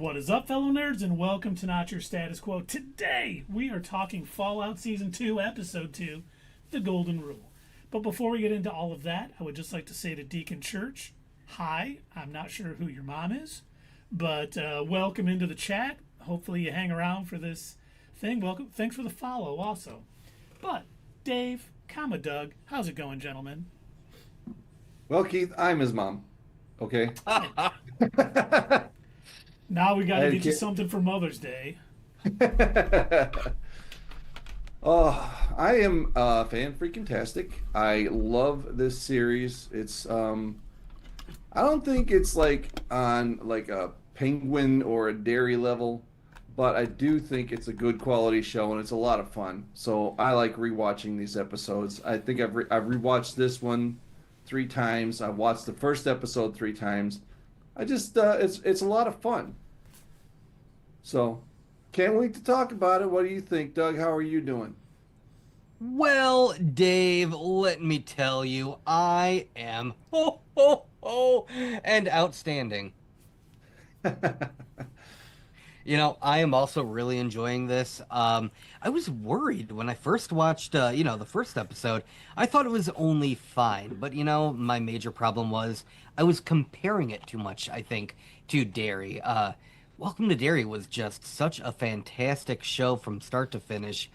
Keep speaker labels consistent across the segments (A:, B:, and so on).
A: What is up, fellow nerds, and welcome to Not Your Status Quo. Today, we are talking Fallout Season 2, Episode 2, The Golden Rule. But before we get into all of that, I would just like to say to Deacon Church, hi, I'm not sure who your mom is, but welcome into the chat. Hopefully you hang around for this thing. Welcome. Thanks for the follow also. But, Dave, Doug, how's it going, gentlemen?
B: Well, Keith, I'm his mom. Okay.
A: Now we got to get you something for Mother's Day.
B: Oh, I am fan freaking tastic. I love this series. It's I don't think it's like on like a Penguin or a Dairy level, but I do think it's a good quality show and it's a lot of fun. So I like rewatching these episodes. I think I've rewatched this one 3 times. I've watched the first episode 3 times. I just it's a lot of fun. So, can't wait to talk about it. What do you think, Doug? How are you doing?
C: Well, Dave, let me tell you, I am and outstanding. I am also really enjoying this. I was worried when I first watched, the first episode. I thought it was only fine, but my major problem was I was comparing it too much, I think, to Derry. Welcome to Derry was just such a fantastic show from start to finish.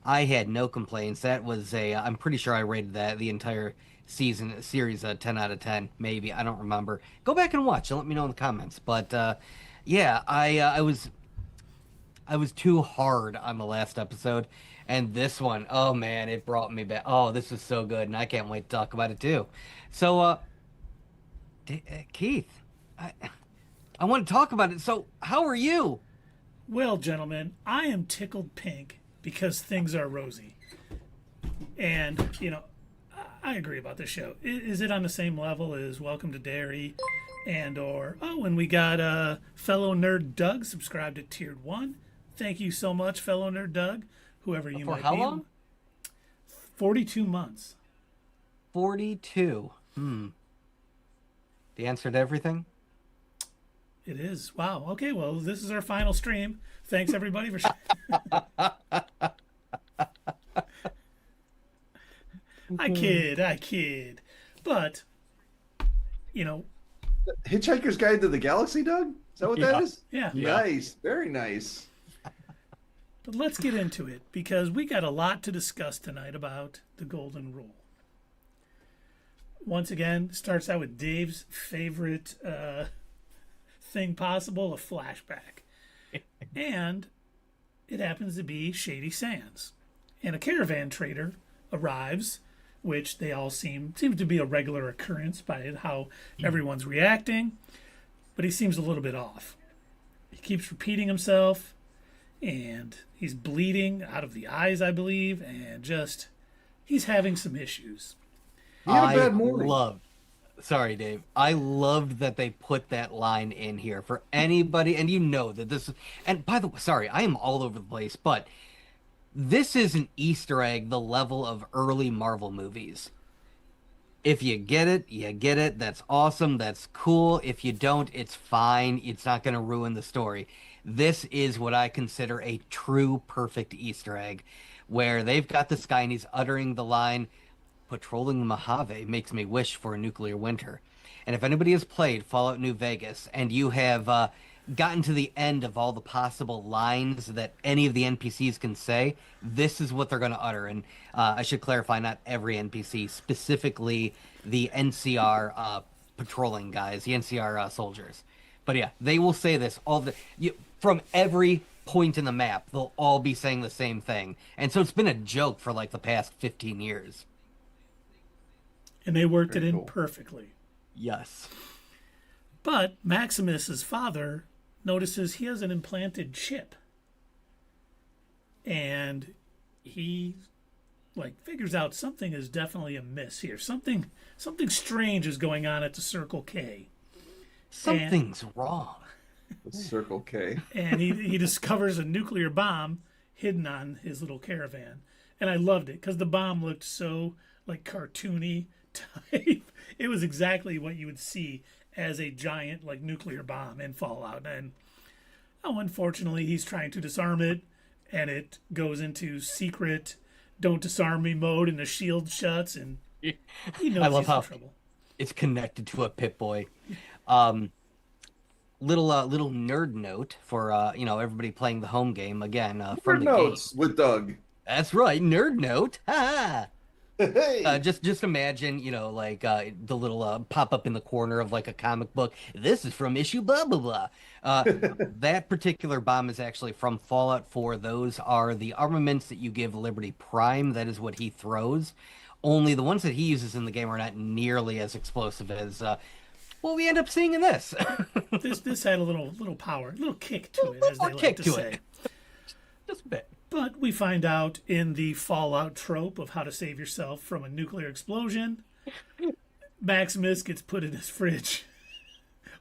C: I had no complaints. That was I'm pretty sure I rated that the entire series a 10 out of 10, maybe. I don't remember. Go back and watch and let me know in the comments. But yeah, I was too hard on the last episode, and this one, oh man, it brought me back. Oh, this is so good, and I can't wait to talk about it too. So, Keith, I want to talk about it. So, how are you?
A: Well, gentlemen, I am tickled pink because things are rosy. And, I agree about this show. Is it on the same level as Welcome to Derry and we got fellow nerd Doug subscribed to Tiered 1. Thank you so much, fellow nerd Doug, whoever you might be.
C: For how long?
A: 42 months.
C: 42. The answer to everything?
A: It is. Wow. Okay, well, this is our final stream. Thanks, everybody, for... I kid. But,
B: Hitchhiker's Guide to the Galaxy, Doug? Is that what that is?
A: Yeah.
B: Nice. Very nice.
A: But let's get into it, because we got a lot to discuss tonight about the Golden Rule. Once again, starts out with Dave's favorite thing possible, a flashback. And it happens to be Shady Sands. And a caravan trader arrives, which they all seems to be a regular occurrence by how everyone's reacting. But he seems a little bit off. He keeps repeating himself, and he's bleeding out of the eyes, I believe, and just, he's having some issues.
B: He had a bad morning.
C: Sorry, Dave. I loved that they put that line in here for anybody, and that this is, and by the way, sorry, I am all over the place, but this is an Easter egg, the level of early Marvel movies. If you get it, you get it. That's awesome. That's cool. If you don't, it's fine. It's not going to ruin the story. This is what I consider a true perfect Easter egg, where they've got this guy and he's uttering the line, "Patrolling the Mojave makes me wish for a nuclear winter." And if anybody has played Fallout New Vegas and you have gotten to the end of all the possible lines that any of the NPCs can say, this is what they're going to utter. And I should clarify, not every NPC, specifically the NCR patrolling guys, the NCR soldiers. But yeah, they will say this from every point in the map. They'll all be saying the same thing. And so it's been a joke for like the past 15 years.
A: And they worked it in perfectly.
C: Yes.
A: But Maximus's father notices he has an implanted chip. And he figures out something is definitely amiss here. Something strange is going on at the Circle K.
C: Something's wrong.
B: The Circle K.
A: And he discovers a nuclear bomb hidden on his little caravan. And I loved it because the bomb looked so cartoony type. It was exactly what you would see as a giant nuclear bomb in Fallout. And Oh, unfortunately, he's trying to disarm it, and it goes into secret "don't disarm me" mode, and the shield shuts, and he
C: I
A: knows
C: love
A: he's in
C: how
A: trouble.
C: it's connected to a Pip Boy. Um, little nerd note for everybody playing the home game again from
B: Nerd
C: the game.
B: notes with Doug.
C: That's right, nerd note. Ha!
B: Hey,
C: Just imagine, like the little pop up in the corner of like a comic book. This is from issue blah blah blah. Uh, that particular bomb is actually from Fallout 4. Those are the armaments that you give Liberty Prime. That is what he throws. Only the ones that he uses in the game are not nearly as explosive as what we end up seeing in this.
A: This had a little power, a little kick to it, as they
C: More
A: like
C: kick
A: to
C: to
A: say.
C: it. Just a bit.
A: But we find out in the Fallout trope of how to save yourself from a nuclear explosion, Maximus gets put in his fridge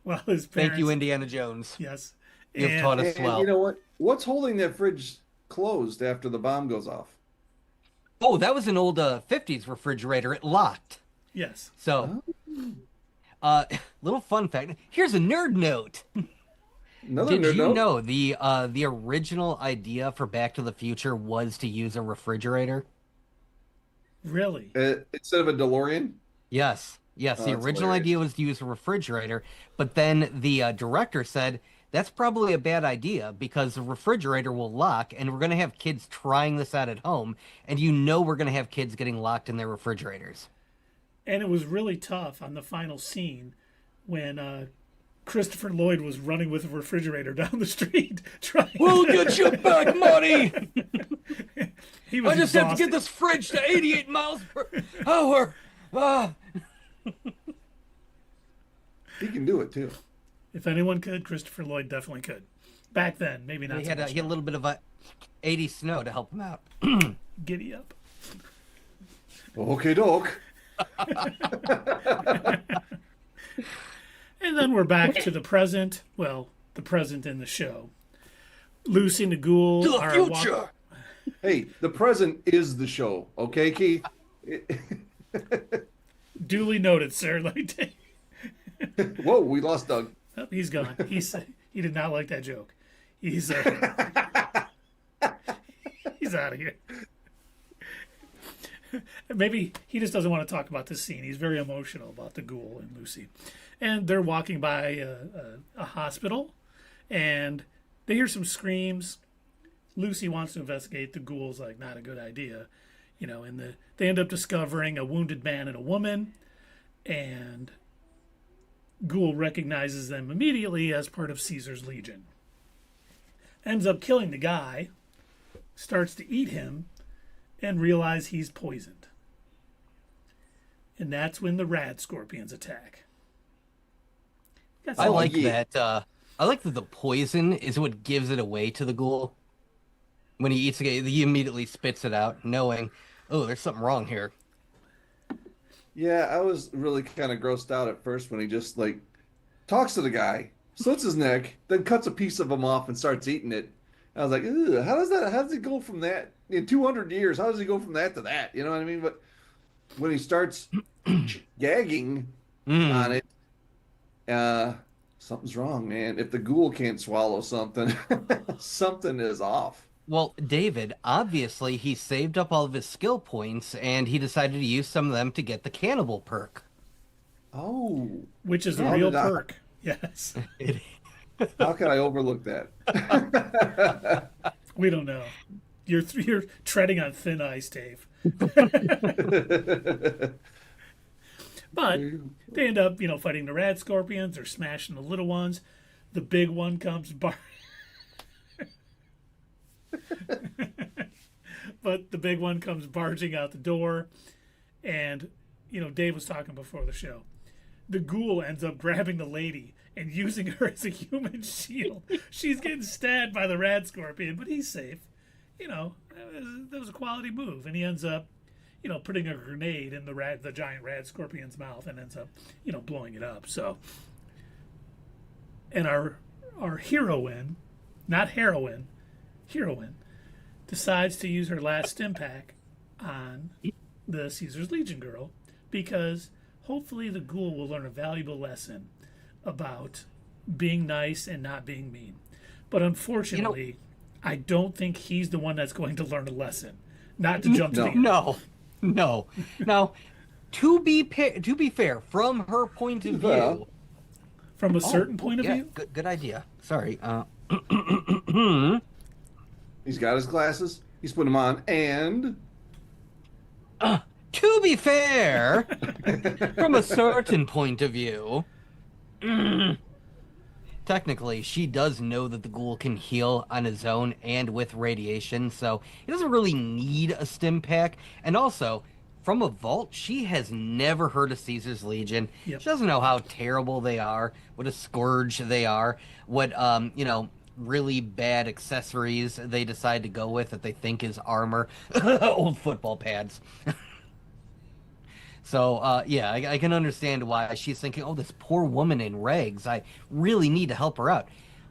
A: while his parents.
C: Thank you, Indiana Jones.
A: Yes.
C: You've
A: And
C: taught us
B: and
C: well.
B: you know what? What's holding that fridge closed after the bomb goes off?
C: Oh, that was an old 50s refrigerator. It locked.
A: yes.
C: So, little fun fact. Here's a nerd note.
B: Another
C: Did
B: nerd
C: you
B: note.
C: know the original idea for Back to the Future was to use a refrigerator?
A: Really?
B: Instead of a DeLorean?
C: Yes. Yes,
B: Oh,
C: the
B: that's
C: original
B: hilarious.
C: idea was to use a refrigerator, but then the director said that's probably a bad idea because the refrigerator will lock, and we're going to have kids trying this out at home, and we're going to have kids getting locked in their refrigerators.
A: And it was really tough on the final scene when Christopher Lloyd was running with a refrigerator down the street trying.
C: We'll get you back, money.
A: He was
C: I just have to
A: exhausted.
C: get this fridge to 88 miles per hour. Ah.
B: He can do it too.
A: If anyone could, Christopher Lloyd definitely could. Back then, maybe not
C: He
A: so
C: had,
A: much.
C: he had a little bit of a 80 snow to help him out.
A: Giddy up.
B: Okay, doke.
A: And then we're back to the present. Well, the present in the show. Lucy and the Ghoul
C: To the
A: are
C: future.
B: Hey, the present is the show. Okay, Keith?
A: duly noted, sir. Let me tell you.
B: Whoa, we lost Doug.
A: Oh, he's gone. He did not like that joke. He's he's out of here. Maybe he just doesn't want to talk about this scene. He's very emotional about the Ghoul and Lucy, and they're walking by a hospital, and they hear some screams. Lucy wants to investigate. The Ghoul's like, not a good idea, and they end up discovering a wounded man and a woman, and Ghoul recognizes them immediately as part of Caesar's Legion. Ends up killing the guy, starts to eat him, and realize he's poisoned. And that's when the rad scorpions attack. That's
C: I
A: all.
C: like
B: yeah.
C: that. I like that the poison is what gives it away to the Ghoul. When he eats it, he immediately spits it out, knowing, oh, there's something wrong here.
B: Yeah, I was really kind of grossed out at first when he just like talks to the guy, slits his neck, then cuts a piece of him off and starts eating it. I was like, ugh, how does he go from that in 200 years? How does he go from that to that? You know what I mean? But when he starts gagging on it, something's wrong, man. If the Ghoul can't swallow something, something is off.
C: Well, David, obviously, he saved up all of his skill points, and he decided to use some of them to get the cannibal perk.
B: Oh,
A: Which is a
B: How
A: real
B: did I-
A: perk. Yes.
B: how can I overlook that?
A: We don't know. You're treading on thin ice, Dave. But they end up, fighting the rad scorpions or smashing the little ones. The big one comes but the big one comes barging out the door, and Dave was talking before the show. The Ghoul ends up grabbing the lady and using her as a human shield. She's getting stabbed by the rad scorpion, but he's safe. That was a quality move, and he ends up, putting a grenade in the giant rad scorpion's mouth and ends up, blowing it up. So, and our heroine, not heroine, heroine, decides to use her last stim pack on the Caesar's Legion girl because hopefully the Ghoul will learn a valuable lesson about being nice and not being mean. But unfortunately, I don't think he's the one that's going to learn a lesson. Not to jump to the end.
C: No. Now, to be fair, from her point of view,
A: From a certain point of view?
C: good idea. Sorry.
B: He's got his glasses. He's putting them on, and
C: to be fair, from a certain point of view, technically, she does know that the ghoul can heal on his own and with radiation, so he doesn't really need a stim pack. And also, from a vault, she has never heard of Caesar's Legion.
A: Yep.
C: She doesn't know how terrible they are, what a scourge they are, what, really bad accessories they decide to go with that they think is armor. Old football pads. So, I can understand why she's thinking, oh, this poor woman in rags, I really need to help her out.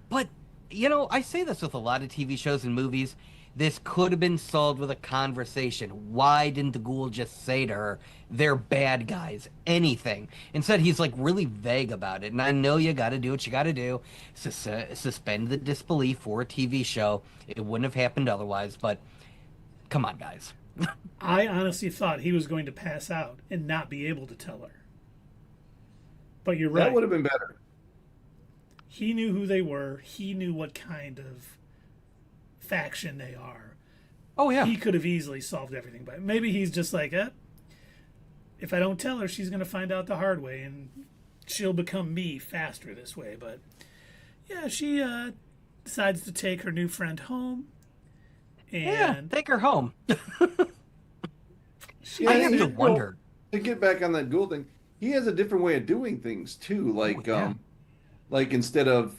C: But, I say this with a lot of TV shows and movies. This could have been solved with a conversation. Why didn't the ghoul just say to her, they're bad guys, anything? Instead, he's, really vague about it. And I know you gotta do what you gotta do. Suspend the disbelief for a TV show. It wouldn't have happened otherwise, but come on, guys.
A: I honestly thought he was going to pass out and not be able to tell her. But you're right.
B: that would have been better.
A: He knew who they were. He knew what kind of faction they are.
C: Oh, yeah.
A: He could have easily solved everything. But maybe he's just like, if I don't tell her, she's going to find out the hard way, and she'll become me faster this way. But, yeah, she decides to take her new friend home. And
C: take her home.
B: Yeah,
C: I have to wonder.
B: To get back on that ghoul thing, he has a different way of doing things too. Like instead of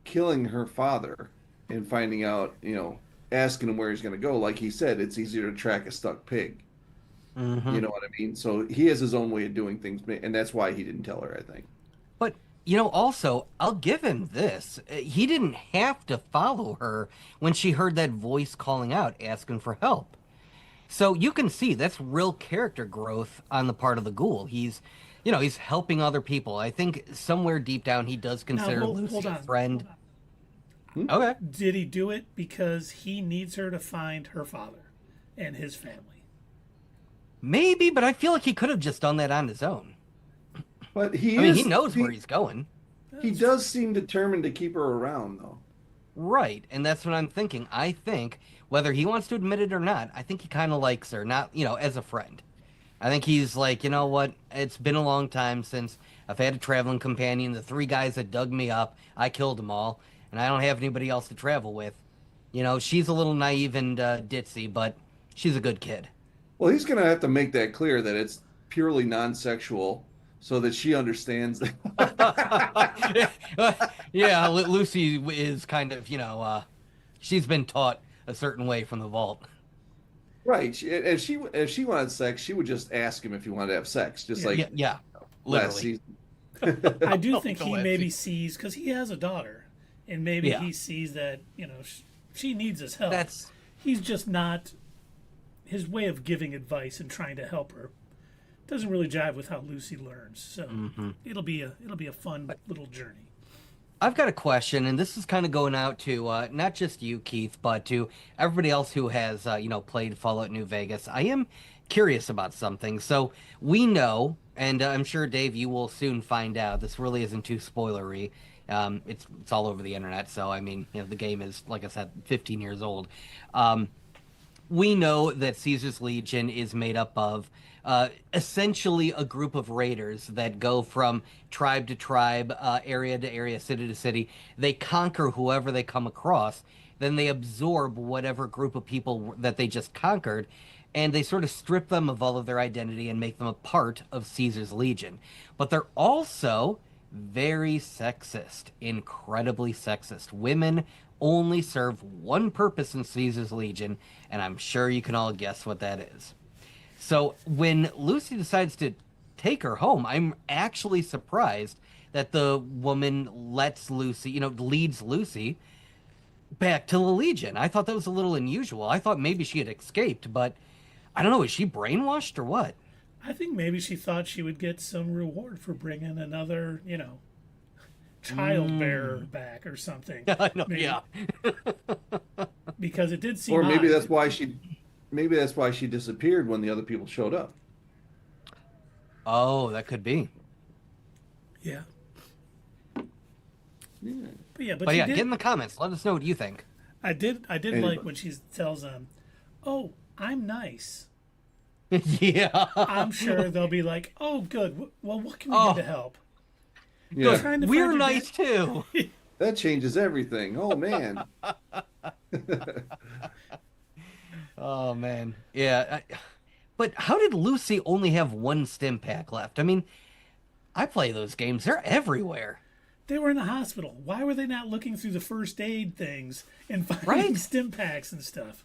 B: killing her father and finding out, asking him where he's going to go, like he said, it's easier to track a stuck pig.
C: Mm-hmm.
B: You know what I mean? So he has his own way of doing things, and that's why he didn't tell her, I think.
C: But, also, I'll give him this. He didn't have to follow her when she heard that voice calling out, asking for help. So you can see that's real character growth on the part of the ghoul. He's helping other people. I think somewhere deep down he does consider Lucy a friend. Okay.
A: Did he do it because he needs her to find her father and his family?
C: Maybe, but I feel like he could have just done that on his own.
B: But
C: he knows where he's going.
B: He does seem determined to keep her around, though.
C: Right, and that's what I'm thinking. I think, whether he wants to admit it or not, I think he kind of likes her, not, as a friend. I think he's like, you know what, it's been a long time since I've had a traveling companion. The 3 guys that dug me up, I killed them all, and I don't have anybody else to travel with. She's a little naive and ditzy, but she's a good kid.
B: Well, he's going to have to make that clear that it's purely non-sexual so that she understands that.
C: Yeah, Lucy is kind of, she's been taught a certain way from the vault.
B: Right. If she wanted sex, she would just ask him if he wanted to have sex, just like last season.
A: I do think he maybe sees, because he has a daughter, and maybe he sees that, she needs his help. He's just not, his way of giving advice and trying to help her doesn't really jive with how Lucy learns. So it'll be a fun little journey.
C: I've got a question, and this is kind of going out to not just you, Keith, but to everybody else who has played Fallout New Vegas. I am curious about something. So we know, and I'm sure Dave, you will soon find out. This really isn't too spoilery. It's all over the internet. So I mean, the game is, like I said, 15 years old. We know that Caesar's Legion is made up of essentially a group of raiders that go from tribe to tribe, area to area, city to city. They conquer whoever they come across. Then they absorb whatever group of people that they just conquered, and they sort of strip them of all of their identity and make them a part of Caesar's Legion. But they're also very sexist, incredibly sexist. Women only serve one purpose in Caesar's Legion, and I'm sure you can all guess what that is. So when Lucy decides to take her home, I'm actually surprised that the woman lets Lucy, leads Lucy back to the Legion. I thought that was a little unusual. I thought maybe she had escaped, but I don't know, is she brainwashed or what?
A: I think maybe she thought she would get some reward for bringing another, child bearer back or something.
C: I know,
A: Maybe.
C: yeah.
A: Because it did seem
B: Or maybe
A: odd.
B: that's why she disappeared when the other people showed up.
C: Oh, that could be.
A: Yeah.
B: Yeah.
A: But yeah,
C: But
A: she
C: yeah,
A: did,
C: get in the comments. Let us know what you think.
A: I did
B: Anybody.
A: like when she tells them, "Oh, I'm nice."
C: Yeah.
A: I'm sure they'll be like, "Oh, good. Well, what can we
C: Oh.
A: do to help?"
B: Yeah.
A: Trying to
C: We're
A: find your
C: nice too.
B: That changes everything. Oh man.
C: Oh man. Yeah. But how did Lucy only have one stim pack left? I mean, I play those games. They're everywhere.
A: They were in the hospital. Why were they not looking through the first aid things and finding
C: Right?
A: stim packs and stuff?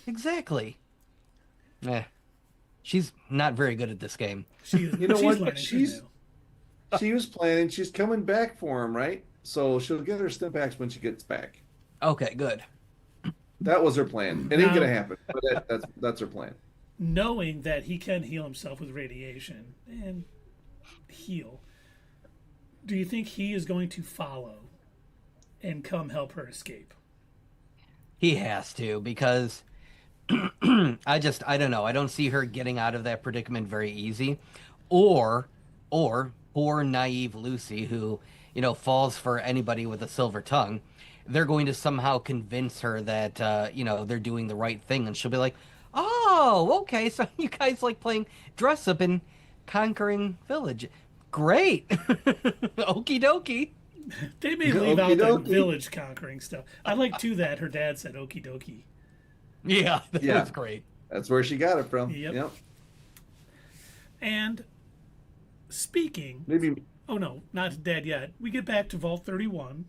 C: Exactly. Eh. She's not very good at this game.
A: She,
B: You know
A: she's
B: what?
A: learning.
B: She was planning. She's coming back for him, right? So she'll get her stim packs when she gets back.
C: Okay, good.
B: That was her plan. It ain't
A: Now-
B: gonna happen, but that's her plan.
A: Knowing that he can heal himself with radiation and heal, do you think he is going to follow and come help her escape?
C: He has to because I don't know. I don't see her getting out of that predicament very easy. Or poor naive Lucy who, falls for anybody with a silver tongue. They're going to somehow convince her that they're doing the right thing, and she'll be like, "Oh, okay, so you guys like playing dress up in Conquering Village. Great." Okie dokie.
A: They may leave out the
B: Okie dokie.
A: village conquering stuff. I like too that her dad said okie dokie.
C: Yeah, that
B: Yeah.
C: was great.
B: That's where she got it from.
A: Yep. And speaking,
B: Maybe.
A: oh no, not dead yet. We get back to Vault 31,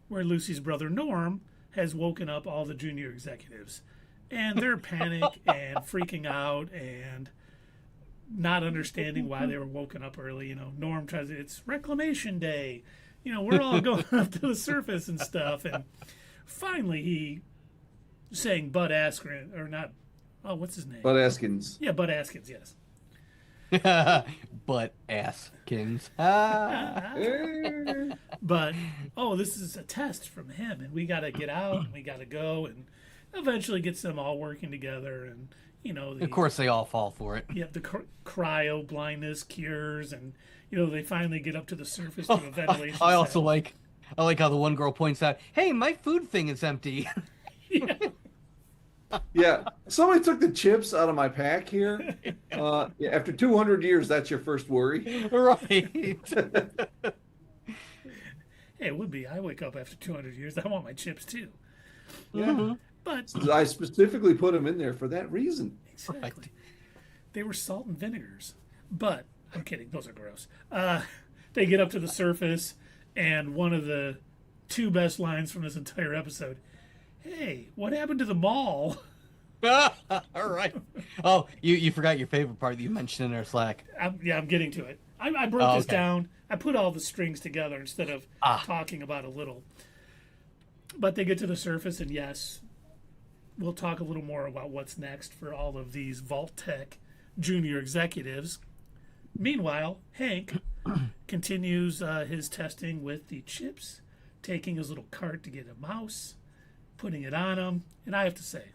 A: where Lucy's brother Norm has woken up all the junior executives. And they're panic and freaking out and not understanding why they were woken up early. Norm tries to, it's reclamation day. We're all going up to the surface and stuff. And finally he saying Bud Askren, or not, oh, what's his name?
B: Bud Askins.
A: Yeah, Bud Askins, yes.
C: But Askins. Ah.
A: But, oh, this is a test from him, and we got to get out, and we got to go, and eventually gets them all working together, and,
C: Of course, they all fall for it.
A: the cryo blindness cures, and, they finally get up to the surface to a ventilation
C: I also
A: set.
C: I like how the one girl points out, "Hey, my food thing is empty."
A: Yeah.
B: Yeah, somebody took the chips out of my pack here. Yeah, after 200 years, that's your first worry.
C: Right.
A: Hey, it would be. I wake up after 200 years. I want my chips, too.
B: Yeah.
A: But,
B: I specifically put them in there for that reason.
A: exactly.
C: Right.
A: They were salt and vinegars. But, I'm kidding. Those are gross. They get up to the surface, and one of the two best lines from this entire episode, "Hey, what happened to the mall?"
C: All right. Oh, you forgot your favorite part that you mentioned in our Slack.
A: I'm getting to it. I broke this
C: okay.
A: down. I put all the strings together instead of talking about a little. But they get to the surface, and yes, we'll talk a little more about what's next for all of these Vault Tec junior executives. Meanwhile, Hank continues his testing with the chips, taking his little cart to get a mouse, putting it on him. And I have to say,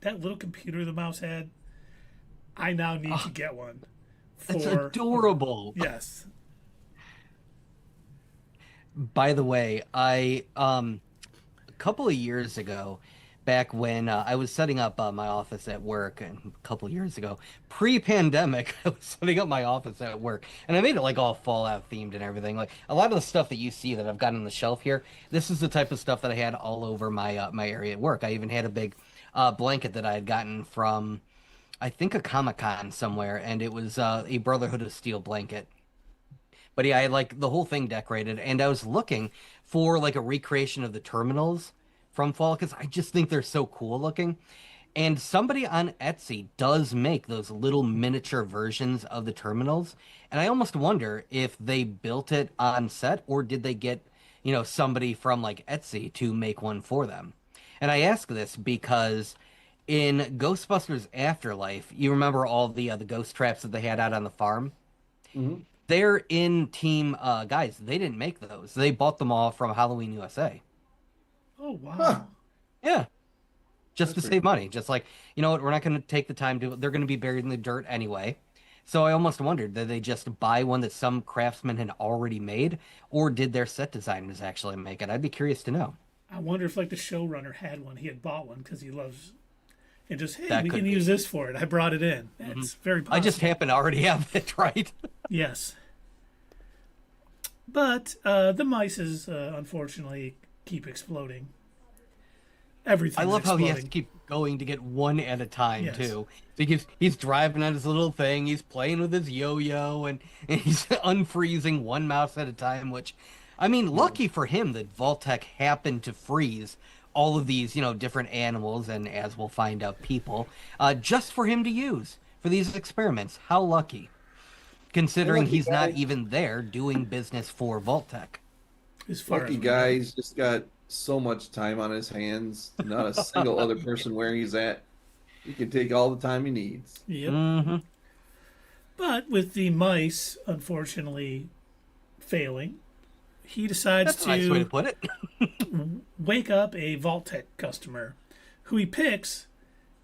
A: that little computer the mouse had, I now need to get one.
C: That's adorable.
A: Yes.
C: By the way, I a couple of years ago, back when I was setting up my office at work, and a couple of years ago, pre-pandemic, I was setting up my office at work, and I made it like all Fallout themed and everything. Like a lot of the stuff that you see that I've got on the shelf here, this is the type of stuff that I had all over my my area at work. I even had a big blanket that I had gotten from, I think, a Comic-Con somewhere, and it was a Brotherhood of Steel blanket. But yeah, I had like the whole thing decorated, and I was looking for like a recreation of the terminals from Fall, because I just think they're so cool looking. And somebody on Etsy does make those little miniature versions of the terminals, and I almost wonder if they built it on set, or did they get, somebody from like Etsy to make one for them. And I ask this because in Ghostbusters Afterlife, you remember all the ghost traps that they had out on the farm?
B: Mm-hmm.
C: they're in team guys. They didn't make those. They bought them all from Halloween USA.
A: Oh wow.
B: Huh.
C: Yeah, just
B: That's
C: to
B: pretty
C: save money. Just like, you know what, we're not going to take the time to. They're going to be buried in the dirt anyway. So I almost wondered, did they just buy one that some craftsman had already made, or did their set designers actually make it? I'd be curious to know.
A: I wonder if like the showrunner had one. He had bought one because he loves, and just hey,
C: That
A: we
C: could
A: can
C: be.
A: use this for it. I brought it in. That's very possible.
C: I just happen to already have it, right?
A: Yes. But the mices, unfortunately, keep exploding. Everything's
C: I love how
A: exploding.
C: he has to keep going to get one at a time,
A: Yes.
C: too. So he's driving on his little thing, he's playing with his yo-yo, and he's unfreezing one mouse at a time, which, I mean, lucky for him that Vault Tec happened to freeze all of these, different animals, and as we'll find out, people, just for him to use for these experiments. How lucky. Considering
B: Lucky
C: he's
B: guy.
C: not even there doing business for Vault Tec.
A: As far
B: Lucky
A: as we
B: guy,
A: know.
B: he's just got so much time on his hands. Not a single other person where he's at. He can take all the time he needs.
A: Yep.
C: Mm-hmm.
A: But with the mice, unfortunately, failing, he decides
C: That's a nice way to
A: to
C: put it.
A: wake up a Vault Tec customer who he picks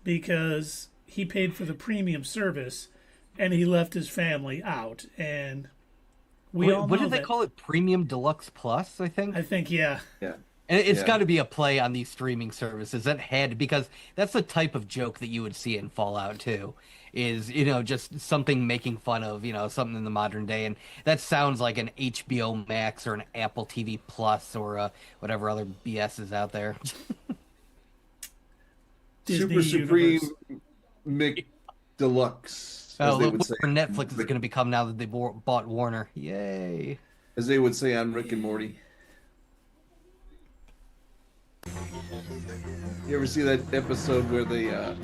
A: because he paid for the premium service and he left his family out. And we all know
C: What did they
A: that-
C: call it? Premium Deluxe Plus, I think.
A: I think, yeah.
B: Yeah.
C: And it's
B: Yeah.
C: got to be a play on these streaming services. That had because that's the type of joke that you would see in Fallout 2. Is just something making fun of something in the modern day, and that sounds like an HBO Max or an Apple TV Plus or whatever other BS is out there.
A: Disney
B: Super Supreme
A: Universe.
B: Mick Deluxe, as
C: Oh,
B: they
C: look
B: would
C: what
B: say.
C: for Netflix is going to become now that they bought Warner. Yay!
B: As they would say on Rick and Morty. You ever see that episode where they have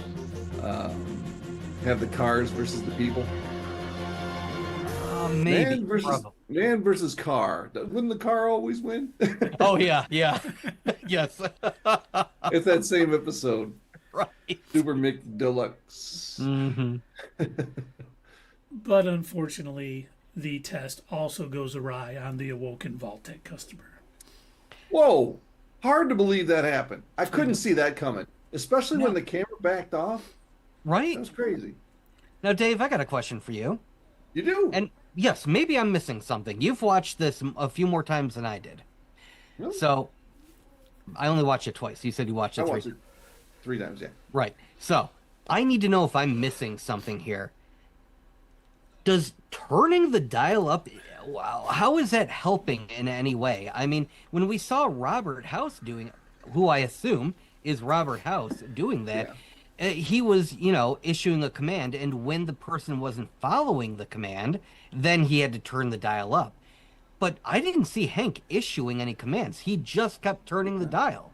B: the cars versus the people?
C: Maybe.
B: Man versus car. Wouldn't the car always win?
C: Oh yeah, yeah, yes,
B: It's that same episode.
C: right.
B: Super Mick Deluxe.
C: Mm-hmm.
A: But unfortunately, the test also goes awry on the awoken Vault Tec customer.
B: Whoa! Hard to believe that happened. I couldn't see that coming, especially when the camera backed off.
C: Right
B: That was crazy.
C: now, Dave, I got a question for you.
B: You do?
C: And yes, maybe I'm missing something. You've watched this a few more times than I did.
B: Really?
C: So, I only watched it twice. You said you watched it
B: I
C: three
B: watched it 3 times, yeah.
C: Right. So, I need to know if I'm missing something here. Does turning the dial up, wow, how is that helping in any way? I mean, when we saw Robert House doing, who I assume is Robert House doing that, he was, issuing a command, and when the person wasn't following the command, then he had to turn the dial up. But I didn't see Hank issuing any commands. He just kept turning the dial.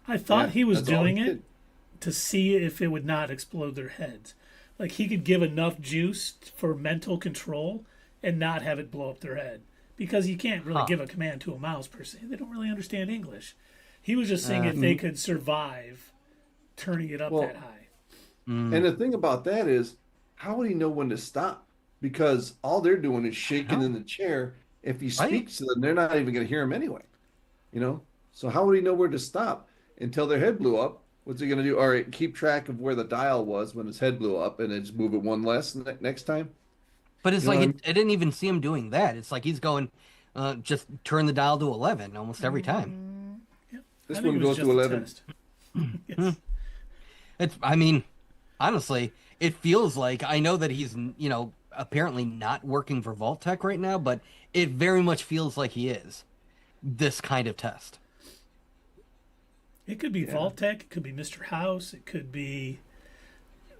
A: I thought
B: Yeah,
A: he was
B: that's all
A: doing
B: he
A: it
B: did.
A: to see if it would not explode their heads. Like he could give enough juice for mental control and not have it blow up their head. Because you can't really give a command to a mouse per se. They don't really understand English. He was just seeing if they could survive turning it up that high.
B: And the thing about that is, how would he know when to stop? Because all they're doing is shaking in the chair. If he speaks to them, they're not even going to hear him anyway. So how would he know where to stop until their head blew up? What's he going to do? All right, keep track of where the dial was when his head blew up, and then just move it one less next time.
C: But it's
B: You know
C: like
B: what
C: I didn't even see him doing that. It's like he's going, just turn the dial to 11 almost every time.
B: This
A: I think
B: one
A: it was
B: goes
A: just
B: to
A: a
B: 11.
A: test. Yes.
C: I mean, honestly, it feels like I know that he's, apparently not working for Vault Tec right now, but it very much feels like he is this kind of test.
A: It could be Vault Tec, it could be Mr. House, it could be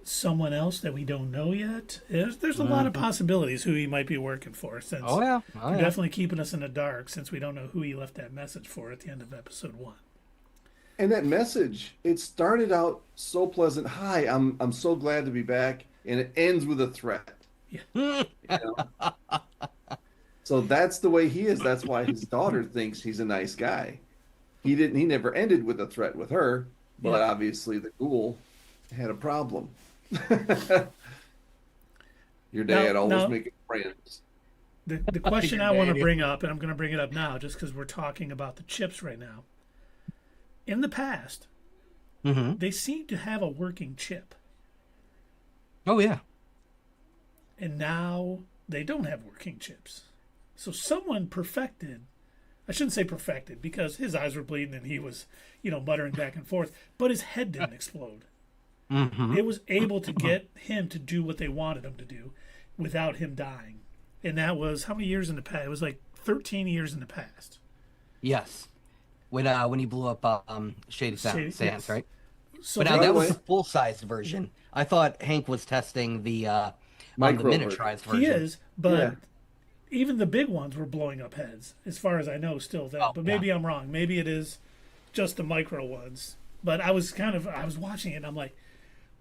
A: someone else that we don't know yet. There's a lot of possibilities who he might be working for, since
C: Oh
A: they're
C: yeah.
A: definitely keeping us in the dark, since we don't know who he left that message for at the end of episode 1.
B: And that message, it started out so pleasant. Hi, I'm so glad to be back, and it ends with a threat.
A: Yeah.
B: So that's the way he is. That's why his daughter thinks he's a nice guy. He never ended with a threat with her, but
A: Yeah.
B: obviously the ghoul had a problem. Your dad always
A: now-
B: making friends.
A: The question I
C: You're
A: want to
C: Daniel.
A: bring up, and I'm going to bring it up now just because we're talking about the chips right now. In the past,
C: Mm-hmm.
A: they seem to have a working chip,
C: Oh yeah.
A: and now they don't have working chips. So someone perfected, I shouldn't say perfected because his eyes were bleeding and he was, muttering back and forth, but his head didn't explode.
C: Mm-hmm.
A: It was able to get him to do what they wanted him to do without him dying. And that was how many years in the past? It was like 13 years in the past.
C: Yes. When he blew up Shady Sands,
A: Yes.
C: right?
A: So
C: But now
A: they-
C: that was the full sized version. I thought Hank was testing the
B: Micro
C: miniaturized version.
A: he is, but
B: Yeah.
A: even the big ones were blowing up heads, as far as I know, still then.
C: Oh,
A: But maybe I'm wrong. Maybe it is just the micro ones. But I was watching it and I'm like,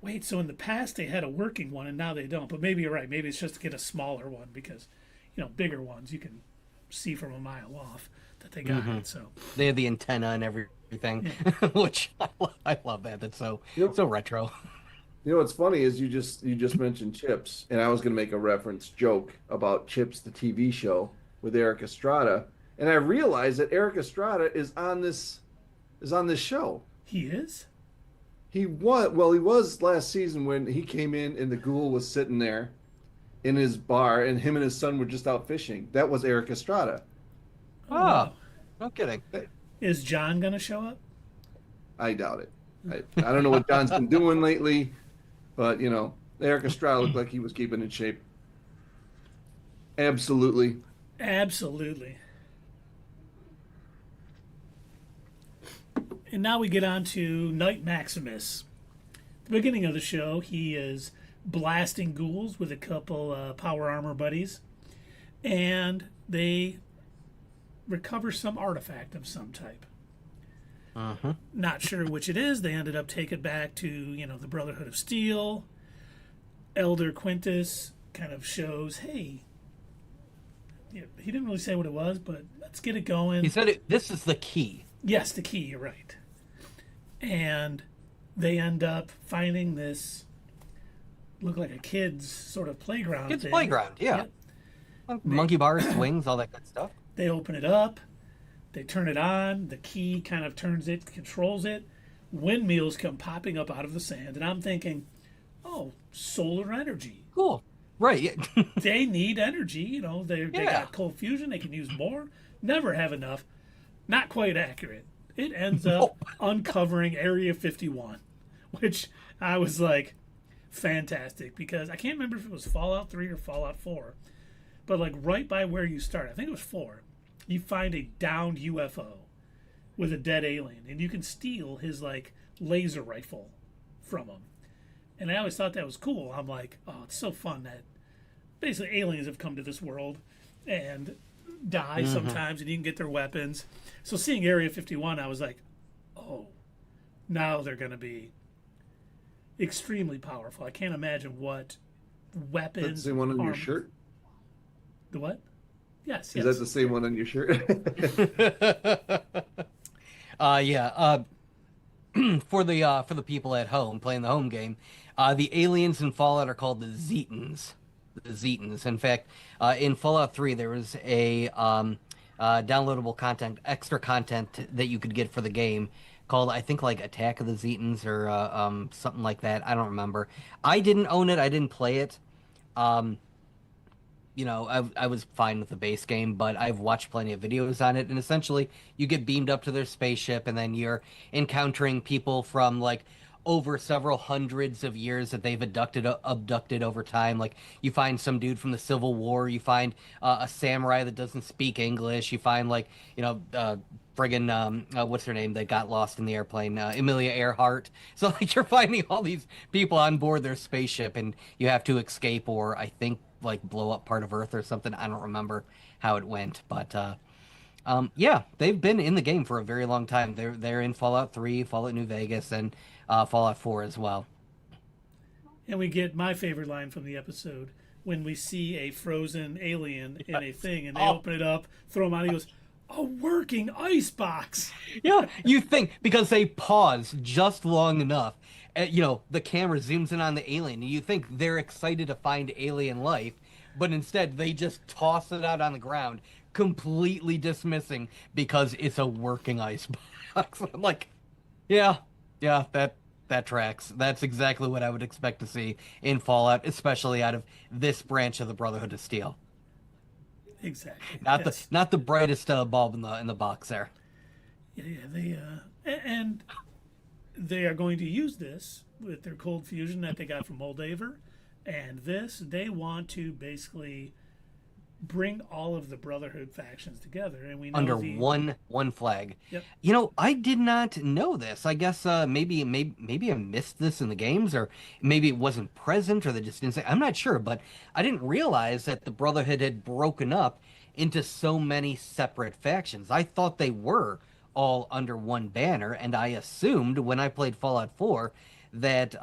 A: wait, so in the past they had a working one and now they don't. But maybe you're right. Maybe it's just to get a smaller one because, bigger ones you can see from a mile off that they got it. So
C: They had the antenna and everything, which I love that. That's so
B: Yep.
C: so retro.
B: What's funny is you just mentioned Chips, and I was going to make a reference joke about Chips, the TV show with Eric Estrada, and I realized that Eric Estrada is on this show.
A: he is?
B: He was last season when he came in and the Ghoul was sitting there in his bar, and him and his son were just out fishing. That was Eric Estrada.
A: Oh,
C: Oh,
A: wow.
C: no kidding.
A: Is John going to show up?
B: I doubt it. I don't know what John's been doing lately, but Eric Estrada looked like he was keeping in shape. Absolutely.
A: Absolutely. And now we get on to Knight Maximus. At the beginning of the show, he is blasting ghouls with a couple power armor buddies, and they recover some artifact of some type.
C: Uh-huh.
A: Not sure which it is. They ended up taking it back to, the Brotherhood of Steel. Elder Quintus kind of shows, hey, he didn't really say what it was, but let's get it going.
C: He said this is the key.
A: Yes, the key, you're right. And they end up finding this, look like a kid's sort of playground.
C: Kids'
A: thing.
C: playground, yeah.
A: Yep.
C: Monkey bars, swings, all that good stuff.
A: They open it up, they turn it on, the key kind of turns it, controls it. Windmills come popping up out of the sand, and I'm thinking, oh, solar energy.
C: Cool. Right. Yeah.
A: They need energy, they
C: Yeah.
A: got cold fusion, they can use more, never have enough. Not quite accurate. It ends up uncovering Area 51, which I was like, fantastic, because I can't remember if it was Fallout 3 or Fallout 4, but like right by where you start, I think it was 4, you find a downed UFO with a dead alien, and you can steal his like laser rifle from him. And I always thought that was cool. I'm like, oh, it's so fun that basically aliens have come to this world and die sometimes, and you can get their weapons. So seeing Area 51, I was like, oh, now they're going to be extremely powerful. I can't imagine what weapons.
B: That's the same one on your
A: arms-
B: shirt?
A: The what? Yes.
B: Is
A: yes.
B: that the same one on your shirt?
C: Yeah. For the people at home playing the home game, the aliens in Fallout are called the Zetans. The Zetans. In fact, in Fallout 3, there was a downloadable content, extra content that you could get for the game called, I think, like Attack of the Zetans or something like that. I don't remember. I didn't own it. I didn't play it. I was fine with the base game, but I've watched plenty of videos on it, and essentially you get beamed up to their spaceship, and then you're encountering people from like over several hundreds of years that they've abducted over time. Like you find some dude from the Civil War, you find a samurai that doesn't speak English, you find like friggin' what's her name that got lost in the airplane, Amelia Earhart. So like you're finding all these people on board their spaceship, and you have to escape, or I think like blow up part of Earth or something. I don't remember how it went, but yeah, they've been in the game for a very long time. They're in Fallout 3, Fallout New Vegas, and Fallout 4 as well.
A: And we get my favorite line from the episode when we see a frozen alien in a thing, and they open it up, throw him out. He goes, A working icebox.
C: Yeah, you think because they pause just long enough, the camera zooms in on the alien, and you think they're excited to find alien life, but instead they just toss it out on the ground, completely dismissing because it's a working icebox. I'm like, yeah, yeah, that tracks. That's exactly what I would expect to see in Fallout, especially out of this branch of the Brotherhood of Steel.
A: Exactly.
C: Not the brightest bulb in the box there.
A: Yeah, and they are going to use this with their cold fusion that they got from Moldaver, and they want to basically bring all of the Brotherhood factions together, and we know
C: Under one flag.
A: Yep.
C: I did not know this. I guess maybe I missed this in the games, or maybe it wasn't present, or they just didn't say. I'm not sure, but I didn't realize that the Brotherhood had broken up into so many separate factions. I thought they were all under one banner, and I assumed when I played Fallout 4 that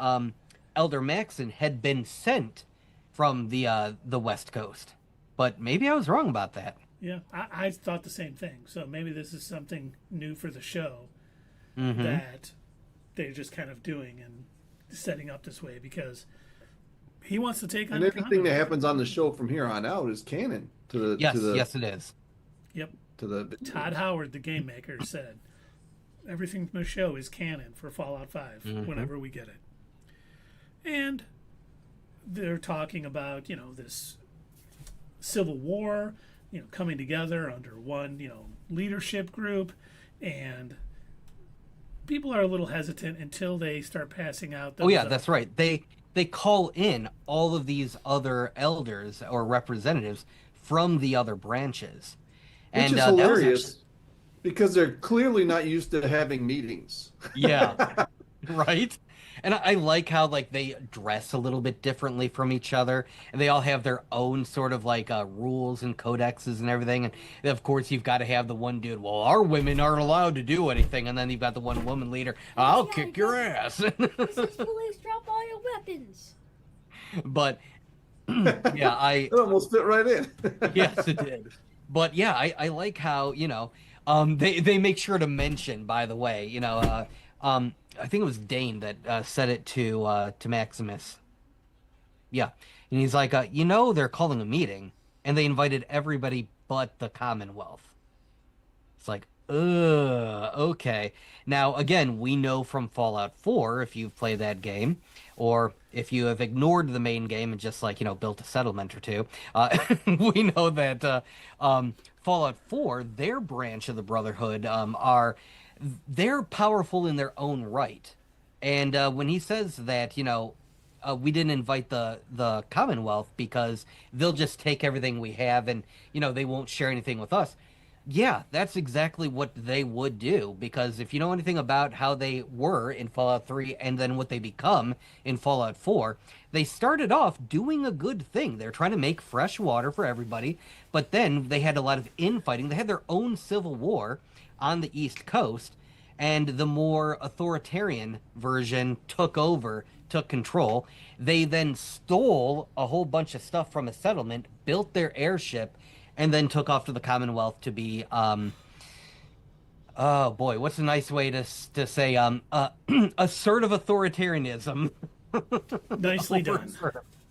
C: Elder Maxon had been sent from the West Coast. But maybe I was wrong about that.
A: Yeah, I thought the same thing. So maybe this is something new for the show
C: Mm-hmm.
A: that they're just kind of doing and setting up this way, because he wants to take on
B: And
A: the
B: everything that
A: Commonwealth.
B: happens on the show from here on out is canon to the
C: Yes,
B: to the
C: yes, it is.
A: Yep.
B: to the
A: Todd Howard, the game maker, said everything from the show is canon for Fallout 5 whenever we get it. And they're talking about, this civil war, coming together under one, leadership group, and people are a little hesitant until they start passing out those,
C: Oh yeah, that's right. They call in all of these other elders or representatives from the other branches.
B: which
C: And
B: is
C: that was
B: hilarious because they're clearly not used to having meetings.
C: Yeah, right. And I like how they dress a little bit differently from each other, and they all have their own sort of rules and codexes and everything. And of course, you've got to have the one dude. Well, our women aren't allowed to do anything, and then you've got the one woman leader. I'll kick your ass.
D: This is police, drop all your weapons.
C: But yeah,
B: It almost fit right in.
C: yes, it did. But yeah, I like how they make sure to mention, by the way, I think it was Dane that said it to Maximus. Yeah, and he's like, they're calling a meeting, and they invited everybody but the Commonwealth. It's like, okay. Now, again, we know from Fallout 4, if you've played that game, or if you have ignored the main game and just built a settlement or two, we know that Fallout 4, their branch of the Brotherhood, they're powerful in their own right. And when he says that, we didn't invite the Commonwealth because they'll just take everything we have and, they won't share anything with us. Yeah, that's exactly what they would do, because if you know anything about how they were in Fallout 3 and then what they become in Fallout 4, they started off doing a good thing. They're trying to make fresh water for everybody, but then they had a lot of infighting. They had their own civil war on the East Coast, and the more authoritarian version took control. They then stole a whole bunch of stuff from a settlement, built their airship, and then took off to the Commonwealth to be, oh boy, what's a nice way to say, assertive authoritarianism.
A: Nicely done.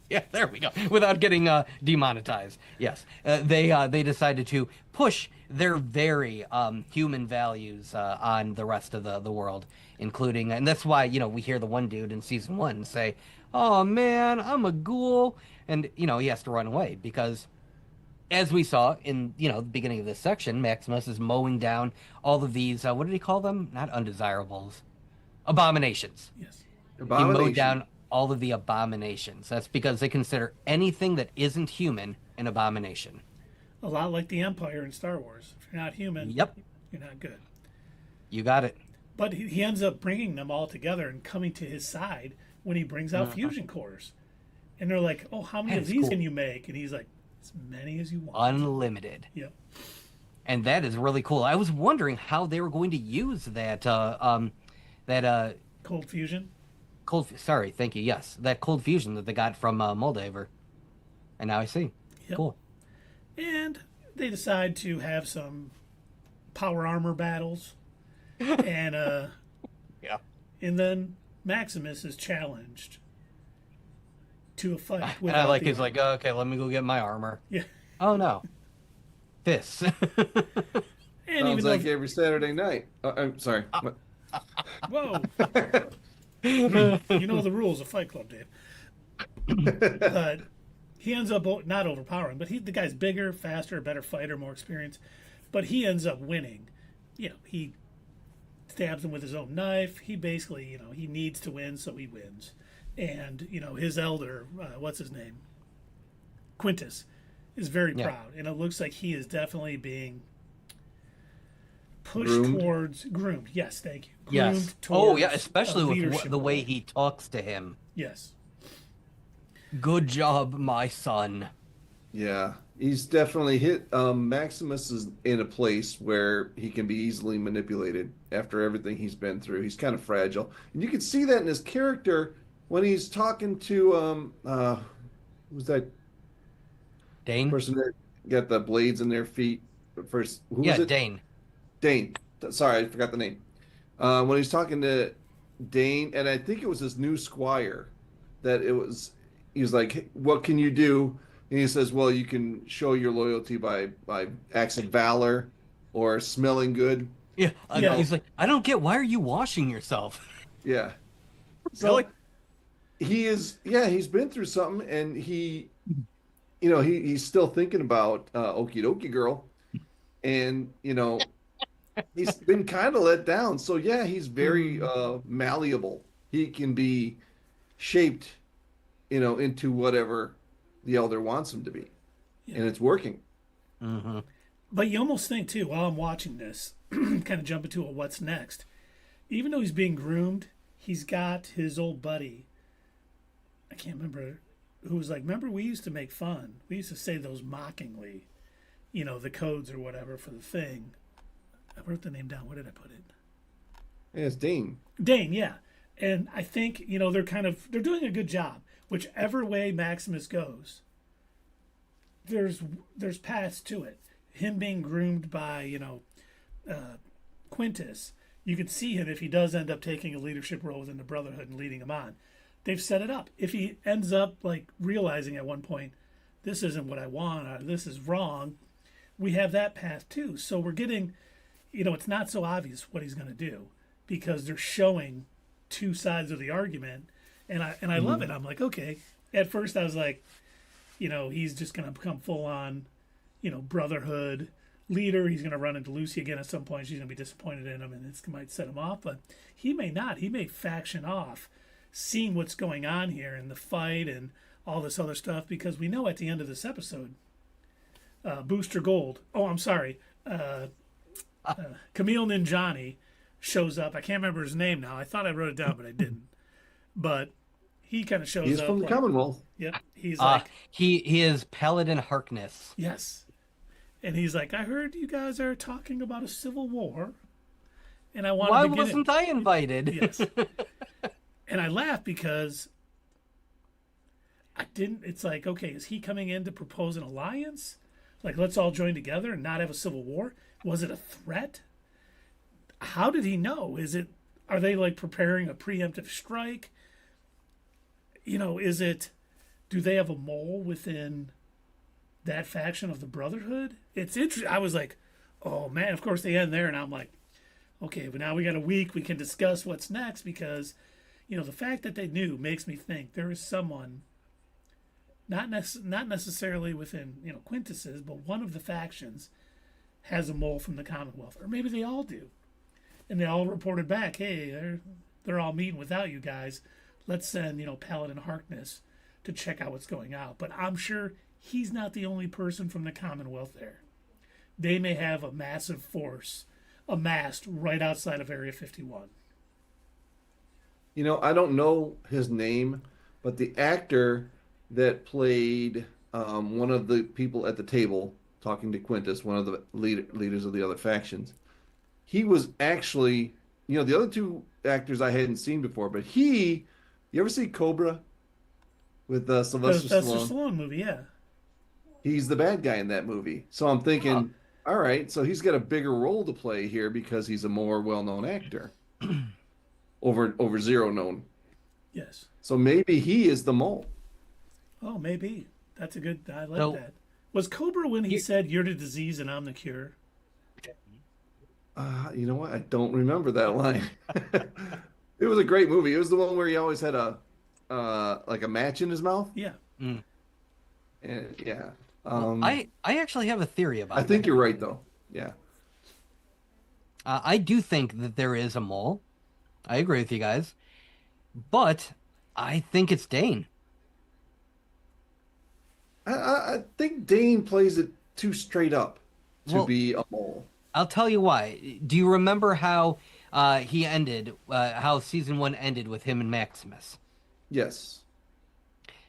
C: Yeah, there we go. Without getting demonetized. Yes, they decided to push their very human values on the rest of the world, including, and that's why we hear the one dude in season 1 say, "Oh man, I'm a ghoul," and he has to run away because, as we saw in the beginning of this section, Maximus is mowing down all of these. What did he call them? Not undesirables, abominations.
A: Yes.
C: He mowed down all of the abominations. That's because they consider anything that isn't human an abomination.
A: A lot like the Empire in Star Wars. If you're not human,
C: Yep.
A: you're not good.
C: You got it.
A: But he ends up bringing them all together and coming to his side when he brings out fusion cores. And they're like, "Oh, how many
C: That
A: of
C: is
A: these
C: cool.
A: can you make?" And he's like, "As many as you want."
C: Unlimited.
A: Yep.
C: And that is really cool. I was wondering how they were going to use that
A: Cold fusion.
C: sorry, thank you. Yes, that cold fusion that they got from Moldaver. And now I see.
A: Yep.
C: Cool.
A: And they decide to have some power armor battles, and
C: Yeah.
A: and then Maximus is challenged to a fight.
C: And
A: without
C: I like
A: the
C: he's like,
A: armor.
C: okay, let me go get my armor.
A: Yeah,
C: Oh no, this.
A: and
B: Sounds
A: even though
B: like every Saturday night. I'm sorry. What?
A: whoa, you know the rules of Fight Club, Dave. But he ends up not overpowering. But the guy's bigger, faster, better fighter, more experienced. But he ends up winning. He stabs him with his own knife. He basically, he needs to win, so he wins. And his elder, what's his name, Quintus, is very proud, and it looks like he is definitely being pushed towards groomed. Yes, thank you. Groomed
C: Yes.
A: towards
C: Oh yeah, especially with
A: leadership
C: the way
A: role.
C: he talks to him.
A: Yes.
C: Good job, my son.
B: Yeah, he's definitely hit. Maximus is in a place where he can be easily manipulated after everything he's been through. He's kind of fragile, and you can see that in his character when he's talking to who's that
C: Dane.
B: person that got the blades in their feet? First, who was it?
C: Dane.
B: Dane. Sorry, I forgot the name. When he's talking to Dane, and I think it was his new squire, he was like, "Hey, what can you do?" And he says, "Well, you can show your loyalty by acts of valor or smelling good."
C: Yeah.
A: Yeah.
C: He's like, I don't get. Why are you washing yourself?
B: Yeah. So
C: Really?
B: he's been through something, and he's still thinking about Okie Dokie Girl, and he's been kind of let down. So yeah, he's very malleable. He can be shaped, into whatever the elder wants him to be, and it's working.
C: Mm-hmm.
A: But you almost think too, while I'm watching this, kind of jump into a what's next. Even though he's being groomed, he's got his old buddy. I can't remember who was like, remember we used to make fun. We used to say those mockingly, the codes or whatever for the thing. I wrote the name down. Where did I put it?
B: Yeah, it's Dane.
A: Dane, yeah. And I think, they're doing a good job. Whichever way Maximus goes, there's paths to it. Him being groomed by, Quintus, you could see him if he does end up taking a leadership role within the Brotherhood and leading them on. They've set it up. If he ends up realizing at one point, this isn't what I want, or this is wrong, we have that path too. So we're getting, it's not so obvious what he's going to do because they're showing two sides of the argument, and I love it. I'm like, okay. At first I was like, he's just going to become full on, Brotherhood leader. He's going to run into Lucy again at some point. She's going to be disappointed in him, and it might set him off. But he may not. He may faction off, seeing what's going on here in the fight and all this other stuff. Because we know at the end of this episode, Booster Gold. Oh, I'm sorry. Camille Ninjani shows up. I can't remember his name now. I thought I wrote it down, but I didn't. But he kind of shows
B: He's
A: up.
B: from the Commonwealth.
A: Yep. He's like,
C: he is Paladin Harkness.
A: yes. And he's like, I heard you guys are talking about a civil war, and I wanted
C: Why
A: to get
C: wasn't I invited?
A: Yes. And I laugh because I didn't. It's like, okay, is he coming in to propose an alliance? Like, let's all join together and not have a civil war? Was it a threat? How did he know? Are they preparing a preemptive strike? Do they have a mole within that faction of the Brotherhood? It's interesting. I was like, oh man, of course they end there, and I'm like, okay, but now we got a week, we can discuss what's next, because the fact that they knew makes me think there is someone, not necessarily within Quintus's, but one of the factions has a mole from the Commonwealth, or maybe they all do, and they all reported back, hey, they're all meeting without you guys. Let's send Paladin Harkness to check out what's going on. But I'm sure he's not the only person from the Commonwealth there. They may have a massive force amassed right outside of Area 51.
B: I don't know his name, but the actor that played one of the people at the table talking to Quintus, one of the leaders of the other factions, he was actually, the other two actors I hadn't seen before, but you ever see Cobra with Sylvester
A: The
B: Stallone?
A: Stallone movie, yeah.
B: He's the bad guy in that movie. So I'm thinking All right, so he's got a bigger role to play here because he's a more well-known actor over Zero known.
A: Yes.
B: So maybe he is the mole.
A: Oh, maybe. That's a good. I like
C: So-
A: that. Was Cobra when he
C: You-
A: said, "You're the disease and I'm the cure"?
B: You know what? I don't remember that line. It was a great movie. It was the one where he always had a like a match in his mouth.
A: Yeah.
B: And yeah.
C: I actually have a theory about
B: I think
C: that.
B: you're right though. Yeah.
C: I do think that there is a mole. I agree with you guys. But I think it's Dane.
B: I think Dane plays it too straight up to
C: Well-
B: be a mole.
C: I'll tell you why. Do you remember how he ended, how season 1 ended with him and Maximus?
B: Yes.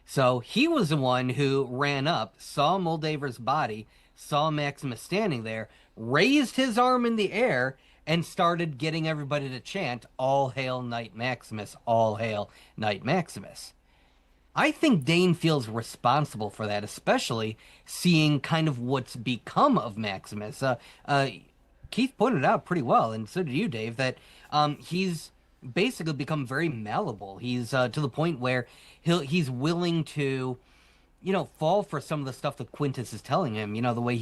C: So he was the one who ran up, saw Moldaver's body, saw Maximus standing there, raised his arm in the air, and started getting everybody to chant, "All hail Knight Maximus, all hail Knight Maximus." I think Dane feels responsible for that, especially seeing kind of what's become of Maximus. Keith pointed out pretty well, and so did you, Dave, that he's basically become very malleable. He's to the point where he's willing to, fall for some of the stuff that Quintus is telling him. The way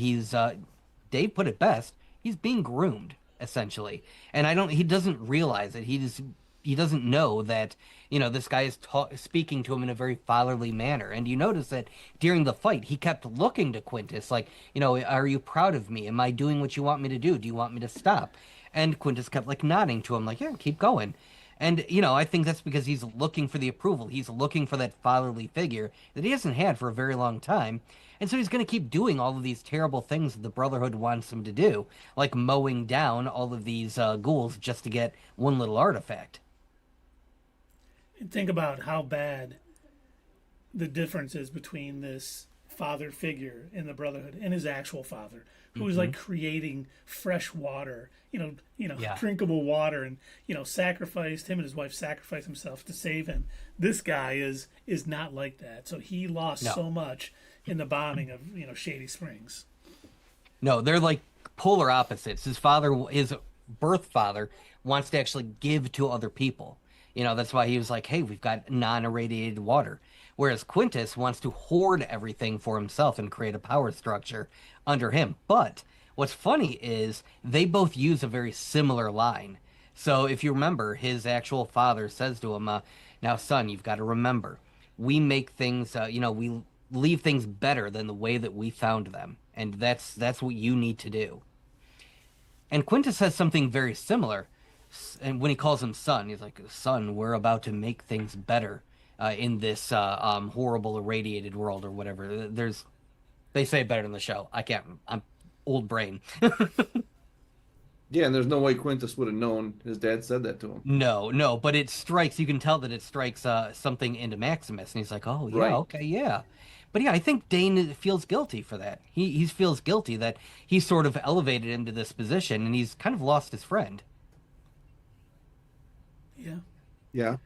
C: Dave put it best, he's being groomed essentially, and he doesn't realize it. He doesn't know that, this guy is speaking to him in a very fatherly manner. And you notice that during the fight, he kept looking to Quintus like, are you proud of me? Am I doing what you want me to do? Do you want me to stop? And Quintus kept like nodding to him like, yeah, keep going. And, I think that's because he's looking for the approval. He's looking for that fatherly figure that he hasn't had for a very long time. And so he's going to keep doing all of these terrible things that the Brotherhood wants him to do, like mowing down all of these ghouls just to get one little artifact.
A: And think about how bad the difference is between this father figure in the Brotherhood and his actual father, who was like creating fresh water,
C: Yeah.
A: drinkable water, and sacrificed him and his wife sacrificed himself to save him. This guy is not like that. So he lost
C: No.
A: so much in the bombing of Shady Springs.
C: No, they're like polar opposites. His birth father, wants to actually give to other people. That's why he was like, hey, we've got non-irradiated water. Whereas Quintus wants to hoard everything for himself and create a power structure under him. But what's funny is they both use a very similar line. So if you remember, his actual father says to him, now, son, you've got to remember, we make things, we leave things better than the way that we found them. And that's what you need to do. And Quintus says something very similar. And when he calls him son, he's like, son, we're about to make things better in this horrible irradiated world or whatever. They say it better in the show. I'm old brain.
B: Yeah, and there's no way Quintus would have known his dad said that to him.
C: No, but you can tell that it strikes something into Maximus. And he's like, oh, yeah,
B: Right.
C: okay, yeah. But yeah, I think Dane feels guilty for that. He feels guilty that he sort of elevated him to this position and he's kind of lost his friend.
A: Yeah.
B: Yeah.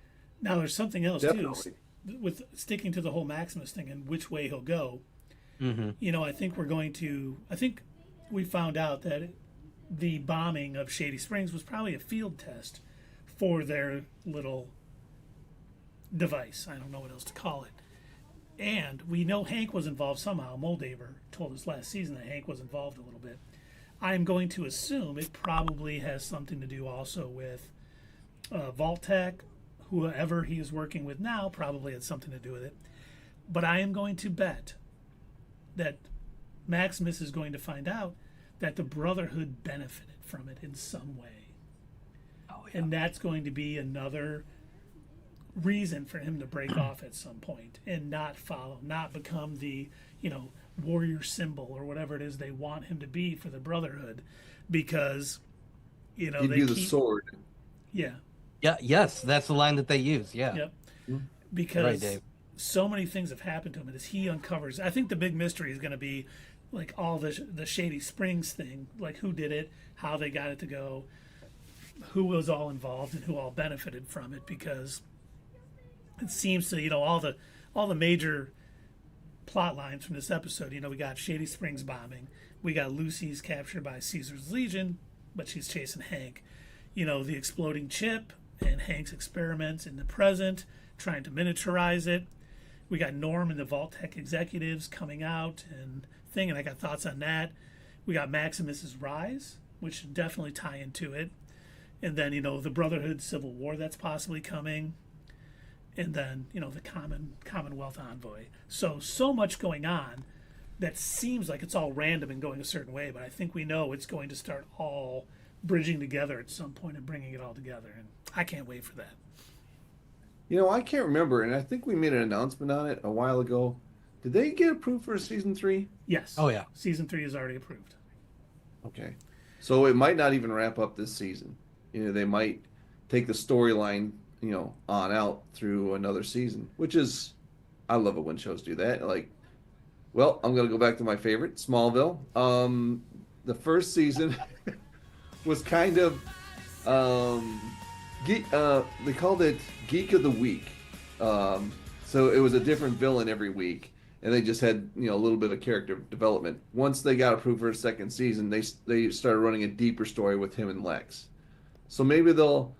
A: Now there's something else
B: Definitely.
A: too, with sticking to the whole Maximus thing and which way he'll go.
C: Mm-hmm.
A: I think we found out that the bombing of Shady Springs was probably a field test for their little device. I don't know what else to call it. And we know Hank was involved somehow. Moldaver told us last season that Hank was involved a little bit. I'm going to assume it probably has something to do also with Vault Tec. Whoever he is working with now probably had something to do with it. But I am going to bet that Maximus is going to find out that the Brotherhood benefited from it in some way.
C: Oh, yeah.
A: And that's going to be another reason for him to break off at some point and not become the, warrior symbol or whatever it is they want him to be for the Brotherhood, because,
B: He'd
A: they
B: be the
A: keep,
B: sword.
A: yeah,
C: Yeah, yes, that's the line that they use. Yeah.
A: yep,
C: Right,
A: because
C: Dave.
A: so many things have happened to him, and as he uncovers, I think the big mystery is going to be like all the Shady Springs thing, like who did it, how they got it to go, who was all involved, and who all benefited from it, because it seems to all the major plot lines from this episode. We got Shady Springs bombing. We got Lucy's captured by Caesar's Legion, but she's chasing Hank. The exploding chip and Hank's experiments in the present, trying to miniaturize it. We got Norm and the Vault Tec executives coming out and I got thoughts on that. We got Maximus's rise, which should definitely tie into it. And then, the Brotherhood Civil War that's possibly coming. And then, the Commonwealth envoy. So much going on that seems like it's all random and going a certain way, but I think we know it's going to start all bridging together at some point and bringing it all together. And I can't wait for that.
B: I can't remember, and I think we made an announcement on it a while ago. Did they get approved for season 3?
A: Yes.
C: Oh, yeah.
A: Season 3 is already approved.
B: Okay. So it might not even wrap up this season. They might take the storyline, on out through another season, which is, I love it when shows do that. Like, well, I'm going to go back to my favorite, Smallville. The first season was kind of, they called it Geek of the Week. So it was a different villain every week, and they just had a little bit of character development. Once they got approved for a second season, they started running a deeper story with him and Lex. So maybe they'll,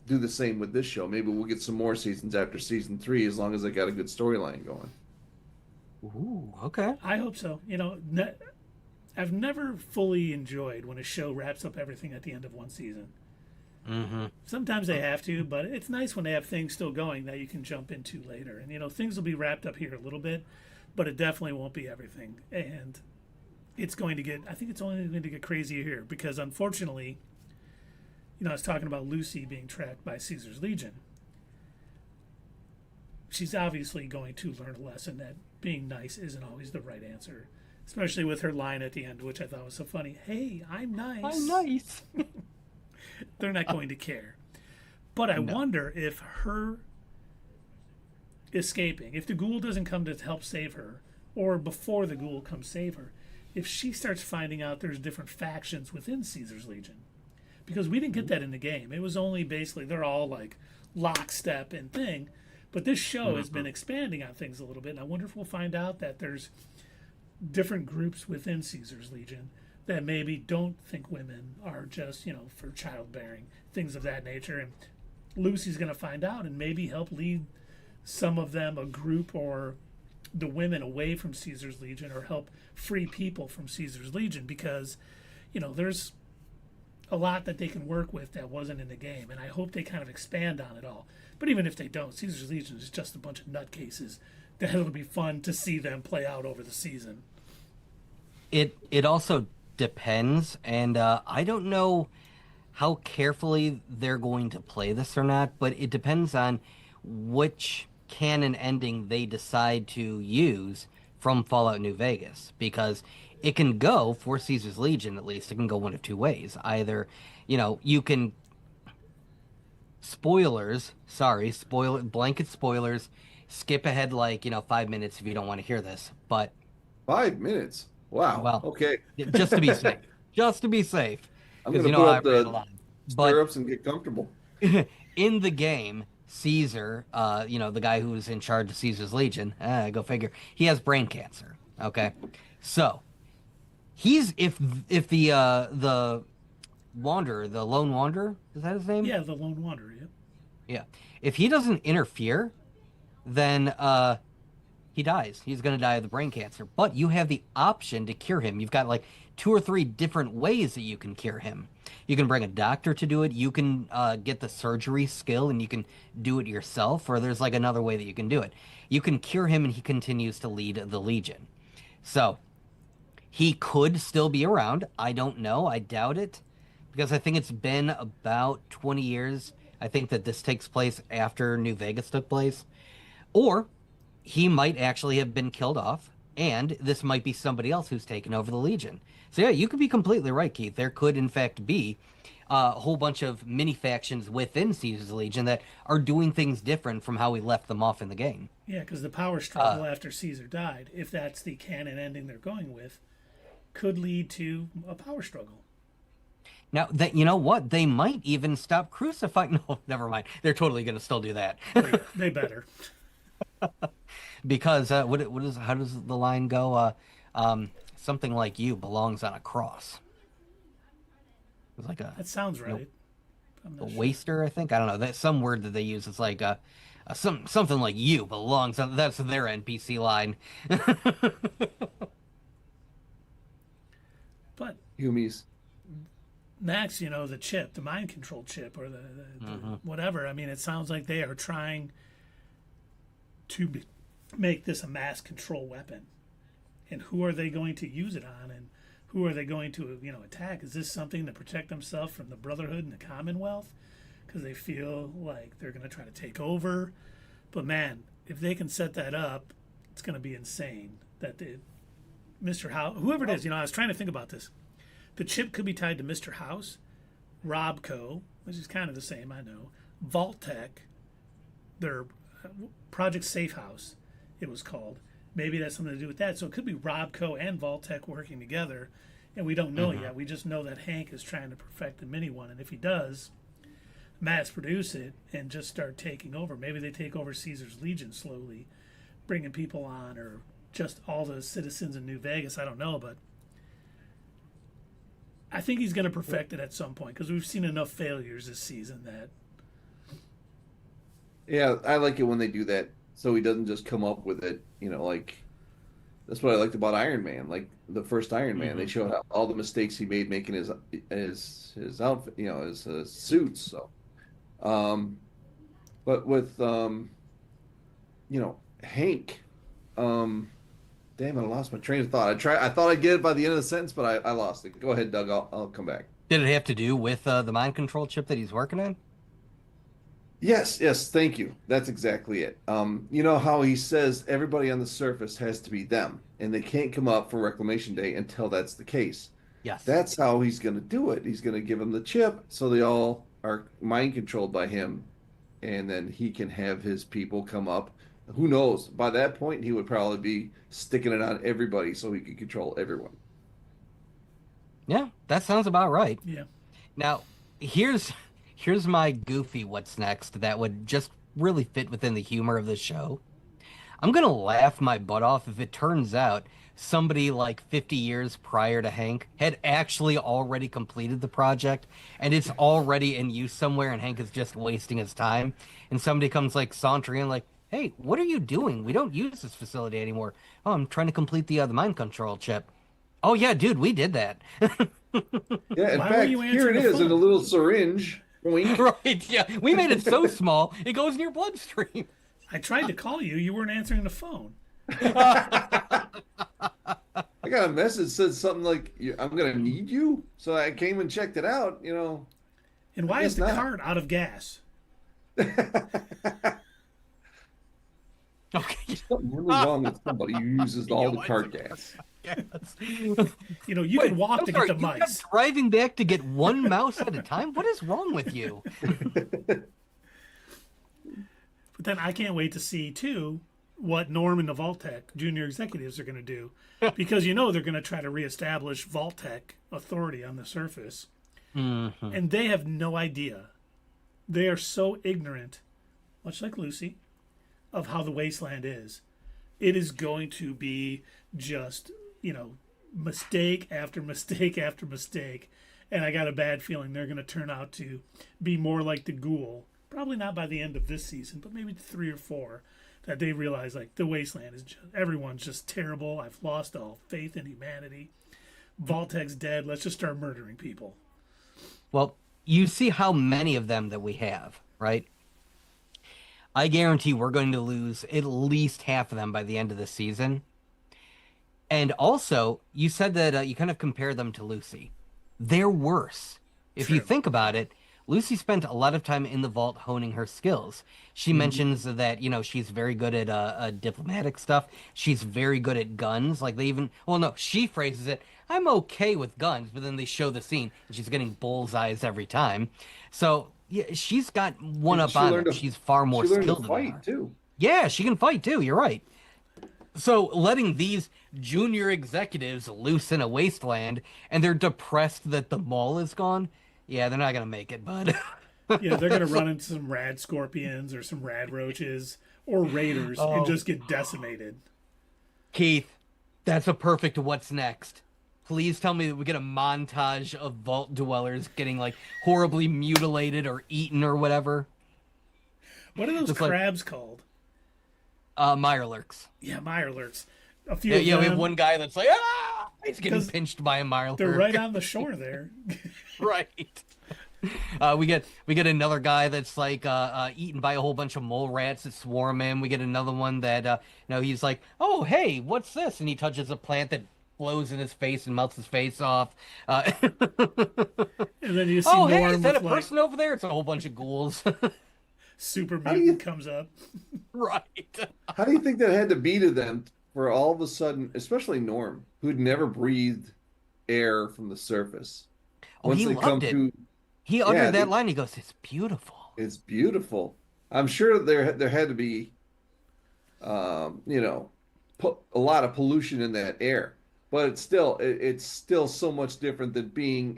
B: do the same with this show. Maybe we'll get some more seasons after season 3, as long as they got a good storyline going.
C: Ooh, okay.
A: I hope so. I've never fully enjoyed when a show wraps up everything at the end of one season.
C: Mm-hmm.
A: Sometimes they have to, but it's nice when they have things still going that you can jump into later. And, things will be wrapped up here a little bit, but it definitely won't be everything. And it's going to get, I think it's only going to get crazier here because, unfortunately, I was talking about Lucy being tracked by Caesar's Legion. She's obviously going to learn a lesson that being nice isn't always the right answer, especially with her line at the end, which I thought was so funny. Hey, I'm nice.
C: I'm nice.
A: They're not going to care. But I wonder if her escaping, if the Ghoul doesn't come to help save her, or before the Ghoul comes save her, if she starts finding out there's different factions within Caesar's Legion. Because we didn't get that in the game. It was only basically, they're all like lockstep and thing. But this show has been expanding on things a little bit. And I wonder if we'll find out that there's different groups within Caesar's Legion that maybe don't think women are just, for childbearing, things of that nature. And Lucy's going to find out and maybe help lead some of them, a group or the women, away from Caesar's Legion, or help free people from Caesar's Legion, because, there's a lot that they can work with that wasn't in the game, and I hope they kind of expand on it all. But even if they don't, Caesar's Legion is just a bunch of nutcases that it'll be fun to see them play out over the season.
C: It also depends, and I don't know how carefully they're going to play this or not, but it depends on which canon ending they decide to use from Fallout New Vegas, because it can go, for Caesar's Legion at least, it can go one of two ways. Either, you can blanket spoilers, skip ahead 5 minutes if you don't want to hear this, but
B: 5 minutes? Wow.
C: Well,
B: okay.
C: Just to be safe. Just to be safe.
B: I'm going to put up the stirrups and get comfortable.
C: In the game, Caesar, the guy who's in charge of Caesar's Legion, go figure, he has brain cancer. Okay, so he's if the Wanderer, the Lone Wanderer, is that his name?
A: Yeah, the Lone Wanderer. Yeah.
C: Yeah. If he doesn't interfere, then he dies. He's going to die of the brain cancer. But you have the option to cure him. You've got 2 or 3 different ways that you can cure him. You can bring a doctor to do it. You can get the surgery skill and you can do it yourself. Or there's another way that you can do it. You can cure him and he continues to lead the Legion. So he could still be around. I don't know. I doubt it. Because I think it's been about 20 years. I think that this takes place after New Vegas took place. Or he might actually have been killed off, and this might be somebody else who's taken over the Legion. So yeah, you could be completely right, Keith. There could, in fact, be a whole bunch of mini-factions within Caesar's Legion that are doing things different from how we left them off in the game.
A: Yeah, because the power struggle after Caesar died, if that's the canon ending they're going with, could lead to a power struggle.
C: Now, that you know what? They might even stop crucifying. No, never mind. They're totally going to still do that.
A: They better.
C: Because what is how does the line go? Something like you belongs on a cross. It's like
A: That sounds right. I'm
C: a
A: not sure.
C: waster, I think. I don't know. That's some word that they use. It's like something like you belongs on. That's their NPC line.
A: But
B: Humies.
A: Max, the chip, the mind control chip, or the whatever. I mean, it sounds like they are trying to make this a mass control weapon. And who are they going to use it on? And who are they going to, attack? Is this something to protect themselves from the Brotherhood and the Commonwealth? Because they feel like they're going to try to take over. But man, if they can set that up, it's going to be insane. That Mr. House, whoever it is, I was trying to think about this. The chip could be tied to Mr. House, Robco, which is kind of the same, I know, Vault Tec, their Project Safe House, it was called. Maybe that's something to do with that. So it could be Robco and Vault Tec working together, and we don't know yet. We just know that Hank is trying to perfect the mini one, and if he does, mass produce it and just start taking over. Maybe they take over Caesar's Legion slowly, bringing people on, or just all the citizens in New Vegas. I don't know, but I think he's going to perfect it at some point because we've seen enough failures this season that.
B: Yeah, I like it when they do that, so he doesn't just come up with it. Like that's what I liked about Iron Man. Like the first Iron Man, they showed all the mistakes he made making his outfit, his suits. So, but with Hank, damn it, I lost my train of thought. I thought I'd get it by the end of the sentence, but I lost it. Go ahead, Doug. I'll come back.
C: Did it have to do with the mind control chip that he's working on?
B: Yes, thank you. That's exactly it. You know how he says everybody on the surface has to be them, and they can't come up for Reclamation Day until that's the case.
C: Yes.
B: That's how he's going to do it. He's going to give them the chip so they all are mind controlled by him, and then he can have his people come up. Who knows? By that point, he would probably be sticking it on everybody so he could control everyone.
C: Yeah, that sounds about right.
A: Yeah.
C: Now, here's my goofy what's next that would just really fit within the humor of the show. I'm going to laugh my butt off if it turns out somebody like 50 years prior to Hank had actually already completed the project and it's already in use somewhere and Hank is just wasting his time. And somebody comes like sauntering in like, hey, what are you doing? We don't use this facility anymore. Oh, I'm trying to complete the mind control chip. Oh, yeah, dude, we did that.
B: Yeah, in
A: Why were
B: fact,
A: you
B: here it
A: answering the
B: is in a
A: phone?
B: little syringe. Boink.
C: Right, yeah. We made it so small, it goes in your bloodstream.
A: I tried to call you. You weren't answering the phone.
B: I got a message that said something like, I'm going to need you. So I came and checked it out,
A: And why is the cart out of gas?
C: Okay.
B: Something really wrong with somebody who uses all the cart gas.
C: Yes.
A: You can walk to get the
C: You
A: mice.
C: kept driving back to get one mouse at a time? What is wrong with you?
A: But then I can't wait to see, too, what Norm and the Vault Tec junior executives are going to do. Because they're going to try to reestablish Vault Tec authority on the surface.
C: Mm-hmm.
A: And they have no idea. They are so ignorant, much like Lucy, of how the wasteland is. It is going to be just, mistake after mistake after mistake. And I got a bad feeling they're going to turn out to be more like the Ghoul. Probably not by the end of this season, but maybe 3 or 4. That they realize, like, the wasteland is just, everyone's just terrible. I've lost all faith in humanity. Vault Tec's dead. Let's just start murdering people.
C: Well, you see how many of them that we have, right? I guarantee we're going to lose at least half of them by the end of the season. And also, you said that you kind of compare them to Lucy. They're worse. If you think about it, Lucy spent a lot of time in the vault honing her skills. She mentions that, she's very good at diplomatic stuff. She's very good at guns. Like she phrases it, I'm okay with guns, but then they show the scene and she's getting bullseyes every time. So, yeah, she's got one up on her. She's far more skilled than her.
B: Too.
C: Yeah, she can fight too. You're right. So letting these junior executives loose in a wasteland and they're depressed that the mall is gone. Yeah, they're not going to make it, bud.
A: Yeah, they're gonna run into some rad scorpions or some rad roaches or raiders and just get decimated.
C: Keith, that's a perfect what's next. Please tell me that we get a montage of vault dwellers getting like horribly mutilated or eaten or whatever.
A: What are those
C: Just
A: crabs called?
C: Mirelurks.
A: Yeah, Mirelurks. A few
C: Yeah,
A: of
C: yeah, we
A: them,
C: have one guy that's like, ah! He's getting
A: 'Cause
C: pinched by a Mirelurk.
A: they're right on the shore there.
C: Right. We get another guy that's like eaten by a whole bunch of mole rats that swarm him. We get another one that he's like, oh hey, what's this? And he touches a plant that blows in his face and melts his face off.
A: And then you see
C: Oh
A: Norm
C: hey, is that a
A: with, like,
C: person over there? It's a whole bunch of ghouls.
A: super
B: How do
A: mutant comes up.
C: Right.
B: How do you think that had to be to them for all of a sudden, especially Norm, who'd never breathed air from the surface?
C: Oh, he loved it. He uttered that line. He goes, "It's beautiful."
B: It's beautiful. I'm sure there had to be, a lot of pollution in that air, but it's still so much different than being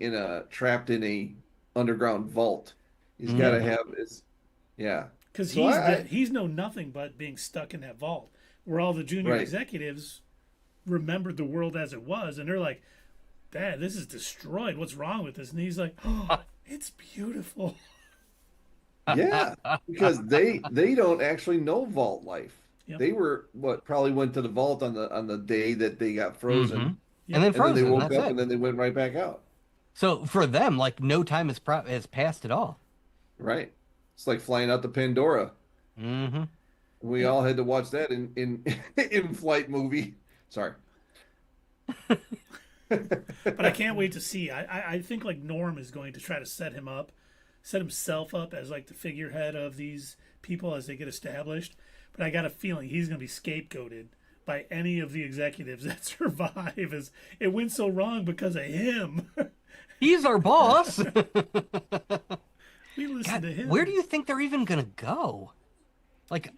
B: trapped in a underground vault. He's got to have his, yeah.
A: Because
B: So
A: he's known nothing but being stuck in that vault, where all the junior
B: Right.
A: executives remembered the world as it was, and they're like, "Dad, this is destroyed. What's wrong with this?" And he's like, "Oh, it's beautiful."
B: Yeah, because they don't actually know vault life.
A: Yep.
B: They were probably went to the vault on the day that they got frozen,
C: And then
B: and then
C: frozen.
B: they woke
C: That's
B: up,
C: it.
B: and then they went right back out.
C: So for them, like no time has passed at all.
B: Right. It's like flying out to Pandora.
C: Mm-hmm.
B: We all had to watch that in in flight movie. Sorry.
A: But I can't wait to see. I think like Norm is going to try to set himself up as like the figurehead of these people as they get established. But I got a feeling he's going to be scapegoated by any of the executives that survive. As it went so wrong because of him.
C: He's our boss.
A: We listen
C: God,
A: to him.
C: where do you think they're even gonna go? Like,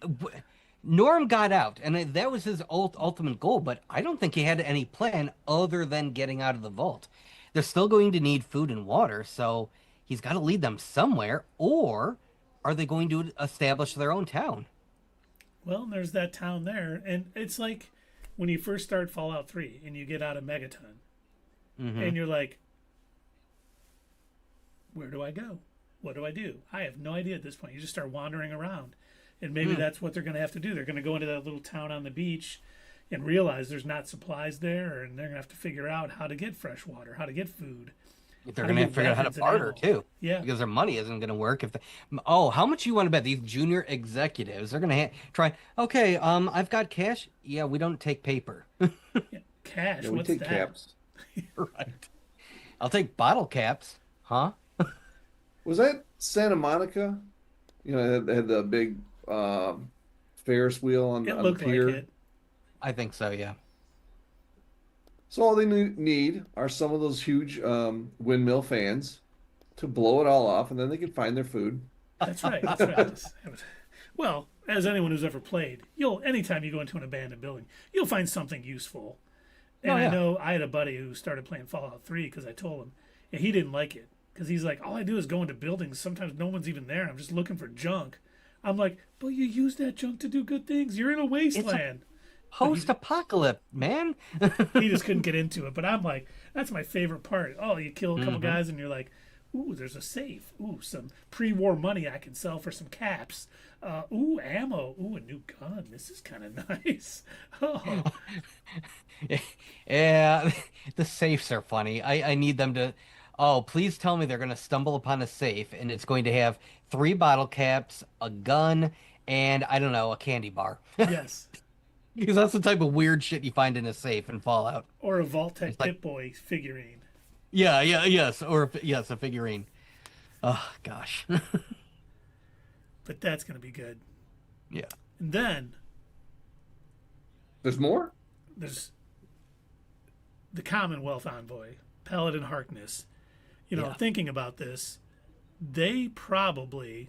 C: Norm got out, and that was his ultimate goal. But I don't think he had any plan other than getting out of the vault. They're still going to need food and water, so he's got to lead them somewhere. Or are they going to establish their own town?
A: Well, there's that town there, and it's like when you first start Fallout 3 and you get out of Megaton, and you're like, where do I go? What do I do? I have no idea at this point. You just start wandering around, and maybe that's what they're going to have to do. They're going to go into that little town on the beach and realize there's not supplies there, and they're going to have to figure out how to get fresh water, how to get food.
C: They're going to have to figure out how to barter too.
A: Yeah.
C: Because their money isn't going to work if they... Oh, how much you want to bet these junior executives are going to try? Okay, I've got cash. Yeah, we don't take paper.
A: Yeah, cash.
B: Yeah, we
A: What's
B: take
A: that?
B: caps.
C: Right. I'll take bottle caps. Huh?
B: Was that Santa Monica? It had the big Ferris wheel on
A: It
B: the
A: looked like
B: pier.
A: it.
C: I think so, yeah.
B: So all they need are some of those huge windmill fans to blow it all off, and then they can find their food.
A: That's right. That's right. Well, as anyone who's ever played, anytime you go into an abandoned building, you'll find something useful. And
C: Oh, yeah.
A: I know I had a buddy who started playing Fallout 3 because I told him, and he didn't like it because he's like, all I do is go into buildings. Sometimes no one's even there. I'm just looking for junk. I'm like, but you use that junk to do good things. You're in a wasteland.
C: Post-apocalypse, man.
A: He just couldn't get into it. But I'm like, that's my favorite part. Oh, you kill a couple guys and you're like, ooh, there's a safe. Ooh, some pre-war money I can sell for some caps. Ooh, ammo. Ooh, a new gun. This is kind of nice. Oh.
C: Yeah, the safes are funny. I need them to... Oh, please tell me they're going to stumble upon a safe and it's going to have 3 bottle caps, a gun, and, I don't know, a candy bar.
A: Yes.
C: Because that's the type of weird shit you find in a safe in Fallout.
A: Or a Vault Tec
C: like-
A: Pip-Boy figurine.
C: Yeah, yes, yes, a figurine. Oh, gosh.
A: But that's going to be good.
C: Yeah.
A: And then
B: There's more?
A: there's the Commonwealth envoy, Paladin Harkness.
C: Yeah.
A: Thinking about this, they probably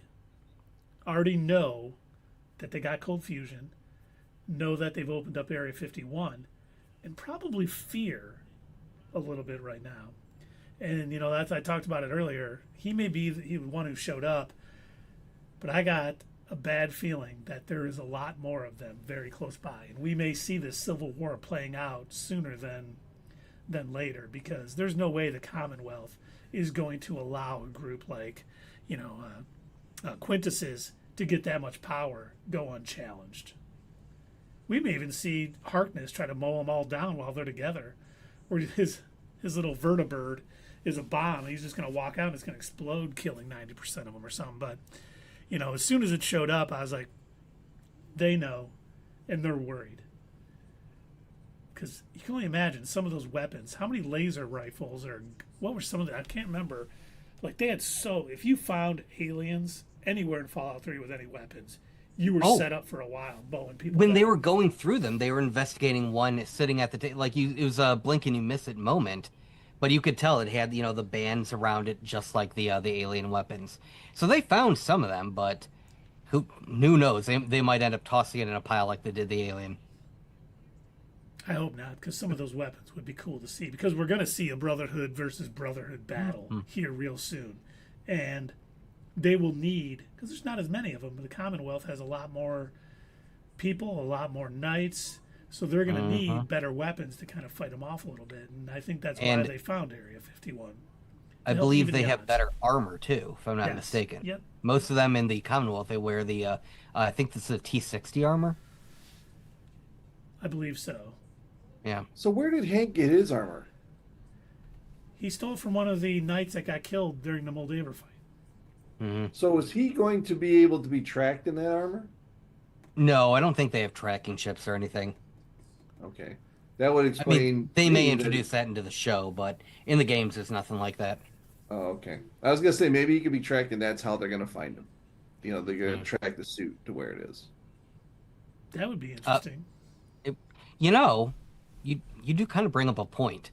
A: already know that they got cold fusion, know that they've opened up Area 51, and probably fear a little bit right now. And, you know, that's, I talked about it earlier. He may be the one who showed up, but I got a bad feeling that there is a lot more of them very close by. And we may see this civil war playing out sooner than later, because there's no way the Commonwealth is going to allow a group like, you know, Quintus is to get that much power go unchallenged. We may even see Harkness try to mow them all down while they're together, or his little vertibird is a bomb. He's just going to walk out and it's going to explode, killing 90% of them or something. But, you know, as soon as it showed up, I was like, they know, and they're worried. Because you can only imagine some of those weapons. How many laser rifles or what were some of them? I can't remember. Like, they had if you found aliens anywhere in Fallout 3 with any weapons, you were set up for a while, mowing people
C: When
A: down.
C: they were going through them, they were investigating one sitting at the table. Like, it was a blink and you miss it moment, but you could tell it had, you know, the bands around it just like the alien weapons. So they found some of them, but who knows? They might end up tossing it in a pile like they did the alien.
A: I hope not, because some of those weapons would be cool to see. Because we're going to see a Brotherhood versus Brotherhood battle here real soon. And they will need, because there's not as many of them, but the Commonwealth has a lot more people, a lot more knights. So they're going to need better weapons to kind of fight them off a little bit. And I think that's why they found Area 51.
C: I believe they have better armor, too, if I'm not mistaken.
A: Yep.
C: Most of them in the Commonwealth, they wear the, I think this is a T-60 armor.
A: I believe so.
C: Yeah.
B: So where did Hank get his armor?
A: He stole it from one of the knights that got killed during the Mojave fight.
B: So is he going to be able to be tracked in that armor?
C: No, I don't think they have tracking chips or anything.
B: Okay. That would
C: I
B: explain...
C: mean, they may introduce that into the show, but in the games, there's nothing like that.
B: Oh, okay. I was going to say, maybe he could be tracked, and that's how they're going to find him. You know, they're going to track the suit to where it is.
A: That would be interesting.
C: You know, you do kind of bring up a point.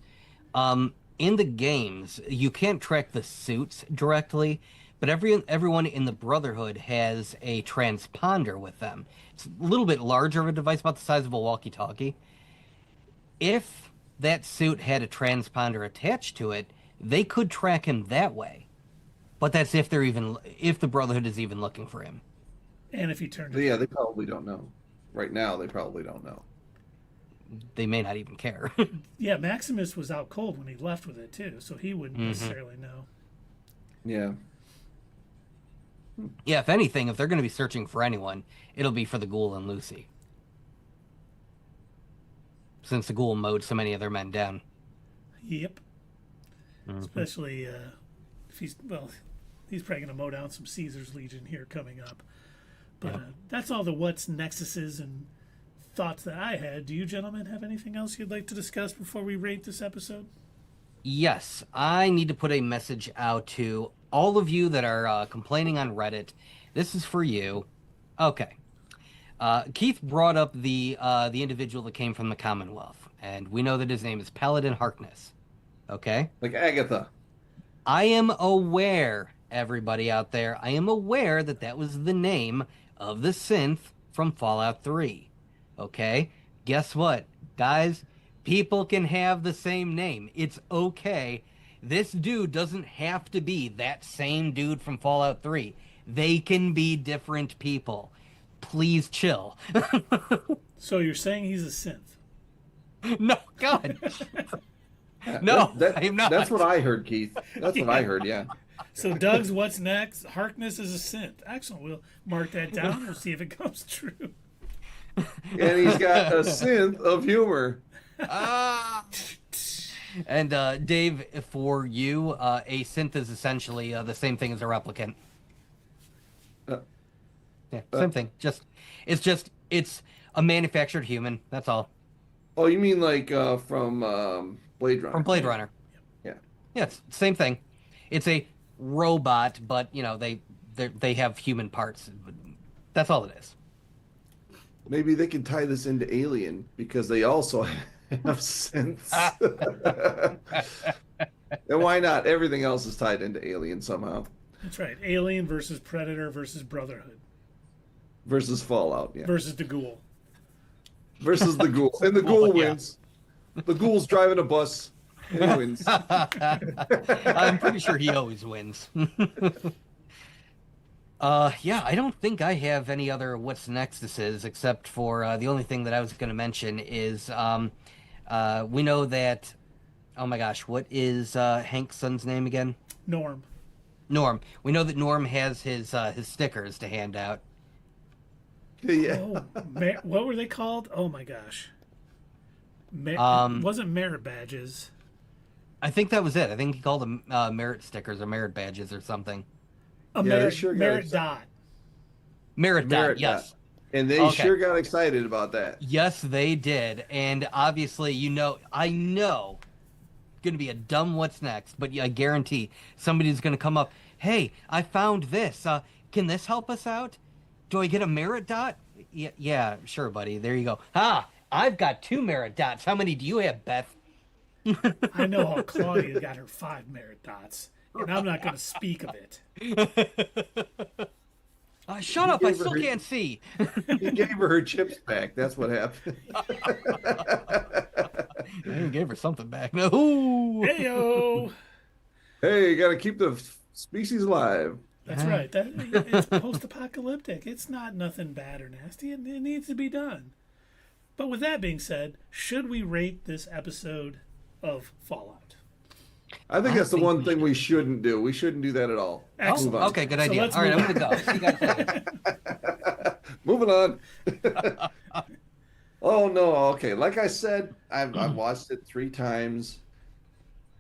C: In the games, you can't track the suits directly, but everyone in the Brotherhood has a transponder with them. It's a little bit larger of a device, about the size of a walkie-talkie. If that suit had a transponder attached to it, they could track him that way. But that's if the Brotherhood is even looking for him.
A: And if he turned
B: Yeah, they probably don't know. Right now, they probably don't know.
C: They may not even care.
A: Yeah, Maximus was out cold when he left with it, too, so he wouldn't necessarily know.
B: Yeah.
C: Yeah, if anything, if they're going to be searching for anyone, it'll be for the Ghoul and Lucy. Since the Ghoul mowed so many of their men down.
A: Yep. Especially if he's probably going to mow down some Caesar's Legion here coming up. But that's all the what's nexuses and thoughts that I had. Do you gentlemen have anything else you'd like to discuss before we rate this episode?
C: Yes, I need to put a message out to all of you that are complaining on Reddit. This is for you. Okay. Keith brought up the individual that came from the Commonwealth, and we know that his name is Paladin Harkness. Okay?
B: Like Agatha.
C: I am aware, everybody out there, I am aware that was the name of the synth from Fallout 3. Okay? Guess what? Guys, people can have the same name. It's okay. This dude doesn't have to be that same dude from Fallout 3. They can be different people. Please chill.
A: So you're saying he's a synth?
C: No, God. No, I am not.
B: That's what I heard, Keith. That's what I heard, yeah.
A: So Doug's what's next? Harkness is a synth. Excellent. We'll mark that down. We'll see if it comes true.
B: And he's got a synth of humor.
C: And Dave, for you, a synth is essentially the same thing as a replicant. Yeah, same thing. It's a manufactured human. That's all.
B: Oh, you mean like from Blade Runner?
C: From Blade Runner.
B: Yeah.
C: Yeah, it's the same thing. It's a robot, but you know they have human parts. That's all it is.
B: Maybe they can tie this into Alien because they also have synths. And why not? Everything else is tied into Alien somehow.
A: That's right. Alien versus Predator versus Brotherhood.
B: Versus Fallout, yeah.
A: Versus the Ghoul.
B: Versus the Ghoul. And the Ghoul wins. The Ghoul's driving a bus. He wins.
C: I'm pretty sure he always wins. Yeah, I don't think I have any other what's nexuses except for the only thing that I was going to mention is we know that. Oh my gosh, what is Hank's son's name again?
A: Norm.
C: Norm. We know that Norm has his stickers to hand out.
B: Yeah.
A: Oh, what were they called? Oh my gosh. It wasn't merit badges.
C: I think that was it. I think he called them merit stickers or merit badges or something.
A: A
B: Yeah, they
A: merit,
B: sure got
A: merit
B: it.
A: dot.
C: Merit dot,
B: Merit
C: yes.
B: dot. And they
C: Okay.
B: sure got excited about that.
C: Yes, they did. And obviously, I know going to be a dumb what's next, but I guarantee somebody's going to come up, hey, I found this. Can this help us out? Do I get a merit dot? Yeah, sure, buddy. There you go. I've got 2 merit dots. How many do you have, Beth?
A: I know how Claudia got her 5 merit dots, and I'm not going to speak of it.
C: Shut up. I
B: gave her
C: still
B: her-
C: can't see.
B: He gave her chips back. That's what happened.
C: I gave her something back. No. Ooh.
A: Heyo!
B: Hey, you got to keep the species alive.
A: That's right. It's post-apocalyptic. It's not nothing bad or nasty. It needs to be done. But with that being said, should we rate this episode of Fallout?
B: I think
C: I
B: that's the
C: think
B: one
C: we
B: thing we shouldn't do. We shouldn't do that at all.
A: Excellent.
B: Move on.
C: Okay, good
A: So
C: idea.
A: let's
C: All right, I'm
A: move
C: going to go. See you guys later.
B: Moving on. Oh no. Okay. Like I said, I've watched it 3 times,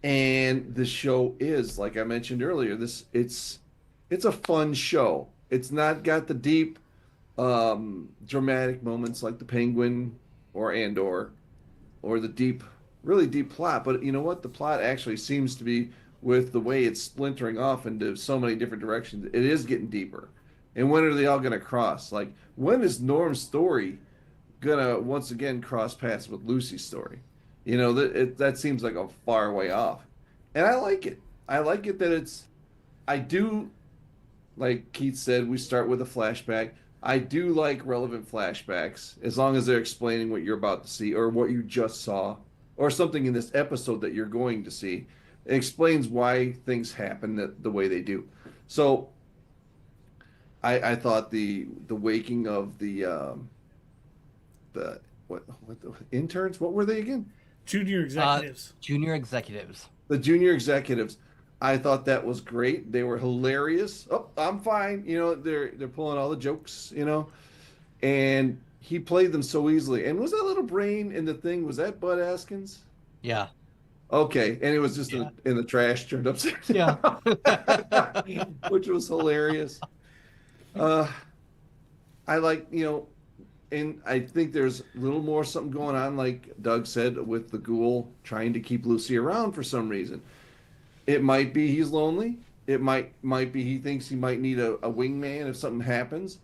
B: and the show is, like I mentioned earlier, it's a fun show. It's not got the deep, dramatic moments like the Penguin or Andor, or the deep, really deep plot. But you know what? The plot actually seems to be, with the way it's splintering off into so many different directions, it is getting deeper. And when are they all going to cross? Like, when is Norm's story gonna once again cross paths with Lucy's story? You know, that seems like a far way off. And I like it. I like it that I do, like Keith said, we start with a flashback. I do like relevant flashbacks, as long as they're explaining what you're about to see or what you just saw, or something in this episode that you're going to see. It explains why things happen the way they do. So I thought the waking of the interns, what were they again?
A: Junior executives.
C: Junior executives.
B: The junior executives. I thought that was great. They were hilarious. Oh, I'm fine. You know, they're pulling all the jokes, you know. And he played them so easily. And was that little brain in the thing, was that Bud Askins?
C: Yeah.
B: Okay. And it was just in the trash, turned upside down.
C: Yeah.
B: Which was hilarious. I like, you know, and I think there's a little more something going on, like Doug said, with the Ghoul trying to keep Lucy around for some reason. It might be he's lonely. It might be he thinks he might need a wingman if something happens,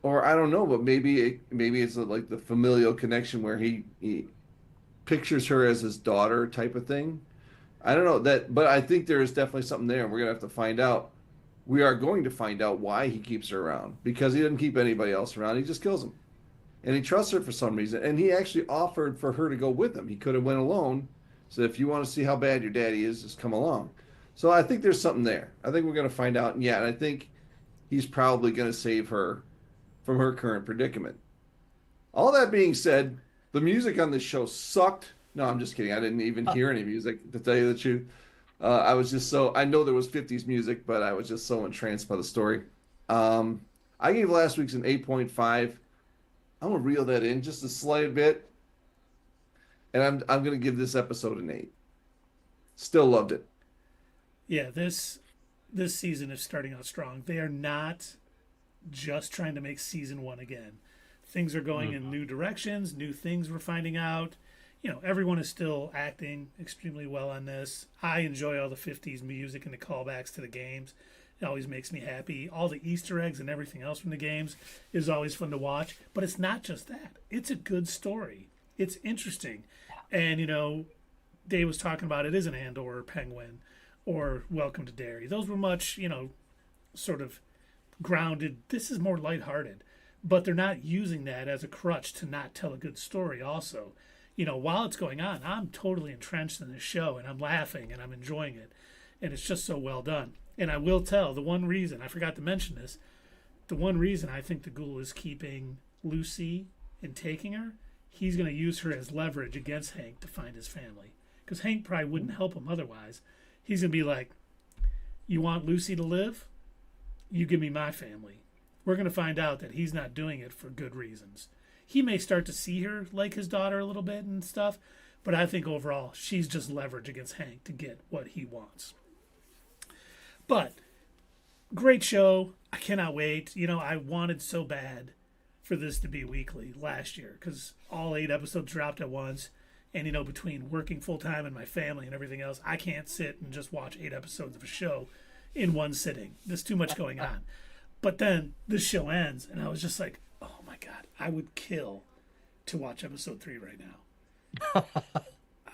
B: or I don't know. But maybe it's like the familial connection where he pictures her as his daughter type of thing. I don't know that, but I think there is definitely something there. We're gonna have to find out. We are going to find out why he keeps her around, because he doesn't keep anybody else around. He just kills them, and he trusts her for some reason. And he actually offered for her to go with him. He could have went alone. So if you want to see how bad your daddy is, just come along. So I think there's something there. I think we're going to find out. And I think he's probably going to save her from her current predicament. All that being said, the music on this show sucked. No, I'm just kidding. I didn't even hear any music, to tell you the truth. I was just I know there was 50s music, but I was just so entranced by the story. I gave last week's an 8.5. I'm going to reel that in just a slight bit. And I'm going to give this episode an 8. Still loved it.
A: Yeah, this season is starting out strong. They are not just trying to make season 1 again. Things are going in new directions, new things we're finding out. You know, everyone is still acting extremely well on this. I enjoy all the 50s music and the callbacks to the games. It always makes me happy. All the Easter eggs and everything else from the games is always fun to watch. But it's not just that. It's a good story. It's interesting. And, you know, Dave was talking about it isn't Andor or Penguin or Welcome to Derry. Those were much, you know, sort of grounded. This is more lighthearted. But they're not using that as a crutch to not tell a good story also. while it's going on, I'm totally entrenched in this show and I'm laughing and I'm enjoying it. And it's just so well done. And I will tell the one reason, I forgot to mention this, the one reason I think the Ghoul is keeping Lucy and taking her, he's going to use her as leverage against Hank to find his family. Because Hank probably wouldn't help him otherwise. He's going to be like, you want Lucy to live? You give me my family. We're going to find out that he's not doing it for good reasons. He may start to see her like his daughter a little bit and stuff, but I think overall she's just leverage against Hank to get what he wants. But great show. I cannot wait. I wanted so bad for this to be weekly last year because all 8 episodes dropped at once. And, between working full-time and my family and everything else, I can't sit and just watch 8 episodes of a show in one sitting. There's too much going on. But then this show ends, and I was just like, oh, my God, I would kill to watch episode 3 right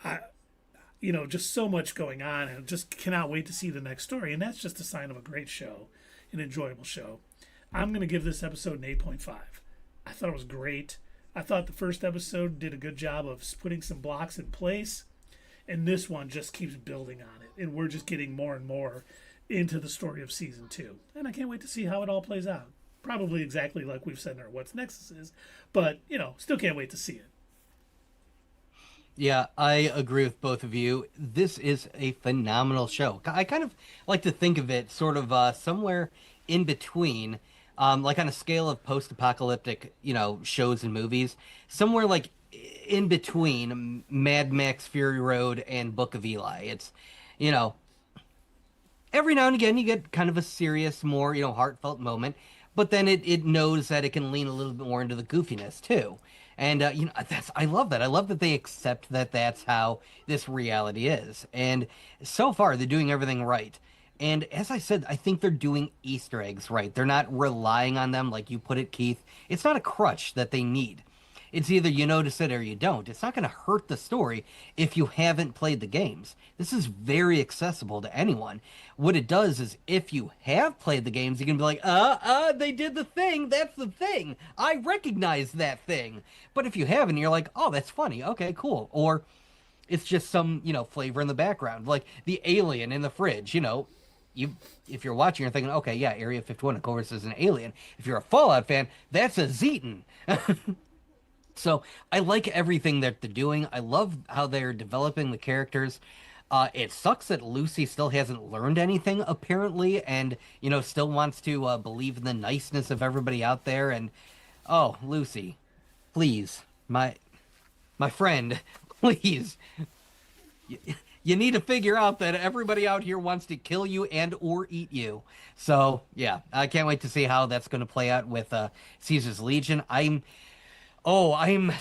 A: now. Just so much going on, and just cannot wait to see the next story. And that's just a sign of a great show, an enjoyable show. I'm going to give this episode an 8.5. I thought it was great. I thought the first episode did a good job of putting some blocks in place, and this one just keeps building on it, and we're just getting more and more into the story of season 2. And I can't wait to see how it all plays out. Probably exactly like we've said in our What's Next is, but, still can't wait to see it.
C: Yeah, I agree with both of you. This is a phenomenal show. I kind of like to think of it sort of somewhere in between, like on a scale of post-apocalyptic, shows and movies, somewhere like in between Mad Max, Fury Road, and Book of Eli. It's, every now and again you get kind of a serious, more, heartfelt moment, but then it knows that it can lean a little bit more into the goofiness too. And, I love that. I love that they accept that that's how this reality is. And so far, they're doing everything right. And as I said, I think they're doing Easter eggs right. They're not relying on them, like you put it, Keith. It's not a crutch that they need. It's either you notice it or you don't. It's not going to hurt the story if you haven't played the games. This is very accessible to anyone. What it does is if you have played the games, you can be like, they did the thing. That's the thing. I recognize that thing. But if you haven't, you're like, oh, that's funny. Okay, cool. Or it's just some, flavor in the background. Like the alien in the fridge, if you're watching, you're thinking, okay, yeah, Area 51, of course, is an alien. If you're a Fallout fan, that's a Zeton. So I like everything that they're doing. I love how they're developing the characters. It sucks that Lucy still hasn't learned anything, apparently, and, still wants to believe in the niceness of everybody out there. And, oh, Lucy, please, my friend, please. You need to figure out that everybody out here wants to kill you and or eat you. So, yeah, I can't wait to see how that's going to play out with Caesar's Legion. I'm going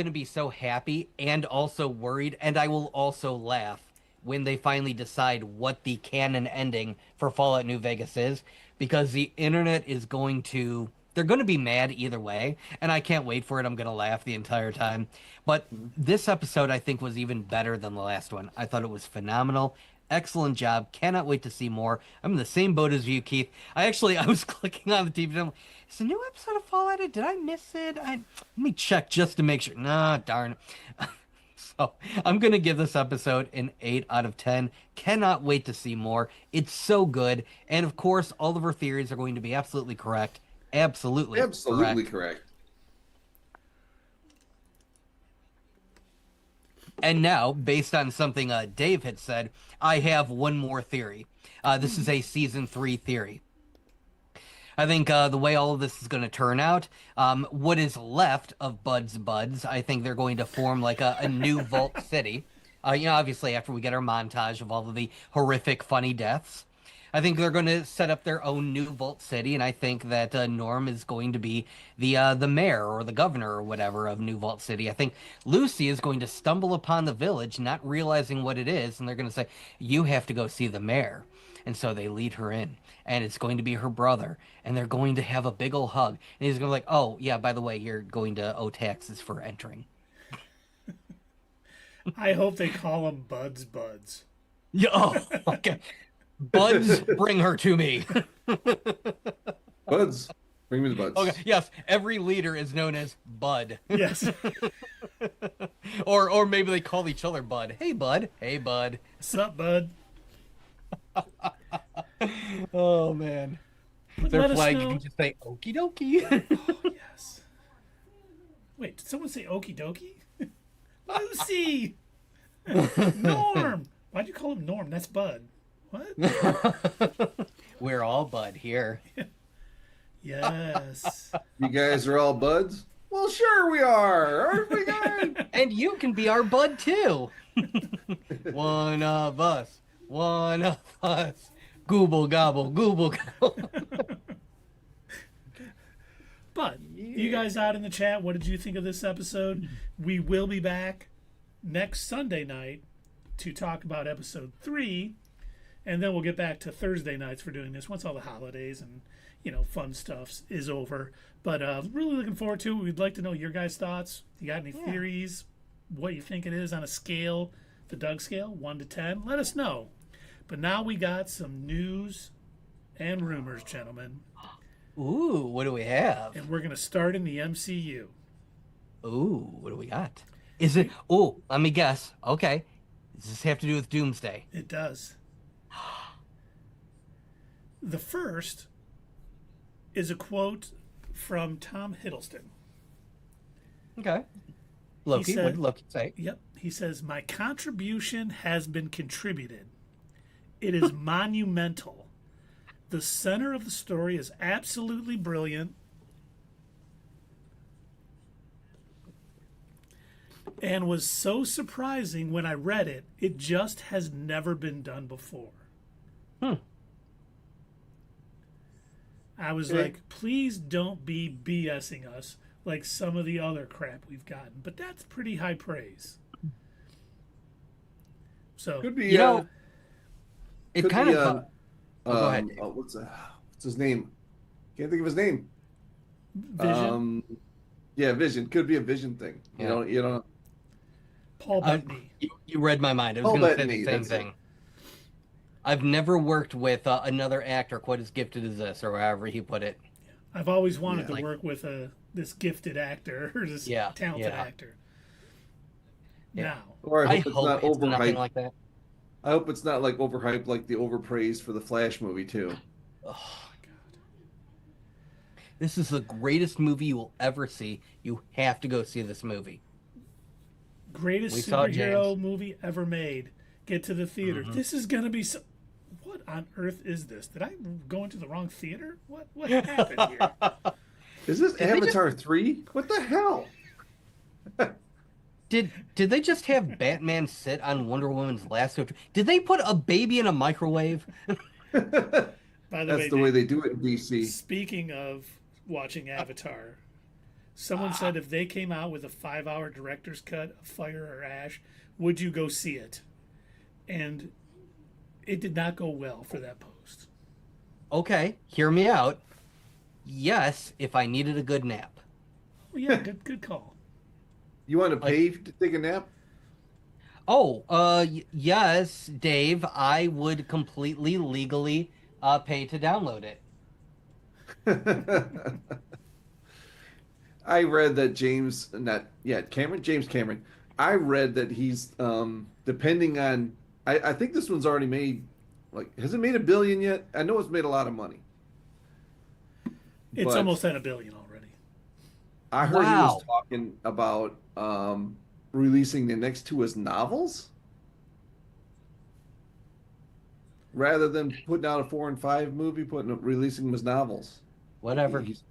C: to be so happy and also worried, and I will also laugh when they finally decide what the canon ending for Fallout New Vegas is, because the internet is they're going to be mad either way, and I can't wait for it. I'm going to laugh the entire time. But this episode, I think, was even better than the last one. I thought it was phenomenal. Excellent job. Cannot wait to see more. I'm in the same boat as you, Keith. I was clicking on the TV and I'm like, is a new episode of Fallout? Did I miss it? Let me check just to make sure. Nah, darn. So I'm going to give this episode an 8 out of 10. Cannot wait to see more. It's so good. And of course, all of our theories are going to be absolutely correct. Absolutely
B: correct.
C: And now, based on something Dave had said, I have one more theory. This is a season 3 theory. I think the way all of this is going to turn out, what is left of Bud's Buds, I think they're going to form like a new Vault City. Obviously after we get our montage of all of the horrific, funny deaths. I think they're going to set up their own new Vault City, and I think that Norm is going to be the mayor or the governor or whatever of New Vault City. I think Lucy is going to stumble upon the village, not realizing what it is, and they're going to say, you have to go see the mayor. And so they lead her in, and it's going to be her brother, and they're going to have a big old hug. And he's going to be like, oh, yeah, by the way, you're going to owe taxes for entering.
A: I hope they call them Bud's Buds.
C: Yeah, oh, okay. Buds, bring her to me.
B: Buds. Bring me the buds.
C: Okay, yes, every leader is known as Bud.
A: Yes.
C: Or maybe they call each other Bud. Hey, Bud. Hey, Bud.
A: Sup, bud?
C: Oh, man.
A: But
C: Their
A: let us
C: flag,
A: know.
C: you can just say, okie dokie.
A: Oh, yes. Wait, did someone say okie dokie? Lucy! Norm! Why'd you call him Norm? That's Bud. What?
C: We're all Bud here.
A: Yes.
B: You guys are all buds? Well, sure we are. Aren't we, guys?
C: And you can be our Bud, too. One of us. One of us. Gooble gobble, gooble gobble.
A: But you guys out in the chat, what did you think of this episode? We will be back next Sunday night to talk about episode 3, and then we'll get back to Thursday nights for doing this once all the holidays and fun stuff is over. But really looking forward to it. We'd like to know your guys' thoughts. You got any theories? What you think it is on a scale, the Doug scale, 1 to 10? Let us know. But now we got some news and rumors, gentlemen.
C: Ooh, what do we have?
A: And we're going to start in the MCU.
C: Ooh, what do we got? Is it... Oh, let me guess. Okay. Does this have to do with Doomsday?
A: It does. The first is a quote from Tom Hiddleston.
C: Okay. Loki,
A: said-
C: what did Loki say?
A: Yep. He says, "My contribution has been contributed. It is monumental. The center of the story is absolutely brilliant. And was so surprising when I read it. It just has never been done before." I was like, please don't be BSing us like some of the other crap we've gotten. But that's pretty high praise. So,
B: Could be.
C: You know, it
B: could
C: kind
B: be,
C: of... go ahead.
B: What's his name? Can't think of his name.
A: Vision,
B: Yeah, Vision. Could be a Vision thing.
C: Yeah.
B: You know.
A: Paul Bettany.
C: You read my mind. I was
B: Paul
C: going to say
B: Bettany,
C: the same
B: that's
C: thing. I've never worked with another actor quite as gifted as this, or however he put it.
A: I've always wanted
C: Yeah.
A: to work with this gifted actor or this
C: Yeah,
A: talented
C: yeah.
A: actor.
C: Yeah.
A: Now,
B: Or
C: I
B: I hope it's
C: hope
B: not
C: it's nothing
B: overhyped.
C: like that.
B: I hope it's not like overhyped like the overpraise for the Flash movie too.
C: Oh, God. This is the greatest movie you will ever see. You have to go see this movie.
A: greatest
C: We saw
A: superhero
C: James.
A: movie ever made. Get to the theater. This is gonna be so. What on earth is this? Did I go into the wrong theater? What happened here?
B: Is this
C: they
B: Avatar 3? What the hell?
C: Did they just have Batman sit on Wonder Woman's lasso? Did they put a baby in a microwave?
A: By the
B: That's
A: way,
B: the way they do it in DC.
A: speaking of watching Avatar, someone said if they came out with a 5-hour director's cut of Fire or Ash, would you go see it? And it did not go well for that post.
C: Okay, hear me out. Yes, if I needed a good nap.
A: Well, yeah, good call.
B: You want to pay to take a nap?
C: Oh, yes, Dave, I would completely legally pay to download it.
B: I read that James Cameron. I read that he's depending on. I think this one's already made. Like, has it made $1 billion yet? I know it's made a lot of money.
A: It's
B: But
A: almost at $1 billion already.
B: I heard he
C: Wow.
B: was talking about releasing the next 2 as novels, rather than putting out a 4 and 5 movie, releasing them as novels.
C: Whatever.
B: He's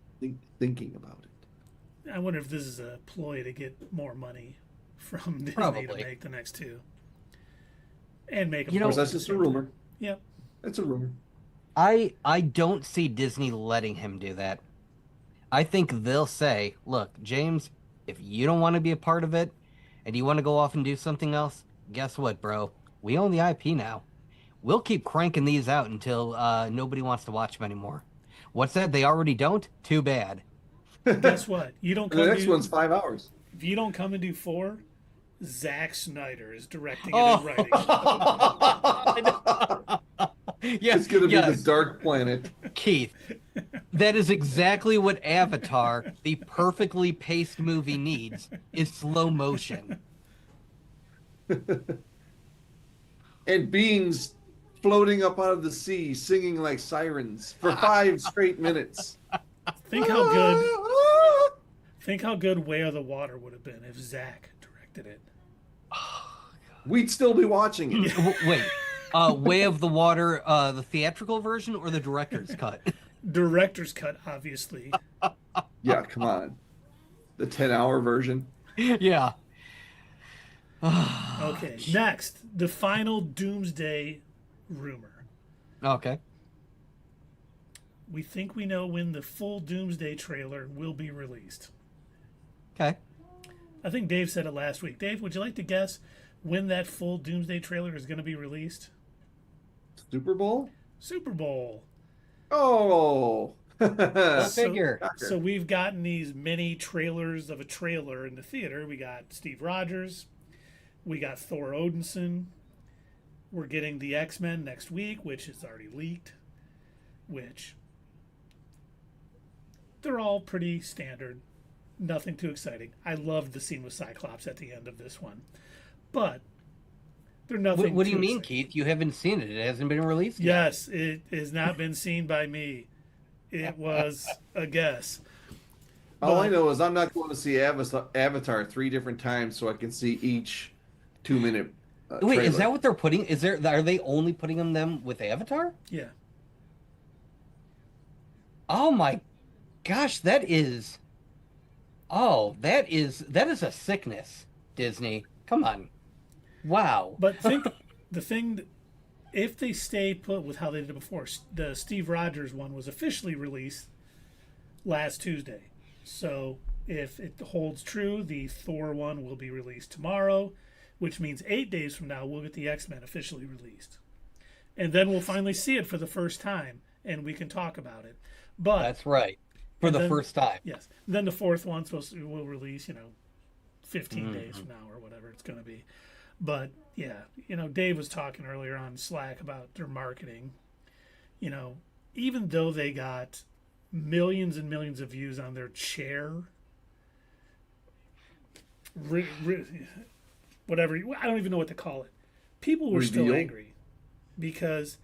B: thinking about it.
A: I wonder if this is a ploy to get more money from Disney
C: Probably.
A: to make the next 2. And make them
C: You know-
B: Of course, that's just a rumor.
A: Yep.
B: That's a rumor.
C: I don't see Disney letting him do that. I think they'll say, look, James, if you don't want to be a part of it and you want to go off and do something else, guess what, bro? We own the IP now. We'll keep cranking these out until nobody wants to watch them anymore. What's that? They already don't? Too bad.
A: Guess what? You don't
B: The
A: come
B: next
A: do,
B: one's 5 hours.
A: if you don't come and do 4, Zack Snyder is directing it
C: Oh.
A: and writing it.
C: Yes,
B: It's gonna be
C: yes.
B: the Dark Planet.
C: Keith, That is exactly what Avatar, the perfectly paced movie, needs, is slow motion.
B: And beings floating up out of the sea, singing like sirens for 5 straight minutes.
A: Think how good. Think how good Way of the Water would have been if Zach directed it.
B: We'd still be watching it.
C: Wait, Way of the Water, the theatrical version or the director's cut?
A: Director's cut, obviously.
B: Yeah, come on. The 10-hour version.
C: Yeah.
A: Okay, next, the final Doomsday rumor.
C: Okay.
A: We think we know when the full Doomsday trailer will be released.
C: Okay.
A: I think Dave said it last week. Dave, would you like to guess when that full Doomsday trailer is going to be released?
B: Super Bowl?
A: Super Bowl.
B: Oh.
C: Figure.
A: So we've gotten these mini trailers of a trailer in the theater. We got Steve Rogers. We got Thor Odinson. We're getting the X-Men next week, which is already leaked. Which, they're all pretty standard. Nothing too exciting. I loved the scene with Cyclops at the end of this one. But they're nothing
C: What do you
A: too
C: mean,
A: exciting.
C: Keith? You haven't seen it. It hasn't been released yet.
A: Yes, it has not been seen by me. It was a guess.
B: All I know is I'm not going to see Avatar 3 different times so I can see each 2-minute
C: Wait,
B: trailer.
C: is that what they're putting? Are they only putting them with Avatar?
A: Yeah.
C: Oh my gosh, that is a sickness, Disney. Come on. Wow.
A: But think the thing that, if they stay put with how they did it before, the Steve Rogers one was officially released last Tuesday. So if it holds true, the Thor one will be released tomorrow, which means 8 days from now we'll get the X-Men officially released. And then we'll finally see it for the first time and we can talk about it. But
C: That's right. For the first time.
A: yes. Then the fourth one's will release, 15 days from now or whatever it's going to be. But yeah, Dave was talking earlier on Slack about their marketing. Even though they got millions and millions of views on their chair, whatever, I don't even know what to call it. People were still
B: Reveal?
A: angry because,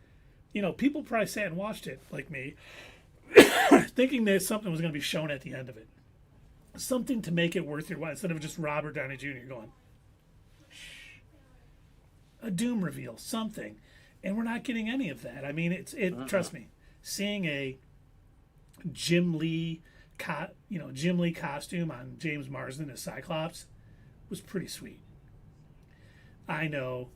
A: people probably sat and watched it like me, thinking that something was going to be shown at the end of it. Something to make it worth your while instead of just Robert Downey Jr. going, a Doom reveal, something. And we're not getting any of that. I mean, trust me, seeing a Jim Lee costume on James Marsden as Cyclops was pretty sweet. I know,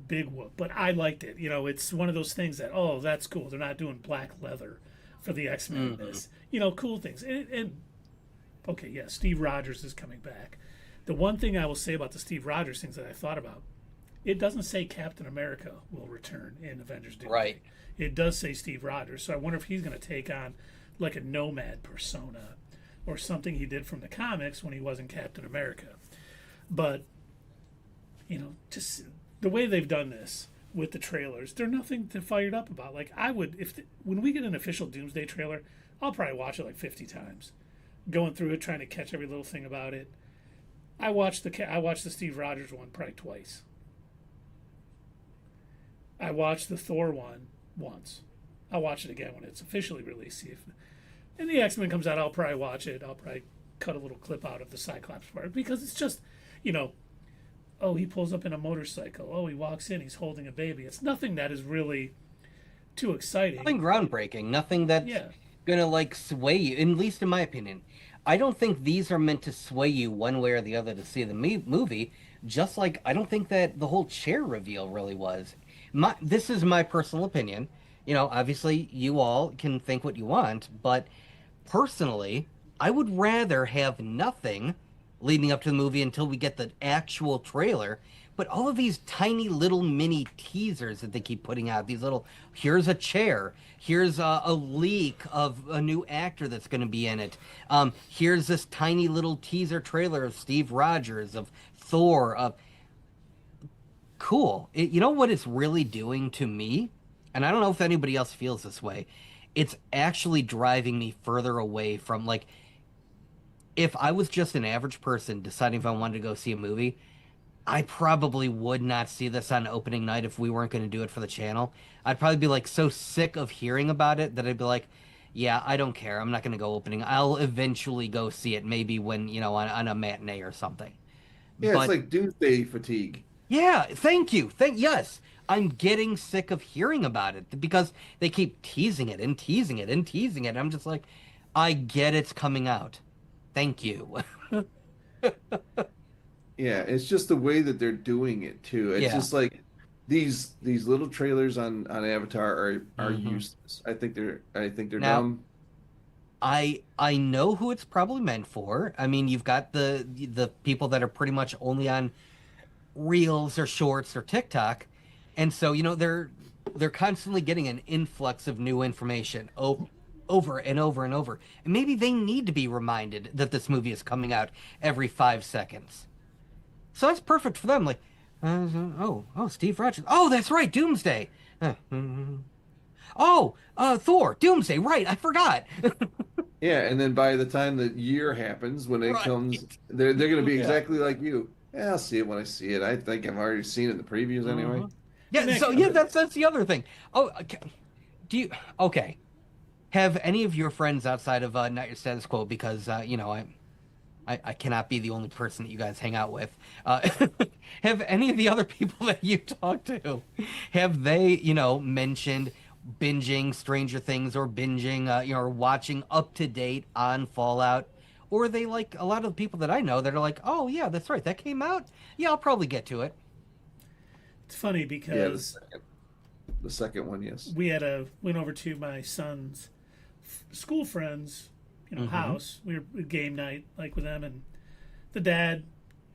A: big whoop, but I liked it. It's one of those things that, oh, that's cool. They're not doing black leather for the X-Men in this. Cool things. And okay, yeah, Steve Rogers is coming back. The one thing I will say about the Steve Rogers things that I thought about, it doesn't say Captain America will return in Avengers Doomsday.
C: Right.
A: It does say Steve Rogers, so I wonder if he's going to take on like a nomad persona or something he did from the comics when he wasn't Captain America. But, just the way they've done this with the trailers, they're nothing to fired up about. Like, I would, when we get an official Doomsday trailer, I'll probably watch it like 50 times. Going through it, trying to catch every little thing about it. I watched the Steve Rogers one probably twice. I watched the Thor one once. I'll watch it again when it's officially released. And the X-Men comes out, I'll probably watch it. I'll probably cut a little clip out of the Cyclops part because it's just, oh, he pulls up in a motorcycle. Oh, he walks in, he's holding a baby. It's nothing that is really too exciting.
C: Nothing groundbreaking. Nothing that's gonna sway you. At least in my opinion, I don't think these are meant to sway you one way or the other to see the movie. Just like I don't think that the whole chair reveal really was. This is my personal opinion. Obviously you all can think what you want, but personally, I would rather have nothing leading up to the movie until we get the actual trailer. But all of these tiny little mini teasers that they keep putting out, these little, here's a chair, here's a leak of a new actor that's going to be in it. Here's this tiny little teaser trailer of Steve Rogers, of Thor, of... Cool. You know what it's really doing to me? And I don't know if anybody else feels this way. it's actually driving me further away from like if I was just an average person deciding if I wanted to go see a movie, I probably would not see this on opening night if we weren't going to do it for the channel. I'd probably be like so sick of hearing about it that I'd be like, yeah, I don't care. I'm not going to go opening. I'll eventually go see it, maybe when, on a matinee or something.
B: Yeah, it's
C: But
B: like doomsday fatigue.
C: yeah, thank you. Yes. I'm getting sick of hearing about it because they keep teasing it and teasing it and teasing it. I'm just like, I get it's coming out. Thank you.
B: Yeah, it's just the way that they're doing it too. It's
C: Yeah.
B: just like these little trailers on Avatar are
C: Mhm.
B: useless. I think they're
C: Now,
B: dumb.
C: I know who it's probably meant for. I mean, you've got the people that are pretty much only on Reels or Shorts or TikTok, and so they're constantly getting an influx of new information over and over and over. And maybe they need to be reminded that this movie is coming out every 5 seconds. So that's perfect for them. Like, Steve Rogers. Oh, that's right, Doomsday. Thor, Doomsday. Right, I forgot.
B: Yeah, and then by the time the year happens, when it
C: Right.
B: comes, they're going to be
C: Yeah.
B: exactly like you. Yeah, I'll see it when I see it. I think I've already seen it in the previews anyway.
C: Yeah.
A: Nick,
C: So yeah, that's the other thing. Oh, okay. Do you? Okay. Have any of your friends outside of Not Your Status Quo? Because I cannot be the only person that you guys hang out with. Have any of the other people that you talk to, have they, mentioned binging Stranger Things or binging, or watching up to date on Fallout? Or are they like a lot of the people that I know that are like, oh yeah, that's right, that came out? Yeah, I'll probably get to it.
A: It's funny
B: Yeah,
A: because
B: the second one, yes.
A: we went over to my son's school friends, house. We were game night like with them, and the dad,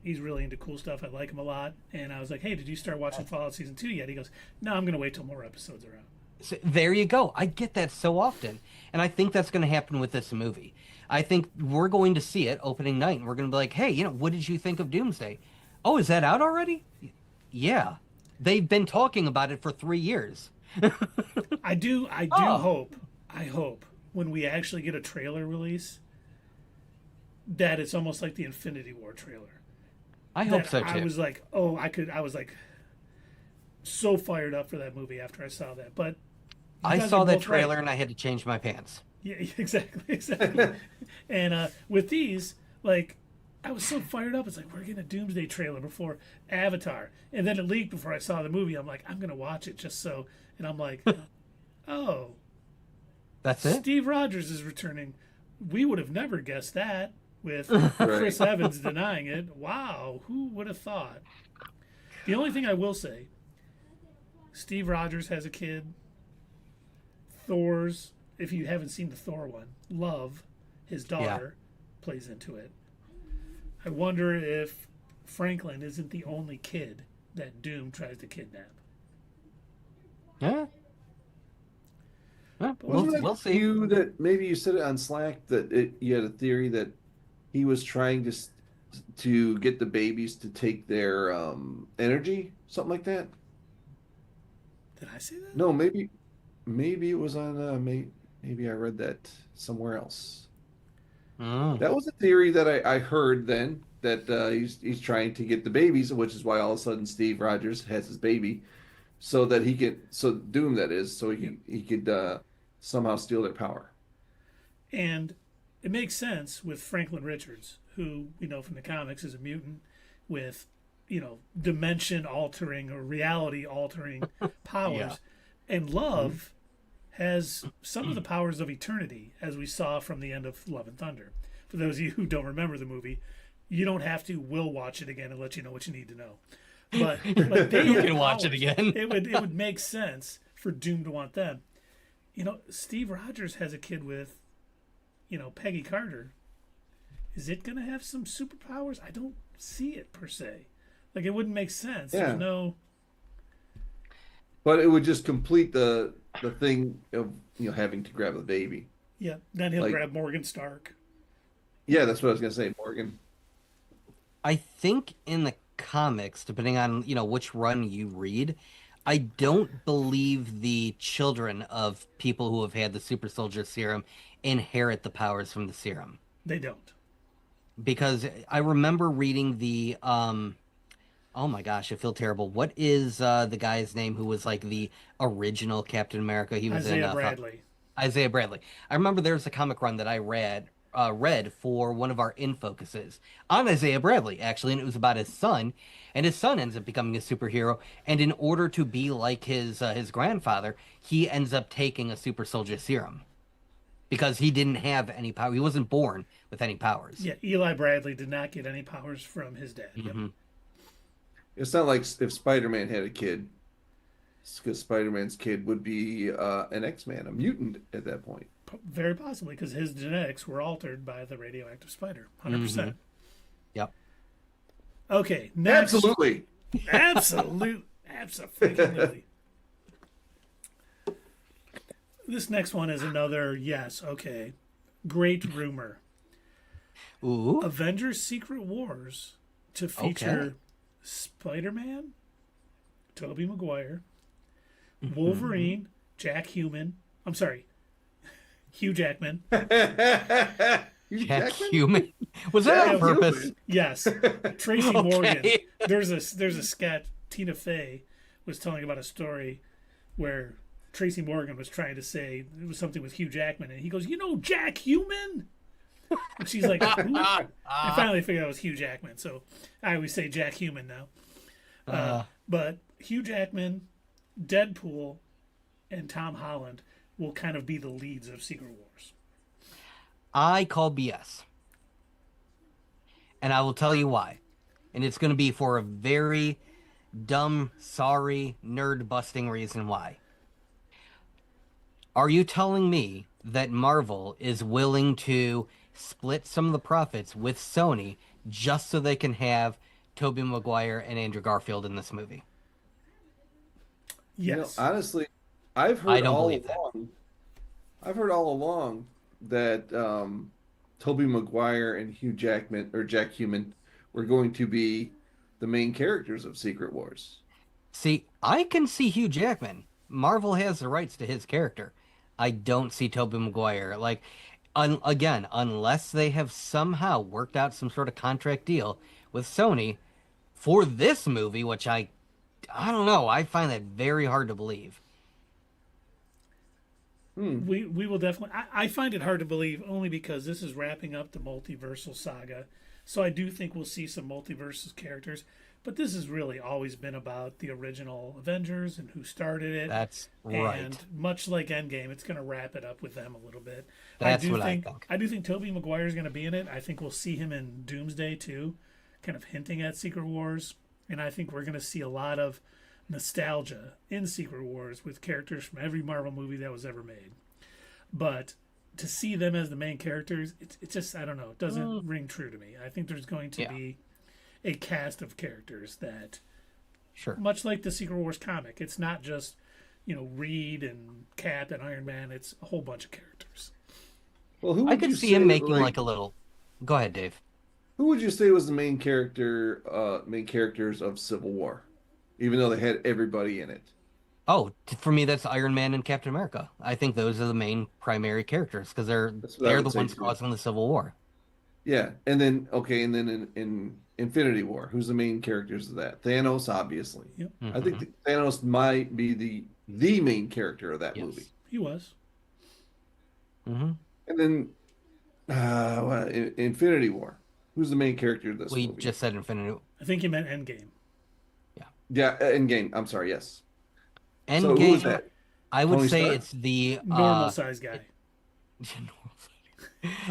A: he's really into cool stuff. I like him a lot, and I was like, "Hey, did you start watching Fallout season 2 yet?" He goes, "No, I'm gonna wait till more episodes are out."
C: So there you go. I get that so often. And I think that's going to happen with this movie. I think we're going to see it opening night and we're going to be like, hey, what did you think of Doomsday? Oh, is that out already? Yeah. They've been talking about it for 3 years.
A: I do
C: Oh.
A: I hope when we actually get a trailer release that it's almost like the Infinity War trailer.
C: I hope
A: That
C: so too.
A: I was like, I was like so fired up for that movie after I saw that. But you
C: I
A: guys
C: saw
A: are
C: that
A: both right.
C: trailer and I had to change my pants.
A: Yeah, exactly. And with these, like, I was so fired up. It's like, we're getting a Doomsday trailer before Avatar. And then it leaked before I saw the movie. I'm like, I'm going to watch it just so. And I'm like, oh,
C: That's it?
A: Steve Rogers is returning. We would have never guessed that with
B: Right.
A: Chris Evans denying it. Wow, who would have thought? The only thing I will say, Steve Rogers has a kid. Thor's, if you haven't seen the Thor one, Love, his daughter, plays into it. I wonder if Franklin isn't the only kid that Doom tries to kidnap.
C: Yeah. Yeah,
B: Wasn't
C: we'll
B: it
C: see.
B: you that maybe you said it on Slack that you had a theory that he was trying to get the babies to take their energy, something like that?
A: Did I say that?
B: No, maybe it was on maybe I read that somewhere else.
C: Mm.
B: That was a theory that I heard then that he's trying to get the babies, which is why all of a sudden Steve Rogers has his baby, so that Doom that is, so he could somehow steal their power.
A: And it makes sense with Franklin Richards, who we know from the comics is a mutant with, dimension altering or reality altering powers.
C: Yeah.
A: And Love has some of the powers of eternity, as we saw from the end of Love and Thunder. For those of you who don't remember the movie, you don't have to. We'll watch it again and let you know what you need to know. But they
C: You
A: have
C: can watch it
A: powers.
C: again.
A: It would make sense for Doom to want them. Steve Rogers has a kid with, Peggy Carter. Is it going to have some superpowers? I don't see it per se. Like, it wouldn't make sense.
B: Yeah.
A: There's no.
B: But it would just complete the thing of having to grab the baby.
A: Yeah. Then he'll
B: Like-
A: grab Morgan Stark.
B: Yeah, that's what I was gonna say, Morgan.
C: I think in the comics, depending on, which run you read, I don't believe the children of people who have had the super soldier serum inherit the powers from the serum.
A: They don't.
C: Because I remember reading the oh my gosh, I feel terrible. What is the guy's name who was like the original Captain America? He was in
A: Isaiah Bradley.
C: Isaiah Bradley. I remember there was a comic run that I read for one of our in focuses on Isaiah Bradley actually, and it was about his son, and his son ends up becoming a superhero, and in order to be like his grandfather, he ends up taking a super soldier serum because he didn't have any power. He wasn't born with any powers.
A: Yeah, Eli Bradley did not get any powers from his dad. Yep.
B: It's not like if Spider-Man had a kid, because Spider-Man's kid would be an X-Man, a mutant at that point.
A: Very possibly, because his genetics were altered by the radioactive spider. 100%.
C: Yep.
A: Okay, next.
B: Absolutely.
A: Absolutely. This next one is another yes. Okay, great rumor.
C: Ooh.
A: Avengers: Secret Wars to feature Spider-Man, Tobey Maguire, Wolverine, Jack Human. I'm sorry, Hugh Jackman.
C: Jack Human. Was that on purpose?
B: Human.
A: Yes, Tracy Morgan. There's a sketch. Tina Fey was telling about a story where Tracy Morgan was trying to say it was something with Hugh Jackman, and he goes, "You know Jack Human?" And she's like, "Who?" I finally figured out it was Hugh Jackman, so I always say Jack Human now. But Hugh Jackman, Deadpool, and Tom Holland will kind of be the leads of Secret Wars.
C: I call BS. And I will tell you why. And it's going to be for a very dumb, sorry, nerd-busting reason why. Are you telling me that Marvel is willing to split some of the profits with Sony just so they can have Tobey Maguire and Andrew Garfield in this movie?
A: Yes.
B: Honestly, I've heard all along that Tobey Maguire and Hugh Jackman or Jack Human were going to be the main characters of Secret Wars.
C: See, I can see Hugh Jackman. Marvel has the rights to his character. I don't see Tobey Maguire. Like, again, unless they have somehow worked out some sort of contract deal with Sony for this movie, which I don't know. I find that very hard to believe.
A: We will definitely. I find it hard to believe only because this is wrapping up the multiversal saga. So I do think we'll see some multiverses characters. But this has really always been about the original Avengers and who started it.
C: That's right.
A: And much like Endgame, it's going to wrap it up with them a little bit.
C: I
A: think. I do think Tobey Maguire is going to be in it. I think we'll see him in Doomsday too, kind of hinting at Secret Wars. And I think we're going to see a lot of nostalgia in Secret Wars with characters from every Marvel movie that was ever made. But to see them as the main characters, it's just, I don't know, it doesn't ring true to me. I think there's going to be a cast of characters that, much like the Secret Wars comic, it's not just, Reed and Cap and Iron Man, it's a whole bunch of characters.
B: Well, who
C: I could see him making like a little. Go ahead, Dave.
B: Who would you say was the main characters of Civil War, even though they had everybody in it?
C: Oh, for me, that's Iron Man and Captain America. I think those are the main primary characters because they're the ones causing the Civil War.
B: Yeah, and then in Infinity War, who's the main characters of that? Thanos, obviously.
A: Yep.
B: I think Thanos might be the main character of that movie.
A: He was.
C: Mm-hmm.
B: And then Infinity War. Who's the main character of this movie?
C: We just said Infinity.
A: I think you meant Endgame.
B: Yeah, Endgame. I'm sorry, yes.
C: Endgame.
B: So who is that?
C: I would
B: Tony
C: say
B: Stark?
C: it's the
A: Normal size guy.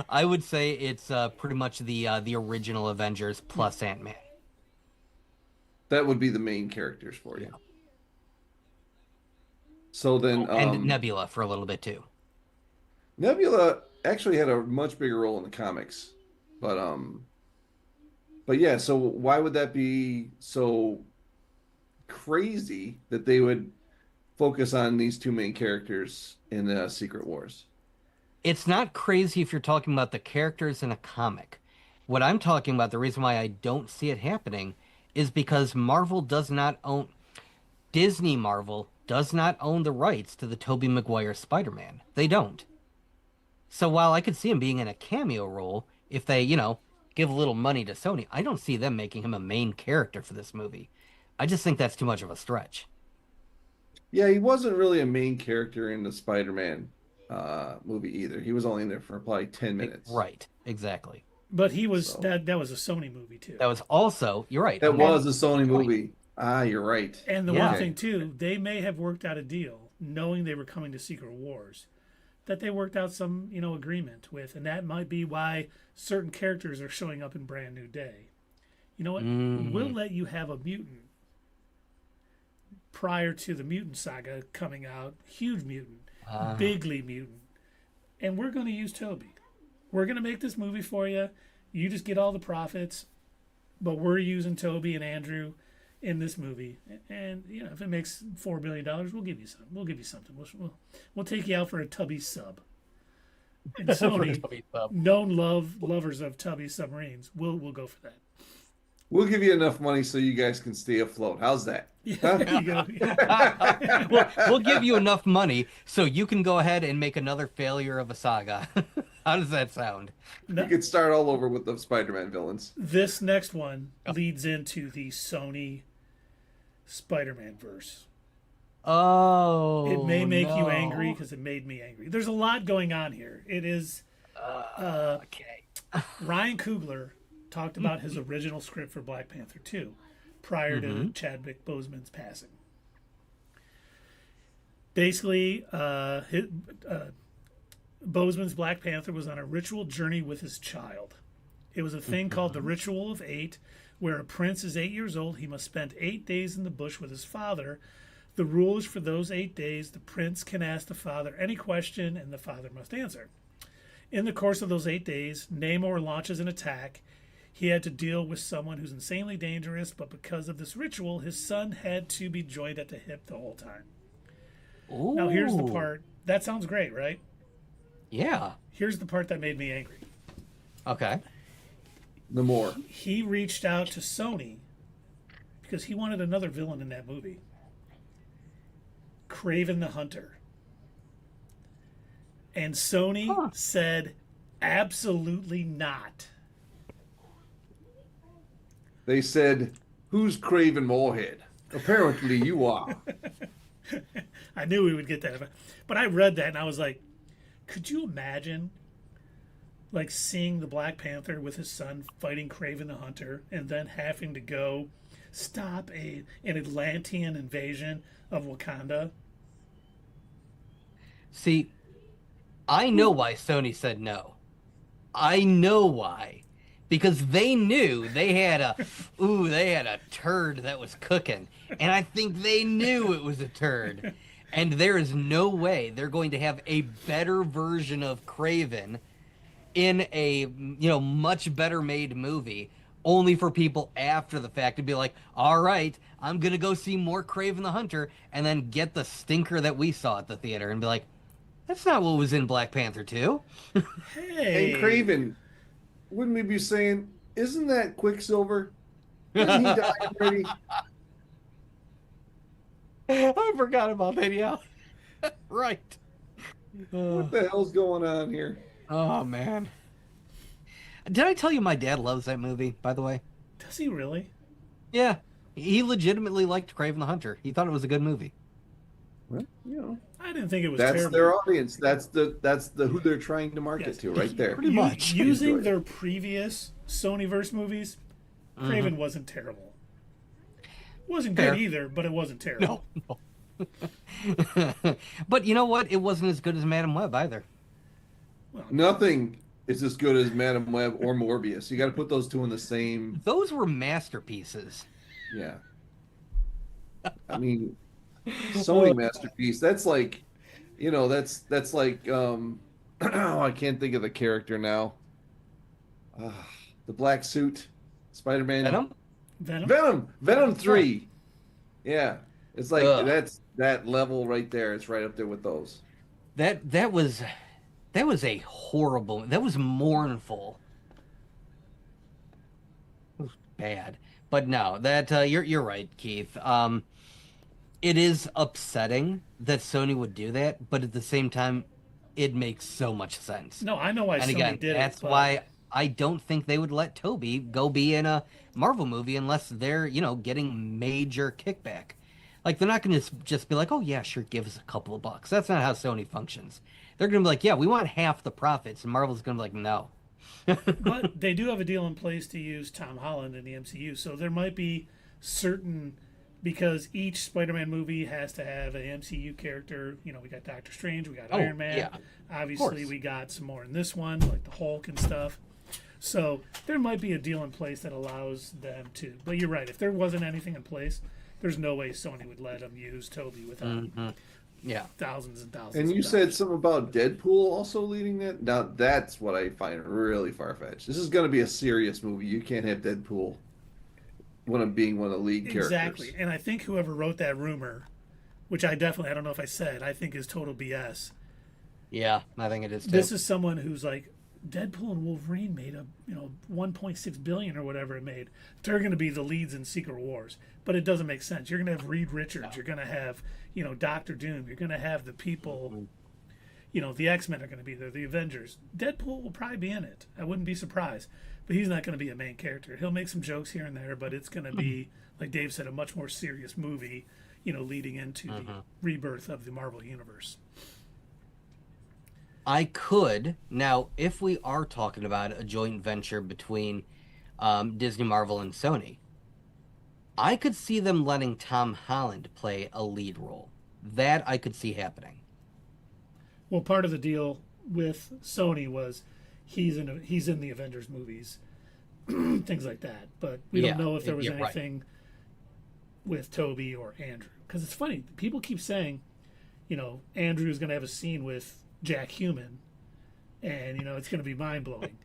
C: I would say it's pretty much the original Avengers plus Ant-Man.
B: That would be the main characters for you. So then,
C: and Nebula for a little bit too.
B: Nebula actually had a much bigger role in the comics, but yeah. So why would that be so crazy that they would focus on these two main characters in the Secret Wars?
C: It's not crazy if you're talking about the characters in a comic. What I'm talking about, the reason why I don't see it happening, is because Marvel does not own. Disney Marvel does not own the rights to the Tobey Maguire Spider-Man. They don't. So while I could see him being in a cameo role, if they, give a little money to Sony, I don't see them making him a main character for this movie. I just think that's too much of a stretch.
B: Yeah, he wasn't really a main character in the Spider-Man movie either. He was only in there for probably 10 minutes.
C: Right, exactly.
A: But he was that was a Sony movie too.
C: That was also, you're right.
B: That was a Sony movie. Ah, you're right.
A: And the one thing too, they may have worked out a deal, knowing they were coming to Secret Wars, that they worked out some, agreement with, and that might be why certain characters are showing up in Brand New Day. You know what? We'll let you have a mutant prior to the mutant saga coming out, huge mutant, bigly mutant, and we're going to use Toby. We're going to make this movie for you. You just get all the profits, but we're using Toby and Andrew in this movie, and if it makes $4 billion, we'll give you some. We'll give you something. We'll take you out for a Tubby sub. And Sony, known lovers of Tubby submarines, we'll go for that.
B: We'll give you enough money so you guys can stay afloat. How's that?
A: Yeah, there you go. Yeah.
C: We'll give you enough money so you can go ahead and make another failure of a saga. How does that sound?
B: You could start all over with the Spider-Man villains.
A: This next one leads into the Sony Spider-Man verse.
C: Oh,
A: it may make you angry because it made me angry. There's a lot going on here. It is
C: okay.
A: Ryan Coogler talked about his original script for Black Panther 2 prior to Chadwick Boseman's passing. Basically, Boseman's Black Panther was on a ritual journey with his child. It was a thing called the Ritual of 8, where a prince is 8 years old. He must spend 8 days in the bush with his father. The rule is for those 8 days, the prince can ask the father any question, and the father must answer. In the course of those 8 days, Namor launches an attack. He had to deal with someone who's insanely dangerous, but because of this ritual, his son had to be joined at the hip the whole time.
C: Ooh.
A: Now, here's the part. That sounds great, right?
C: Yeah.
A: Here's the part that made me angry.
C: Okay.
B: No more.
A: He reached out to Sony because he wanted another villain in that movie. Kraven the Hunter. And Sony said, absolutely not.
B: They said, who's Kraven Moorhead? Apparently you are.
A: I knew we would get that. But I read that and I was like, could you imagine seeing the Black Panther with his son fighting Kraven the Hunter and then having to go stop an Atlantean invasion of Wakanda?
C: See, I know why Sony said no. I know why. Because they knew they had a turd that was cooking. And I think they knew it was a turd. And there is no way they're going to have a better version of Kraven in a, much better made movie, only for people after the fact to be like, all right, I'm going to go see more Kraven the Hunter, and then get the stinker that we saw at the theater and be like, that's not what was in Black Panther 2.
A: Hey.
B: And Kraven, wouldn't we be saying, isn't that Quicksilver? Didn't he die already?
C: I forgot about that, yeah. Right.
B: What the hell's going on here?
C: Oh, man. Did I tell you my dad loves that movie, by the way?
A: Does he really?
C: Yeah. He legitimately liked Kraven the Hunter. He thought it was a good movie.
B: Well,
A: I didn't think it was
B: that's
A: terrible.
B: their audience. That's the who they're trying to market to right there.
C: Pretty much.
A: Using their previous Sonyverse movies, Kraven wasn't terrible. Wasn't good either, but it wasn't terrible.
C: No. But you know what? It wasn't as good as Madam Web either.
A: Well,
B: Nothing is as good as Madam Web or Morbius. You got to put those two in the same.
C: Those were masterpieces.
B: Yeah. I mean, Sony masterpiece. That's like, that's like, I can't think of the character now. The black suit, Spider-Man. Venom 3. Yeah. It's like, that's that level right there. It's right up there with those.
C: That was a horrible. That was mournful. It was bad, but no, that you're right, Keith. It is upsetting that Sony would do that, but at the same time, it makes so much sense.
A: No, I know why
C: And
A: Sony
C: again,
A: did
C: that's
A: it. But
C: why I don't think they would let Toby go be in a Marvel movie unless they're, getting major kickback. Like, they're not going to just be like, oh, yeah, sure, give us a couple of bucks. That's not how Sony functions. They're going to be like, yeah, we want half the profits. And Marvel's going to be like, no.
A: but they do have a deal in place to use Tom Holland in the MCU, so there might be certain, because each Spider-Man movie has to have an MCU character. You know, we got Doctor Strange, we got
C: Oh,
A: Iron Man.
C: yeah,
A: Obviously,
C: course.
A: we got some more in this one, like the Hulk and stuff. So there might be a deal in place that allows them to. But you're right. If there wasn't anything in place, there's no way Sony would let them use Toby without
C: Yeah.
A: thousands and thousands.
B: And you
A: of
B: said
A: dollars.
B: something about Deadpool also leading that. Now that's what I find really far fetched. This is going to be a serious movie. You can't have Deadpool one of being one of the lead characters.
A: Exactly. And I think whoever wrote that rumor, which I don't know if I said, I think is total BS.
C: Yeah, I think it is too.
A: This is someone who's like, Deadpool and Wolverine made a 1.6 billion or whatever it made. They're going to be the leads in Secret Wars, but it doesn't make sense. You're going to have Reed Richards. You're going to have Doctor Doom. You're going to have the people. The X-Men are going to be there. The Avengers. Deadpool will probably be in it. I wouldn't be surprised, but he's not going to be a main character. He'll make some jokes here and there, but it's going to be, like Dave said, a much more serious movie. Leading into the rebirth of the Marvel universe.
C: I could now, if we are talking about a joint venture between Disney, Marvel, and Sony, I could see them letting Tom Holland play a lead role. That I could see happening.
A: Well, part of the deal with Sony was he's in the Avengers movies, things like that. But we don't know if there was anything with Toby or Andrew. Because it's funny, people keep saying, Andrew's going to have a scene with Jack Human, and it's going to be mind blowing.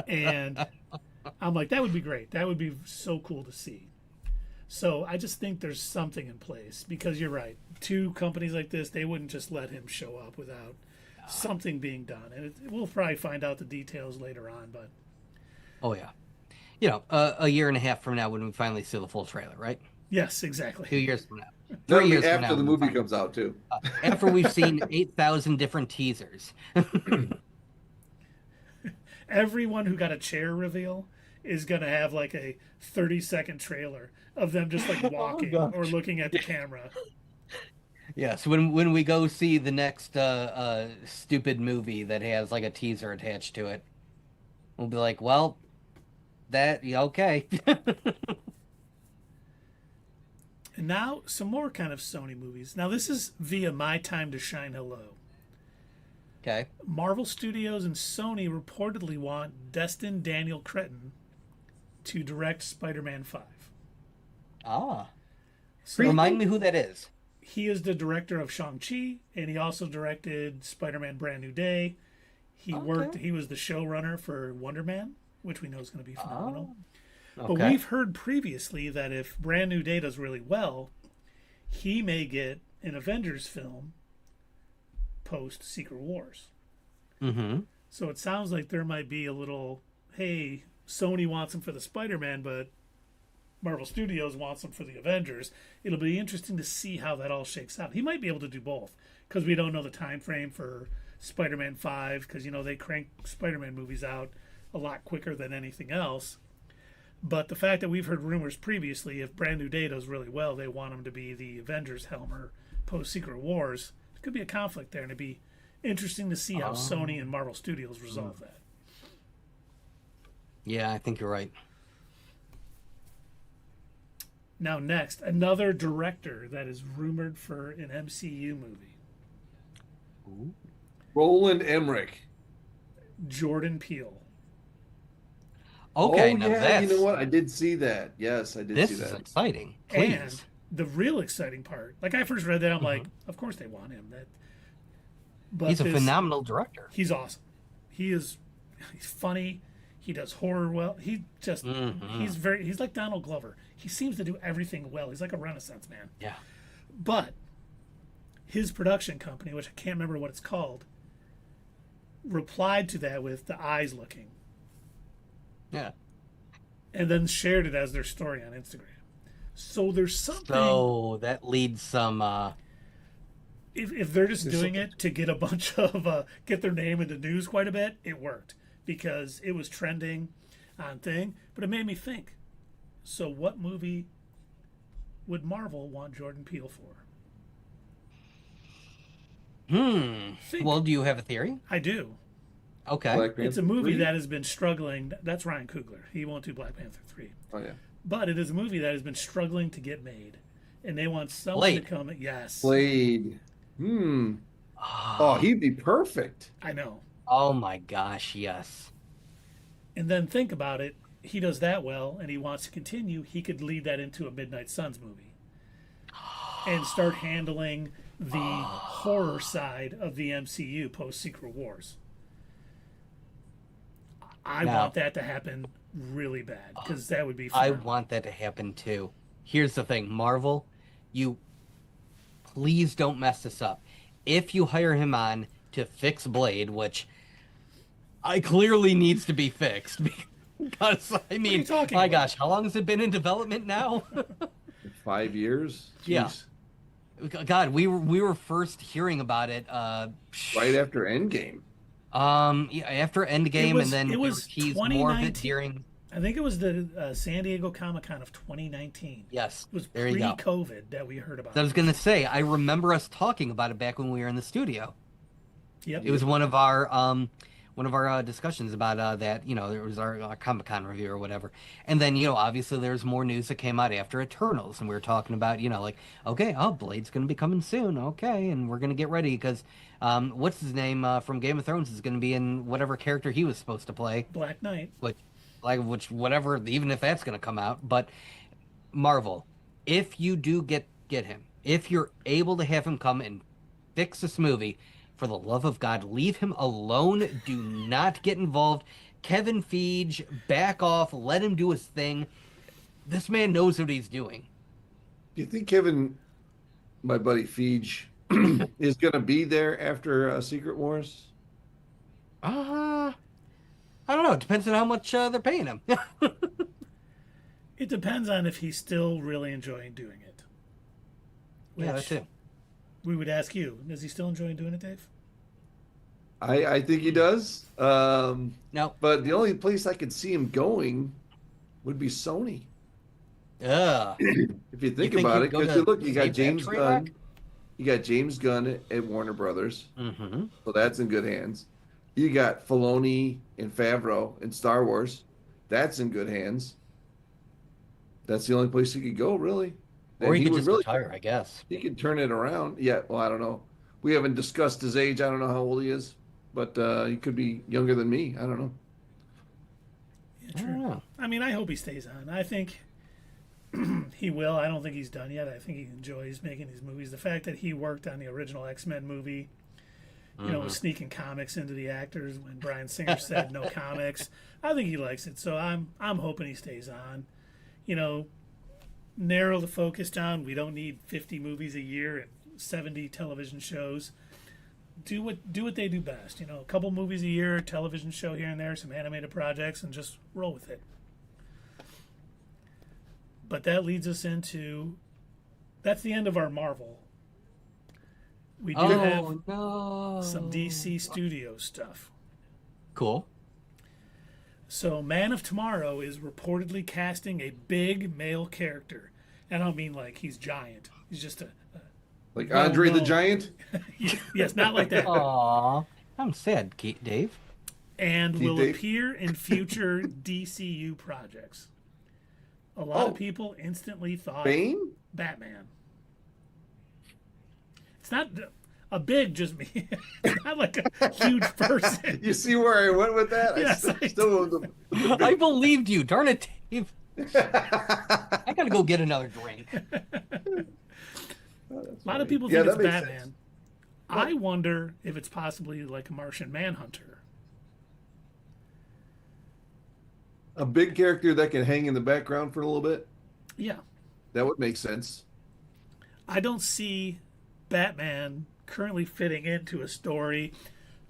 A: And I'm like, that would be great. That would be so cool to see. So I just think there's something in place, because you're right. Two companies like this, they wouldn't just let him show up without something being done. And we'll probably find out the details later on. But
C: oh yeah, a year and a half from now when we finally see the full trailer, right?
A: yes, exactly.
C: 2 years from now. 3
B: That'll be
C: years from now.
B: after the
C: when we
B: movie
C: find-
B: comes out too.
C: After we've seen 8,000 different teasers.
A: Everyone who got a chair reveal is going to have like a 30-second trailer of them just like walking
C: gosh.
A: or looking at the camera.
C: Yes, when we go see the next stupid movie that has like a teaser attached to it, we'll be like, well, okay.
A: And now some more kind of Sony movies. Now this is via My Time to Shine Hello.
C: Okay.
A: Marvel Studios and Sony reportedly want Destin Daniel Cretton to direct Spider-Man 5.
C: Ah.
A: So
C: Remind me who that is.
A: he is the director of Shang-Chi, and he also directed Spider-Man Brand New Day. He was the showrunner for Wonder Man, which we know is going to be phenomenal.
C: Okay.
A: But we've heard previously that if Brand New Day does really well, he may get an Avengers film post Secret Wars.
C: Mm-hmm.
A: So it sounds like there might be a little, hey, Sony wants him for the Spider-Man, but Marvel Studios wants him for the Avengers. It'll be interesting to see how that all shakes out. He might be able to do both, because we don't know the time frame for Spider-Man 5, because they crank Spider-Man movies out a lot quicker than anything else. But the fact that we've heard rumors previously, if Brand New Day does really well, they want him to be the Avengers Helmer post Secret Wars. There could be a conflict there, and it'd be interesting to see how Sony and Marvel Studios resolve that.
C: Yeah, I think you're right.
A: Now, next, another director that is rumored for an MCU movie,
B: Roland Emmerich.
A: Jordan Peele.
C: Okay,
B: oh
C: now
B: yeah,
C: that's,
B: you know what? I did see that. Yes, I did
C: this
B: see
C: is
B: that.
C: exciting. Please.
A: And the real exciting part, like I first read that, I'm like, of course they want him. But
C: He's a phenomenal director.
A: He's awesome. He's funny. He does horror well. He just he's like Donald Glover. He seems to do everything well. He's like a Renaissance man.
C: Yeah.
A: But his production company, which I can't remember what it's called, replied to that with the eyes looking,
C: Yeah.
A: and then shared it as their story on Instagram. So there's something.
C: So that leads some.
A: If they're just doing it to get a bunch of get their name in the news quite a bit, it worked because it was trending on thing. But it made me think. So what movie would Marvel want Jordan Peele for?
C: Well, do you have a theory?
A: I do.
C: Okay.
B: Black Panther
A: It's a movie
B: 3?
A: that has been struggling. That's Ryan Coogler. He won't do Black Panther 3.
B: Oh yeah.
A: But it is a movie that has been struggling to get made. And they want someone to
C: Blade.
A: come. Yes.
B: Blade. Oh, he'd be perfect.
A: I know.
C: Oh my gosh, yes.
A: And then think about it. He does that well and he wants to continue. He could lead that into a Midnight Suns movie and start handling the horror side of the MCU post Secret Wars. I
C: Now-
A: want that to happen really bad because that would be
C: I
A: fun.
C: want that to happen too. Here's the thing, Marvel, you please don't mess this up. If you hire him on to fix Blade, which I clearly needs to be fixed, because I mean,
A: talking
C: my
A: about?
C: gosh, how long has it been in development now?
B: 5 years.
C: Yeah.
B: Jeez.
C: God, we were first hearing about it.
B: Right after Endgame.
C: Yeah, after Endgame, and then
A: it
C: we were
A: was
C: teased more of it
A: 2019.
C: during.
A: I think it was the San Diego Comic-Con of 2019.
C: Yes,
A: It was
C: there you go.
A: pre-COVID that we heard about
C: I was gonna say, I remember us talking about it back when we were in the studio.
A: Yep.
C: It was one of our discussions about that. You know, there was our Comic-Con review or whatever. And then, you know, obviously there's more news that came out after Eternals, and we were talking about, you know, like, okay, Blade's gonna be coming soon, okay, and we're gonna get ready because what's his name from Game of Thrones is gonna be in whatever character he was supposed to play,
A: Black Knight.
C: which whatever, even if that's gonna come out. But Marvel, if you do get him, if you're able to have him come and fix this movie, for the love of God, leave him alone. Do not get involved. Kevin Feige, back off. Let him do his thing. This man knows what he's doing.
B: Do you think Kevin, my buddy Feige, is going to be there after Secret Wars?
C: I don't know. It depends on how much they're paying him.
A: It depends on if he's still really enjoying doing it.
C: Yeah,
A: Which
C: that too.
A: we would ask you, is he still enjoying doing it, Dave?
B: I think he does.
C: No.
B: But the only place I could see him going would be Sony.
C: Ugh.
B: If you think
C: think
B: about
C: he'd
B: it,
C: go
B: because
C: to
B: look, you got
C: save that
B: James
C: train
B: Gunn.
C: wreck?
B: You got James Gunn at Warner Brothers,
C: Mm-hmm.
B: so that's in good hands. You got Filoni and Favreau in Star Wars, that's in good hands. That's the only place he could go, really.
C: Or
B: And
C: he could
B: would
C: just retire, I guess.
B: He could turn it around. Yeah, well, I don't know. We haven't discussed his age. I don't know how old he is, but he could be younger than me. I don't know.
A: Yeah,
C: I
A: true.
C: don't know.
A: I mean, I hope he stays on. I think he will. I don't think he's done yet. I think he enjoys making these movies. The fact that he worked on the original X-Men movie, you know, was sneaking comics into the actors when Bryan Singer said no comics. I think he likes it. So I'm hoping he stays on. You know, narrow the focus down. We don't need 50 movies a year and 70 television shows. Do what they do best. You know, a couple movies a year, television show here and there, some animated projects, and just roll with it. But that leads us into that's the end of our Marvel. We do have
C: No.
A: some DC Studio stuff.
C: Cool.
A: So Man of Tomorrow is reportedly casting a big male character. And I don't mean like he's giant. He's just a
B: Like
A: Well,
B: Andre the
A: no.
B: Giant?
A: yes, not like that.
C: Aw. I'm sad, Dave.
A: And
B: Keith
A: will
B: Dave.
A: appear in future DCU projects. A lot of people instantly thought
B: Bane?
A: Batman. It's not a big, just me. It's not like a huge person.
B: You see where I went with that?
A: Yes, I
B: still
C: I believed you. Darn it, Dave. I gotta go get another drink.
A: A lot of people think
B: Yeah,
A: it's
B: that makes
A: Batman.
B: sense.
A: I wonder if it's possibly like a Martian Manhunter.
B: A big character that can hang in the background for a little bit?
A: Yeah.
B: That would make sense.
A: I don't see Batman currently fitting into a story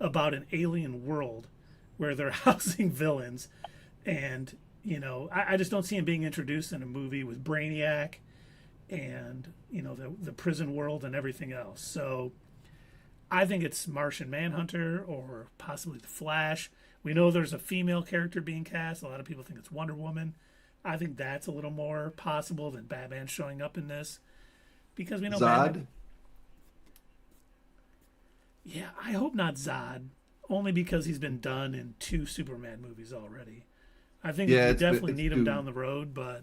A: about an alien world where they're housing villains. And, you know, I just don't see him being introduced in a movie with Brainiac and the prison world and everything else. So I think it's Martian Manhunter or possibly the Flash. We know there's a female character being cast. A lot of people think it's Wonder Woman. I think that's a little more possible than Batman showing up in this, because we know
B: Zod.
A: Batman. Yeah, I hope not Zod, only because he's been done in 2 Superman movies already. I think we definitely need him down the road, but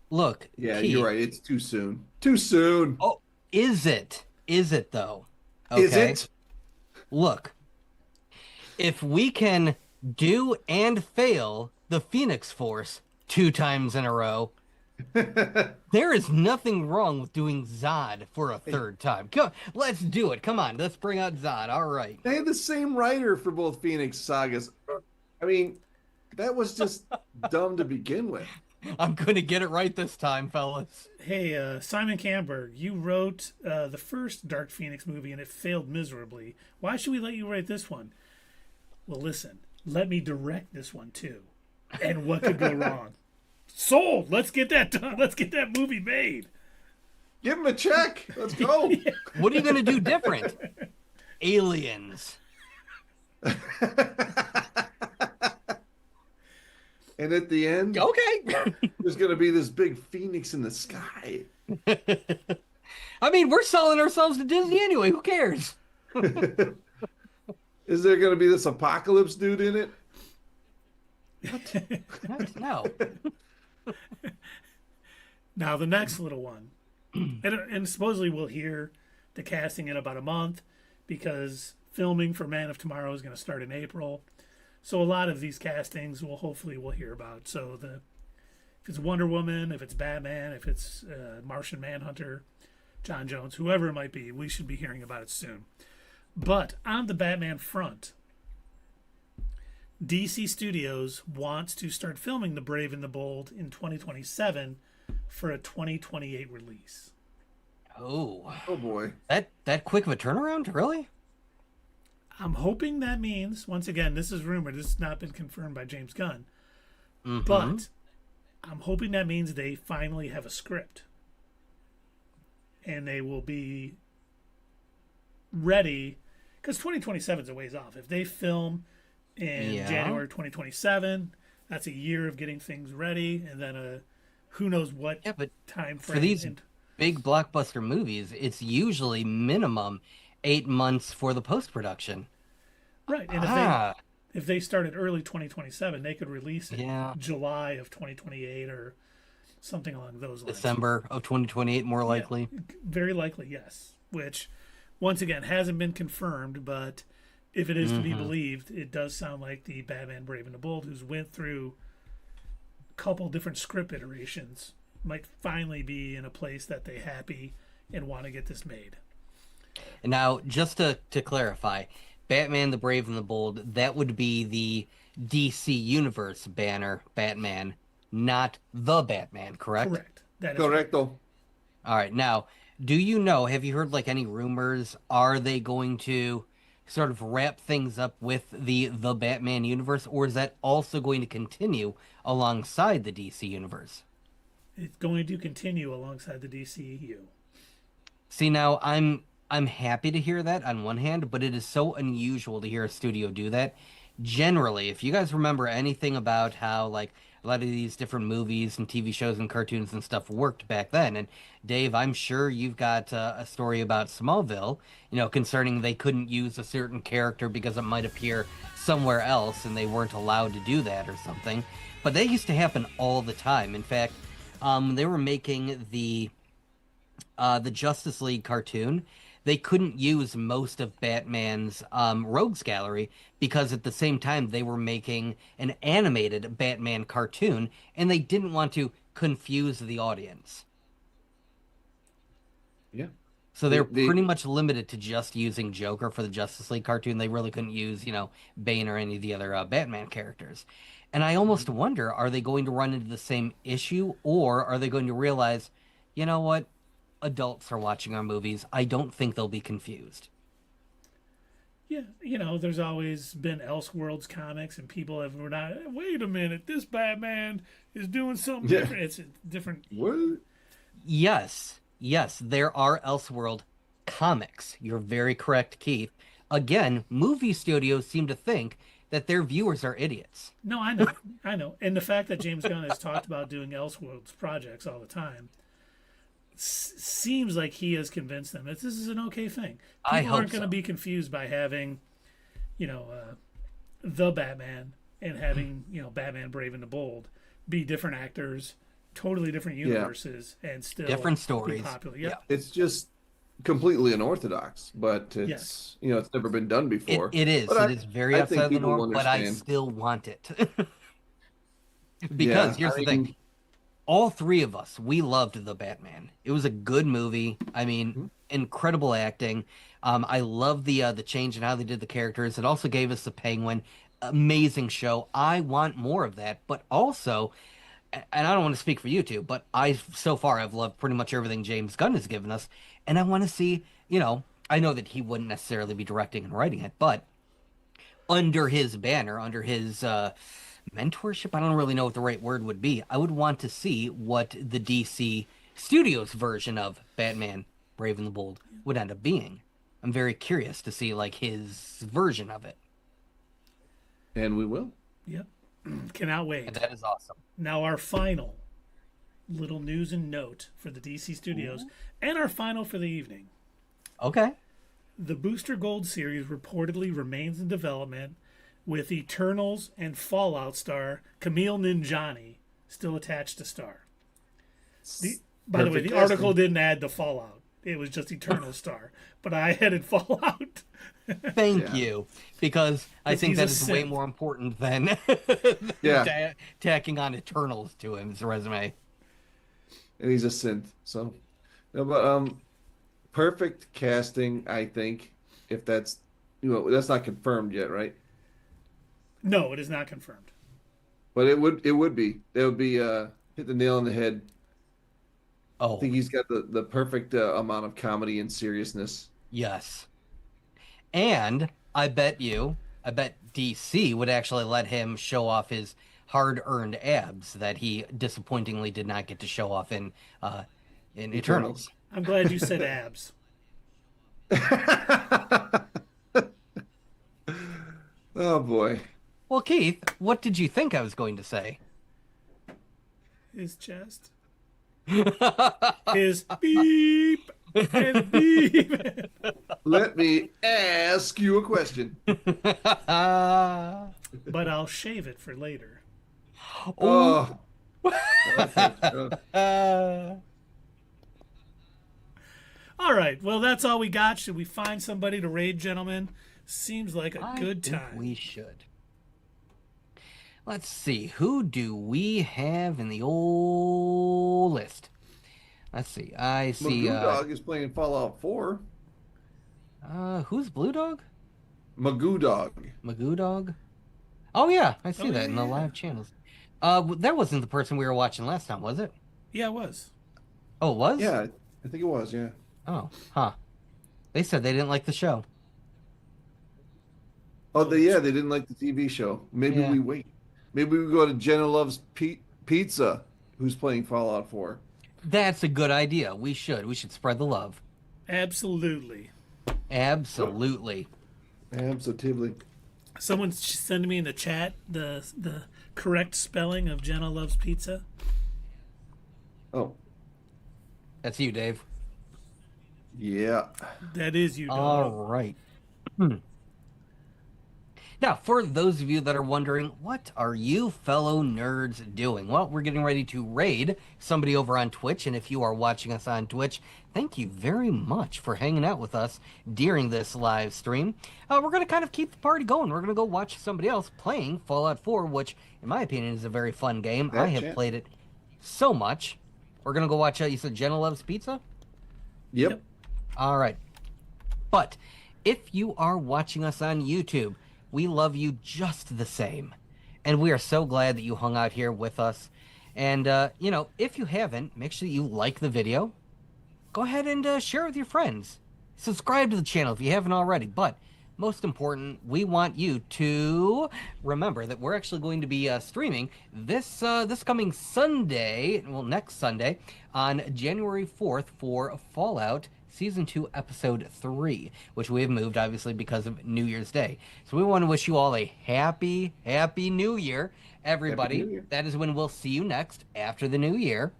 C: look.
B: Yeah,
C: Keith,
B: you're right. It's too soon. Too soon.
C: Oh, is it? Is it though? Okay.
B: Is it?
C: Look, if we can do and fail the Phoenix Force 2 times in a row, there is nothing wrong with doing Zod for a 3rd time. Come, let's do it. Come on, let's bring out Zod. All right.
B: They had the same writer for both Phoenix sagas. I mean, that was just dumb to begin with.
C: I'm going to get it right this time, fellas.
A: hey, Simon Camberg, you wrote the first Dark Phoenix movie and it failed miserably. Why should we let you write this one? Well, listen, let me direct this one too. And what could go wrong? Sold. Let's get that done. Let's get that movie made.
B: Give him a check. Let's go.
C: What are you going to do different? Aliens.
B: And at the end,
C: Okay.
B: there's going to be this big phoenix in the sky.
C: I mean, we're selling ourselves to Disney anyway. Who cares?
B: Is there going to be this apocalypse dude in it?
C: No.
A: Now, the next little one. And supposedly we'll hear the casting in about a month because filming for Man of Tomorrow is going to start in April. So a lot of these castings we'll hear about. So if it's Wonder Woman, if it's Batman, if it's Martian Manhunter, John Jones, whoever it might be, we should be hearing about it soon. But on the Batman front, DC Studios wants to start filming The Brave and the Bold in 2027 for a 2028 release.
C: Oh
B: boy.
C: That quick of a turnaround? Really?
A: I'm hoping that means, once again, this is rumored, this has not been confirmed by James Gunn, but I'm hoping that means they finally have a script and they will be ready, because 2027 is a ways off. If they film in January 2027, that's a year of getting things ready, and then who knows what time frame.
C: For these big blockbuster movies, it's usually minimum 8 months for the post-production.
A: Right, and if they started early 2027, they could release it July of 2028 or something along those lines.
C: December of 2028, more likely.
A: Yeah, very likely, yes. Which, once again, hasn't been confirmed, but if it is to be believed, it does sound like the Batman Brave and the Bold, who's went through a couple different script iterations, might finally be in a place that they're happy and want to get this made.
C: And now, just to clarify, Batman the Brave and the Bold, that would be the DC Universe banner Batman, not the Batman, correct?
A: Correct. That is
B: Correcto.
C: All right. Now, do you know, have you heard like any rumors? Are they going to sort of wrap things up with the Batman universe, or is that also going to continue alongside the DC Universe?
A: It's going to continue alongside the DCEU.
C: See, now I'm happy to hear that on one hand, but it is so unusual to hear a studio do that. Generally, if you guys remember anything about how like a lot of these different movies and TV shows and cartoons and stuff worked back then, and Dave, I'm sure you've got a story about Smallville, concerning they couldn't use a certain character because it might appear somewhere else and they weren't allowed to do that or something. But that used to happen all the time. In fact, they were making the Justice League cartoon. They couldn't use most of Batman's rogues gallery because at the same time they were making an animated Batman cartoon and they didn't want to confuse the audience.
B: Yeah.
C: So they're pretty much limited to just using Joker for the Justice League cartoon. They really couldn't use, Bane or any of the other Batman characters. And I almost wonder, are they going to run into the same issue, or are they going to realize, you know what? Adults are watching our movies. I don't think they'll be confused.
A: Yeah, there's always been Elseworlds comics, and people were not. Wait a minute, this Batman is doing something different. It's a different.
B: What?
C: Yes, yes, there are Elseworld comics. You're very correct, Keith. Again, movie studios seem to think that their viewers are idiots.
A: No, I know. And the fact that James Gunn has talked about doing Elseworlds projects all the time seems like he has convinced them that this is an okay thing.
C: I
A: People
C: hope
A: aren't going to
C: so.
A: be confused by having, the Batman and having, Batman Brave and the Bold be different actors, totally different universes, and still
C: Different
A: be
C: stories.
A: popular. Yep.
B: It's just completely unorthodox, but it's
A: Yes.
B: it's never been done before.
C: It is.
B: But
C: It is very
B: I
C: outside
B: think
C: of the
B: people will
C: norm, but I
B: understand.
C: still want it. Because here's the thing.
B: mean,
C: All three of us, we loved The Batman. It was a good movie. I mean, incredible acting. I love the change in how they did the characters. It also gave us the Penguin. Amazing show. I want more of that, but also, and I don't want to speak for you two, but so far I've loved pretty much everything James Gunn has given us, and I want to see, I know that he wouldn't necessarily be directing and writing it, but under his banner, under his mentorship, I don't really know what the right word would be. I would want to see what the DC Studios version of Batman Brave and the Bold would end up being. I'm very curious to see like his version of it.
B: and we will.
A: Yep. Cannot wait.
C: And that is awesome.
A: Now, our final little news and note for the DC Studios, and our final for the evening.
C: Okay.
A: The Booster Gold series reportedly remains in development, with Eternals and Fallout star Camille Ninjani still attached to star. By the way,
B: Perfect
A: the article
B: casting.
A: didn't add the Fallout. It was just Eternal star. But I added Fallout.
C: Thank
B: Yeah.
C: you, because I think
A: he's
C: that
A: a
C: is way
A: simp.
C: more important than
B: Yeah.
C: tacking on Eternals to his resume.
B: And he's a synth. So, no, but perfect casting. I think if that's that's not confirmed yet, right?
A: No, it is not confirmed.
B: But it would be. It would be hit the nail on the head.
C: Oh,
B: I think he's got the perfect amount of comedy and seriousness.
C: yes. And I bet DC would actually let him show off his hard-earned abs that he disappointingly did not get to show off in Eternals.
A: I'm glad you said abs.
B: Oh boy.
C: Well, Keith, what did you think I was going to say?
A: His chest. His beep and beep.
B: Let me ask you a question.
A: But I'll shave it for later.
B: Oh.
A: All right. Well, that's all we got. Should we find somebody to raid, gentlemen? Seems like a good
C: think
A: time.
C: we should. Let's see. Who do we have in the old list? Let's see. I see.
B: Magoo Dog is playing Fallout 4.
C: Who's Blue Dog?
B: Magoo Dog.
C: Magoo Dog? Oh yeah, I see
A: Oh,
C: that in the
A: yeah.
C: live channels. That wasn't the person we were watching last time, was it?
A: Yeah, it was.
C: Oh, it was?
B: Yeah, I think it was. Yeah.
C: Oh, huh. They said they didn't like the show.
B: Oh, they didn't like the TV show. Maybe
C: Yeah.
B: we wait. Maybe we go to Jenna Loves Pizza, who's playing Fallout 4.
C: That's a good idea. We should spread the love.
A: Absolutely.
C: Absolutely.
B: Absolutely.
A: Someone send me in the chat the correct spelling of Jenna Loves Pizza.
B: Oh,
C: That's you, Dave.
B: yeah.
A: That is you,
C: All
A: dog.
C: right. Now, for those of you that are wondering, what are you fellow nerds doing? Well, we're getting ready to raid somebody over on Twitch, and if you are watching us on Twitch, thank you very much for hanging out with us during this live stream. We're going to kind of keep the party going. We're going to go watch somebody else playing Fallout 4, which, in my opinion, is a very fun game. I have played it so much. We're going to go watch, you said Jenna Loves Pizza?
B: Yep.
C: All right. But if you are watching us on YouTube, we love you just the same. And we are so glad that you hung out here with us. And, if you haven't, make sure that you like the video. Go ahead and share it with your friends. Subscribe to the channel if you haven't already. But most important, we want you to remember that we're actually going to be streaming this coming Sunday, well, next Sunday, on January 4th for Fallout Season 2, Episode 3, which we have moved, obviously, because of New Year's Day. So we want to wish you all a happy New Year, everybody.
B: Happy New Year.
C: That is when we'll see you next after the New Year.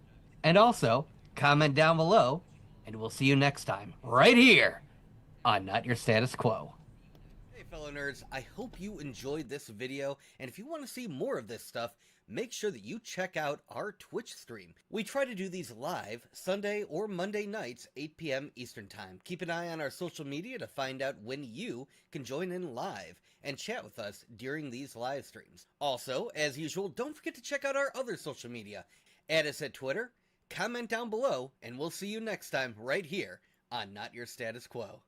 C: And also, comment down below, and we'll see you next time, right here on Not Your Status Quo. Hey fellow nerds, I hope you enjoyed this video, and if you want to see more of this stuff, make sure that you check out our Twitch stream. We try to do these live Sunday or Monday nights, 8 p.m. Eastern Time. Keep an eye on our social media to find out when you can join in live and chat with us during these live streams. Also, as usual, don't forget to check out our other social media. Add us at Twitter, comment down below, and we'll see you next time right here on Not Your Status Quo.